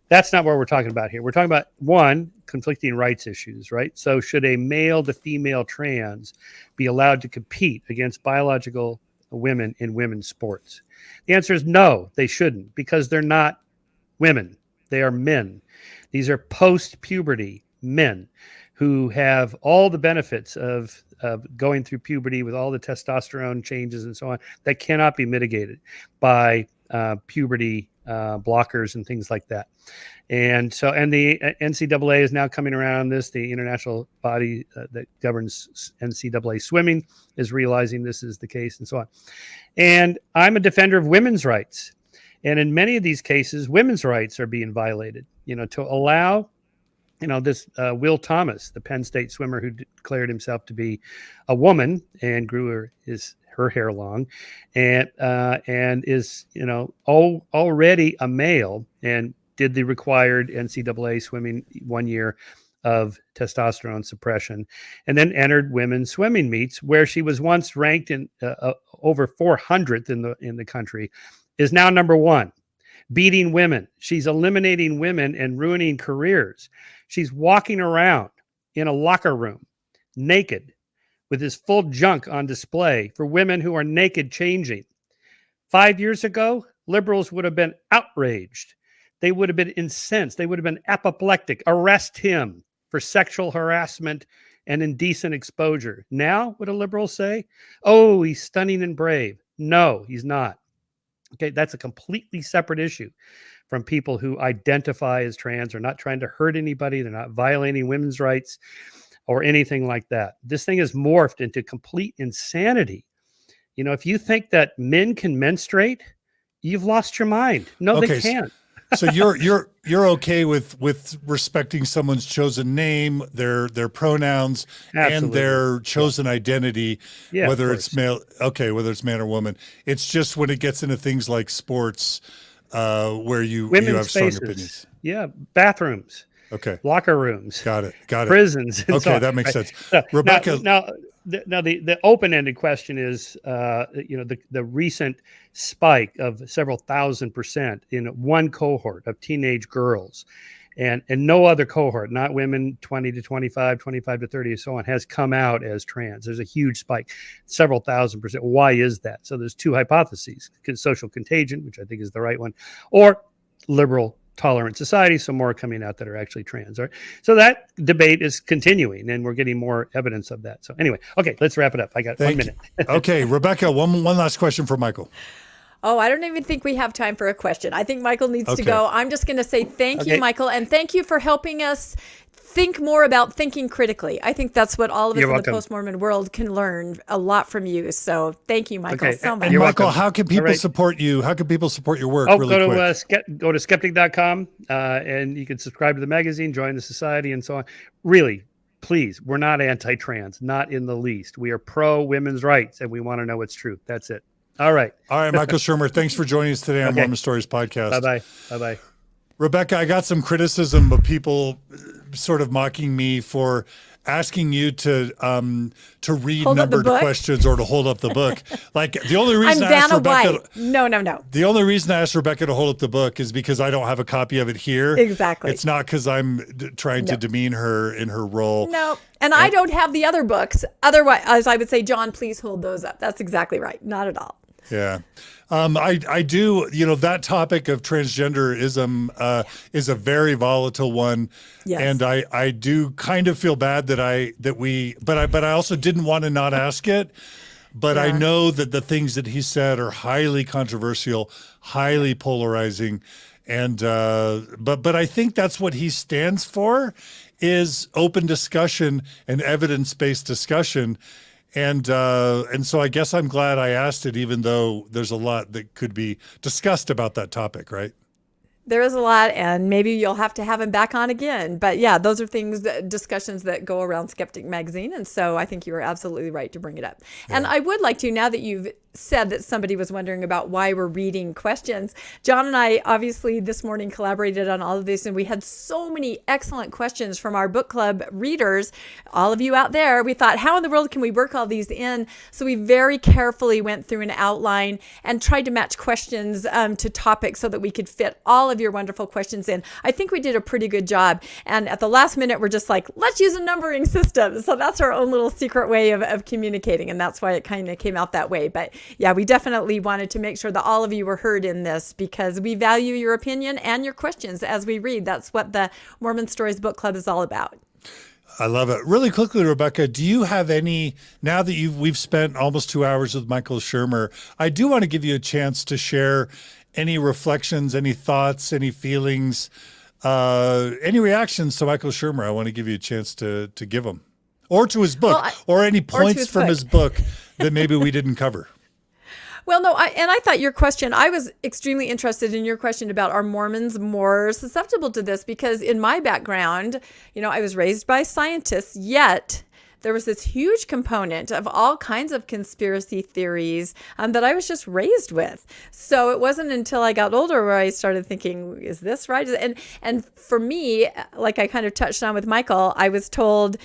Speaker 3: That's not what we're talking about here. We're talking about, one, conflicting rights issues, right? So should a male to female trans be allowed to compete against biological women in women's sports? The answer is no, they shouldn't, because they're not women. They are men. These are post-puberty men who have all the benefits of going through puberty with all the testosterone changes and so on that cannot be mitigated by puberty blockers and things like that. And the NCAA is now coming around this. The international body that governs NCAA swimming is realizing this is the case and so on. And I'm a defender of women's rights. And in many of these cases, women's rights are being violated, to allow, this Will Thomas, the Penn State swimmer who declared himself to be a woman and grew her hair long and is, already a male and did the required NCAA swimming 1 year of testosterone suppression, and then entered women's swimming meets where she was once ranked in over 400th in the country, is now number one, beating women. She's eliminating women and ruining careers. She's walking around in a locker room naked with his full junk on display for women who are naked changing. 5 years ago, liberals would have been outraged. They would have been incensed. They would have been apoplectic. Arrest him for sexual harassment and indecent exposure. Now, what do liberals say? Oh, he's stunning and brave. No, he's not. Okay, that's a completely separate issue from people who identify as trans. Are not trying to hurt anybody. They're not violating women's rights or anything like that. This thing has morphed into complete insanity. If you think that men can menstruate, you've lost your mind. No, they can't.
Speaker 1: So you're okay with respecting someone's chosen name, their pronouns,
Speaker 3: Absolutely.
Speaker 1: and their chosen identity,
Speaker 3: Yeah,
Speaker 1: whether it's male, whether it's man or woman. It's just when it gets into things like sports, where you have strong opinions.
Speaker 3: Yeah, bathrooms.
Speaker 1: Okay.
Speaker 3: Locker rooms.
Speaker 1: Got it.
Speaker 3: Prisons. And
Speaker 1: okay,
Speaker 3: so on,
Speaker 1: that makes
Speaker 3: right?
Speaker 1: sense.
Speaker 3: So,
Speaker 1: Rebecca.
Speaker 3: Now the open-ended question is, the recent spike of several thousand% in one cohort of teenage girls, and no other cohort, not women 20 to 25, 25 to 30, and so on, has come out as trans. There's a huge spike, several thousand%. Why is that? So there's two hypotheses: social contagion, which I think is the right one, or liberal tolerant society, so more coming out that are actually trans. Right? So that debate is continuing, and we're getting more evidence of that. So anyway, okay, let's wrap it up. I got 1 minute.
Speaker 1: Okay, Rebecca, one last question for Michael.
Speaker 2: Oh, I don't even think we have time for a question. I think Michael needs to go. I'm just going to say thank you, Michael, and thank you for helping us think more about thinking critically. I think that's what all of us in the post-Mormon world can learn a lot from you. So thank you, Michael, so much.
Speaker 1: And Michael, how can people support you? How can people support your work?
Speaker 3: Go to skeptic.com and you can subscribe to the magazine, join the society, and so on. Really, please, we're not anti-trans, not in the least. We are pro women's rights, and we want to know what's true. That's it. All right,
Speaker 1: Michael Shermer, thanks for joining us today on Mormon Stories Podcast.
Speaker 3: Bye-bye.
Speaker 1: Rebecca, I got some criticism of people sort of mocking me for asking you to read numbered questions or to hold up the book. Like the only reason I asked Rebecca,
Speaker 2: No.
Speaker 1: The only reason I asked Rebecca to hold up the book is because I don't have a copy of it here.
Speaker 2: Exactly.
Speaker 1: It's not because I'm trying to demean her in her role.
Speaker 2: No. And I don't have the other books. Otherwise, I would say, John, please hold those up. That's exactly right. Not at all.
Speaker 1: Yeah. I do, that topic of transgenderism is a very volatile one.
Speaker 2: Yes.
Speaker 1: And I do kind of feel bad but I also didn't want to not ask it. But I know that the things that he said are highly controversial, highly polarizing. And but I think that's what he stands for, is open discussion and evidence-based discussion. And so I guess I'm glad I asked it, even though there's a lot that could be discussed about that topic, right?
Speaker 2: There is a lot, and maybe you'll have to have him back on again. But yeah, those are discussions that go around Skeptic Magazine. And so I think you are absolutely right to bring it up. Yeah. And I would like to, now that you've said that somebody was wondering about why we're reading questions, John and I obviously this morning collaborated on all of this, and we had so many excellent questions from our book club readers, all of you out there. We thought, how in the world can we work all these in? So we very carefully went through an outline and tried to match questions to topics so that we could fit all of your wonderful questions in. I think we did a pretty good job. And at the last minute, we're just like, let's use a numbering system. So that's our own little secret way of communicating. And that's why it kind of came out that way. But yeah, we definitely wanted to make sure that all of you were heard in this, because we value your opinion and your questions as we read. That's what the Mormon Stories Book Club is all about.
Speaker 1: I love it. Really quickly, Rebecca, do you have any, now that we've spent almost 2 hours with Michael Shermer, I do want to give you a chance to share any reflections, any thoughts, any feelings, any reactions to Michael Shermer. I want to give you a chance to give them, or to his book, or any points from his book that maybe we didn't cover.
Speaker 2: Well, no, I thought your question, I was extremely interested in your question about, are Mormons more susceptible to this? Because in my background, I was raised by scientists, yet there was this huge component of all kinds of conspiracy theories that I was just raised with. So it wasn't until I got older where I started thinking, is this right? And for me, like I kind of touched on with Michael, I was told,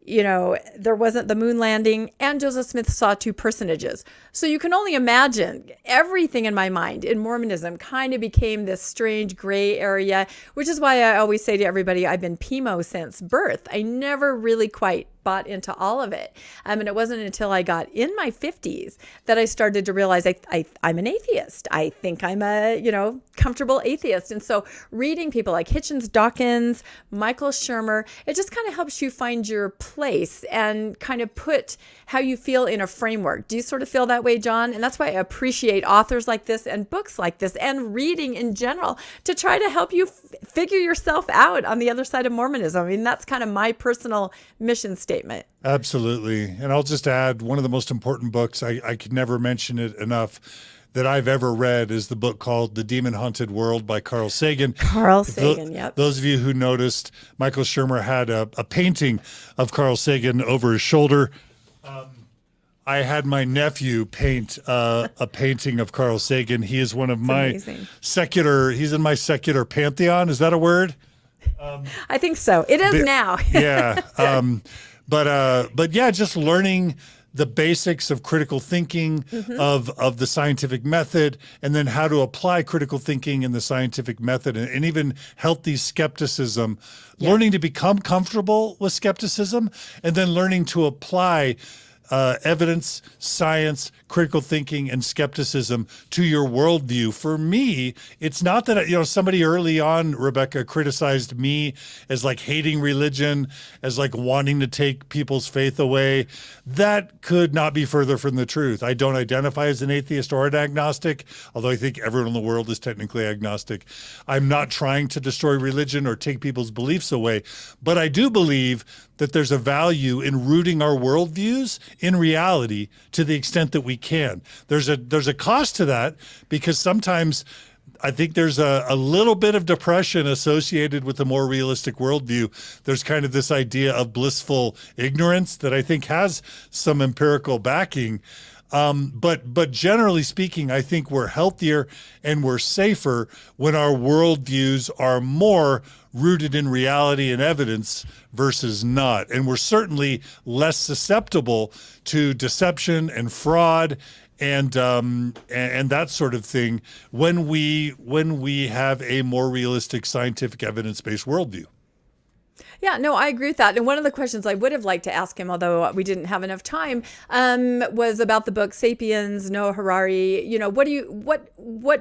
Speaker 2: there wasn't the moon landing, and Joseph Smith saw two personages. So you can only imagine everything in my mind in Mormonism kind of became this strange gray area, which is why I always say to everybody, I've been PMO since birth. I never really quite bought into all of it. And it wasn't until I got in my 50s that I started to realize I'm an atheist. I think I'm a, comfortable atheist. And so reading people like Hitchens Dawkins, Michael Shermer, it just kind of helps you find your place and kind of put how you feel in a framework. Do you sort of feel that way, John? And that's why I appreciate authors like this and books like this and reading in general to try to help you figure yourself out on the other side of Mormonism. I mean, that's kind of my personal mission statement.
Speaker 1: Absolutely. And I'll just add, one of the most important books, I could never mention it enough, that I've ever read is the book called The Demon Haunted World by Carl Sagan.
Speaker 2: Carl Sagan, yep.
Speaker 1: Those of you who noticed, Michael Shermer had a painting of Carl Sagan over his shoulder. I had my nephew paint a painting of Carl Sagan. He is one of my he's in my secular pantheon. Is that a word?
Speaker 2: I think so. It is now.
Speaker 1: Yeah. But yeah, just learning the basics of critical thinking, of the scientific method, and then how to apply critical thinking in the scientific method, and even healthy skepticism, learning to become comfortable with skepticism, and then learning to apply evidence, science, critical thinking, and skepticism to your worldview. For me, it's not that, somebody early on, Rebecca, criticized me as like hating religion, as like wanting to take people's faith away. That could not be further from the truth. I don't identify as an atheist or an agnostic, although I think everyone in the world is technically agnostic. I'm not trying to destroy religion or take people's beliefs away, but I do believe that there's a value in rooting our worldviews in reality to the extent that we can. There's a cost to that, because sometimes I think there's a little bit of depression associated with a more realistic worldview. There's kind of this idea of blissful ignorance that I think has some empirical backing. But generally speaking, I think we're healthier and we're safer when our worldviews are more rooted in reality and evidence versus not. And we're certainly less susceptible to deception and fraud and that sort of thing when we have a more realistic, scientific, evidence-based worldview.
Speaker 2: Yeah, no, I agree with that. And one of the questions I would have liked to ask him, although we didn't have enough time, was about the book Sapiens, Noah Harari. What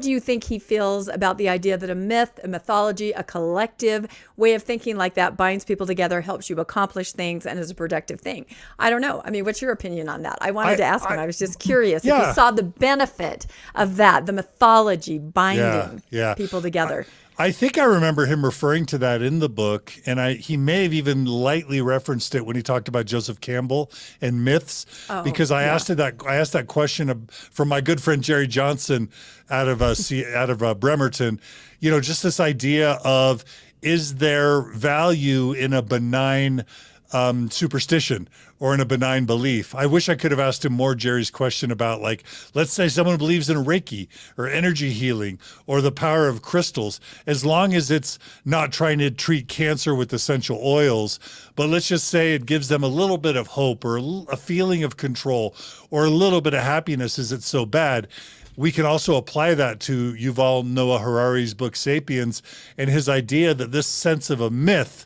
Speaker 2: do you think he feels about the idea that a myth, a mythology, a collective way of thinking like that binds people together, helps you accomplish things, and is a productive thing? I don't know. I mean, what's your opinion on that? I wanted to ask him. I was just curious if he saw the benefit of that, the mythology binding people together.
Speaker 1: I think I remember him referring to that in the book, and he may have even lightly referenced it when he talked about Joseph Campbell and myths, because I asked that question from my good friend Jerry Johnson out of Bremerton. You know, just this idea of, is there value in a benign superstition or in a benign belief? I wish I could have asked him more Jerry's question about, like, let's say someone believes in Reiki or energy healing or the power of crystals, as long as it's not trying to treat cancer with essential oils, but let's just say it gives them a little bit of hope or a feeling of control or a little bit of happiness. Is it so bad? We can also apply that to Yuval Noah Harari's book, Sapiens, and his idea that this sense of a myth,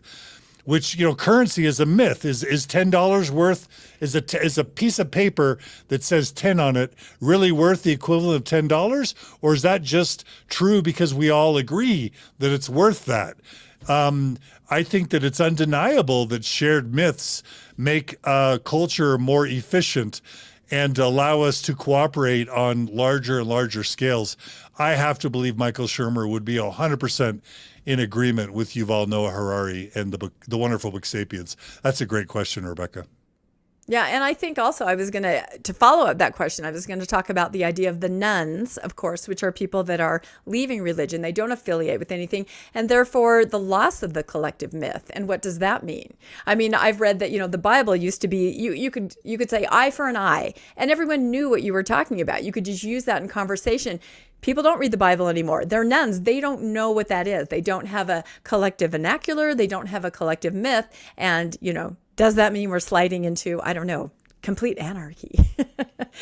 Speaker 1: which, you know, currency is a myth. Is $10 worth, is a piece of paper that says 10 on it really worth the equivalent of $10? Or is that just true because we all agree that it's worth that? I think that it's undeniable that shared myths make culture more efficient and allow us to cooperate on larger and larger scales. I have to believe Michael Shermer would be 100% in agreement with Yuval Noah Harari and the wonderful book Sapiens. That's a great question, Rebecca.
Speaker 2: Yeah, and I think also I was going to follow up that question, I was going to talk about the idea of the nuns, of course, which are people that are leaving religion. They don't affiliate with anything, and therefore the loss of the collective myth. And what does that mean? I mean, I've read that, you know, the Bible used to be, you could say eye for an eye, and everyone knew what you were talking about. You could just use that in conversation. People don't read the Bible anymore. They're nuns. They don't know what that is. They don't have a collective vernacular. They don't have a collective myth. And, you know, does that mean we're sliding into, I don't know, complete anarchy?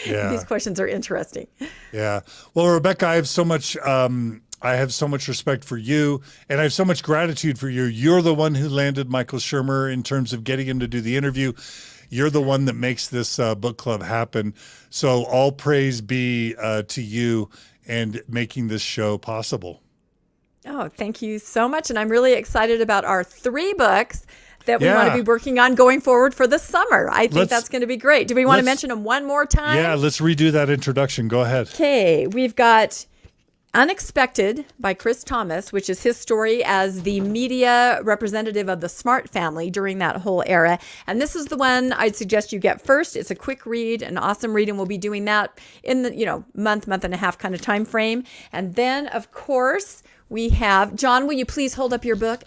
Speaker 1: Yeah.
Speaker 2: These questions are interesting.
Speaker 1: Yeah. Well, Rebecca, I have so much respect for you, and I have so much gratitude for you. You're the one who landed Michael Shermer in terms of getting him to do the interview. You're the one that makes this book club happen. So all praise be to you and making this show possible.
Speaker 2: Oh, thank you so much. And I'm really excited about our 3 books that we want to be working on going forward for the summer. I think that's going to be great. Do we want to mention them one more time?
Speaker 1: Yeah, let's redo that introduction. Go ahead.
Speaker 2: Okay, we've got Unexpected by Chris Thomas, which is his story as the media representative of the Smart family during that whole era. And this is the one I'd suggest you get first. It's a quick read, an awesome read, and we'll be doing that in the month and a half kind of time frame. And then, of course, we have, John, will you please hold up your book?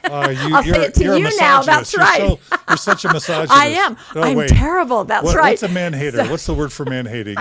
Speaker 2: I'll say it to you now. That's right.
Speaker 1: You're such a misogynist.
Speaker 2: I am. I'm terrible. That's right.
Speaker 1: What's a man-hater? What's the word for man-hating?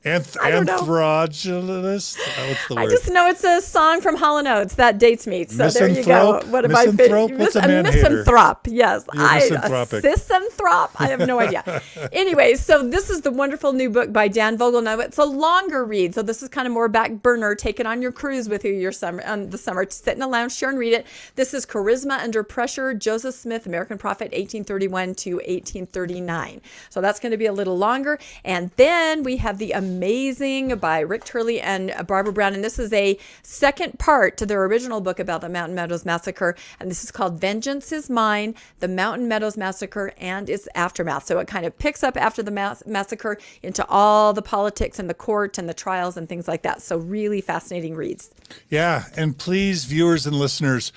Speaker 1: Anthrogynist? What's the word?
Speaker 2: I just know it's a song from Hall & Oates. That dates me. So there you go.
Speaker 1: What am I? What's a man-hater?
Speaker 2: Misanthrope. Yes.
Speaker 1: Misanthropic.
Speaker 2: Misanthrope? I have no idea. Anyway, so this is the wonderful new book by Dan Vogel. Now, it's a longer read. So this is kind of more back burner. Take it on your cruise with you the summer. Sit in a lounge chair and read it. This is Charisma Under Pressure, Joseph Smith, American Prophet, 1831 to 1839. So that's going to be a little longer. And then we have the Amazing by Rick Turley and Barbara Brown. And this is a second part to their original book about the Mountain Meadows Massacre. And this is called Vengeance is Mine, the Mountain Meadows Massacre and its Aftermath. So it kind of picks up after the massacre into all the politics and the court and the trials and things like that. So really fascinating reads.
Speaker 1: Yeah. And please, viewers and listeners,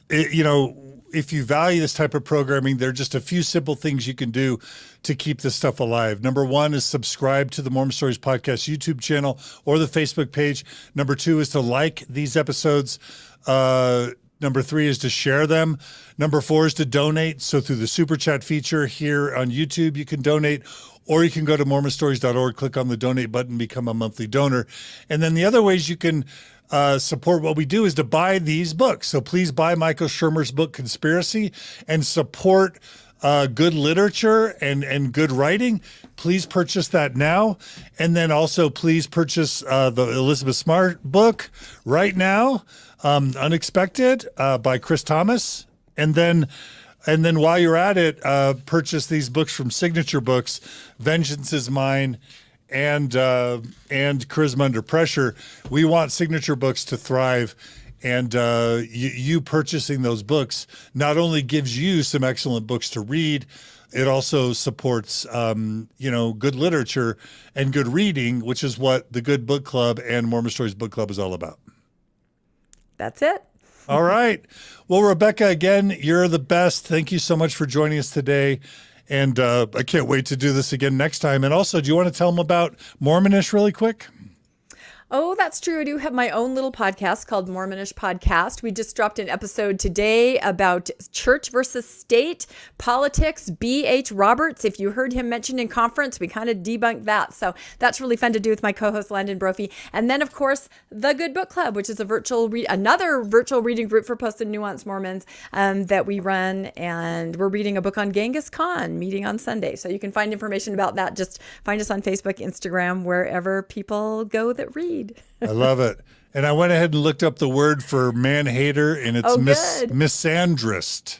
Speaker 1: if you value this type of programming, there are just a few simple things you can do to keep this stuff alive. Number 1 is subscribe to the Mormon Stories Podcast YouTube channel or the Facebook page. Number 2 is to like these episodes. Number 3 is to share them. Number 4 is to donate. So through the Super Chat feature here on YouTube, you can donate, or you can go to mormonstories.org, click on the donate button, become a monthly donor. And then the other ways you can support what we do is to buy these books. So please buy Michael Shermer's book, Conspiracy, and support good literature and good writing. Please purchase that now. And then also please purchase the Elizabeth Smart book right now, Unexpected by Chris Thomas. And then while you're at it, purchase these books from Signature Books, Vengeance is Mine, and Charisma Under Pressure. We want Signature Books to thrive, and you purchasing those books not only gives you some excellent books to read, it also supports good literature and good reading, which is what the Good Book Club and Mormon Stories Book Club is all about.
Speaker 2: That's it.
Speaker 1: All right. Well, Rebecca, again, you're the best. Thank you so much for joining us today. And I can't wait to do this again next time. And also, do you want to tell them about Mormonish really quick?
Speaker 2: Oh, that's true. I do have my own little podcast called Mormonish Podcast. We just dropped an episode today about church versus state, politics, B.H. Roberts. If you heard him mentioned in conference, we kind of debunked that. So that's really fun to do with my co-host, Landon Brophy. And then, of course, The Good Book Club, which is another virtual reading group for Post and Nuanced Mormons that we run. And we're reading a book on Genghis Khan, meeting on Sunday. So you can find information about that. Just find us on Facebook, Instagram, wherever people go that read.
Speaker 1: I love it. And I went ahead and looked up the word for man-hater, and it's misandrist.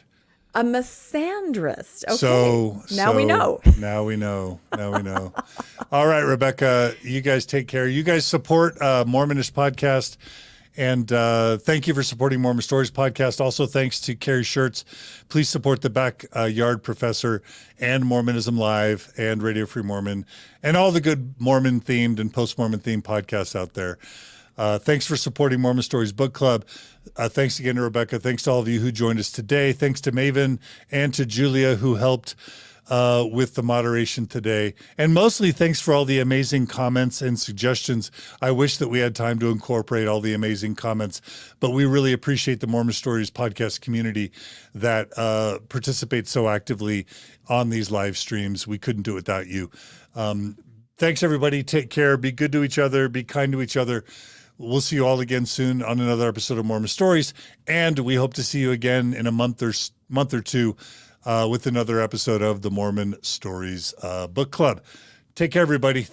Speaker 2: A misandrist. Okay.
Speaker 1: So
Speaker 2: now we know.
Speaker 1: Now we know. All right, Rebecca, you guys take care. You guys support Mormonish Podcast. And thank you for supporting Mormon Stories Podcast. Also, thanks to Carrie Schertz. Please support the Backyard Professor and Mormonism Live and Radio Free Mormon and all the good Mormon-themed and post-Mormon themed podcasts out there. Thanks for supporting Mormon Stories Book Club. Thanks again to Rebecca. Thanks to all of you who joined us today. Thanks to Maven and to Julia who helped with the moderation today. And mostly thanks for all the amazing comments and suggestions. I wish that we had time to incorporate all the amazing comments, but we really appreciate the Mormon Stories podcast community that participates so actively on these live streams. We couldn't do it without you. Thanks, everybody. Take care. Be good to each other. Be kind to each other. We'll see you all again soon on another episode of Mormon Stories. And we hope to see you again in a month or two with another episode of the Mormon Stories Book Club. Take care, everybody. Thanks.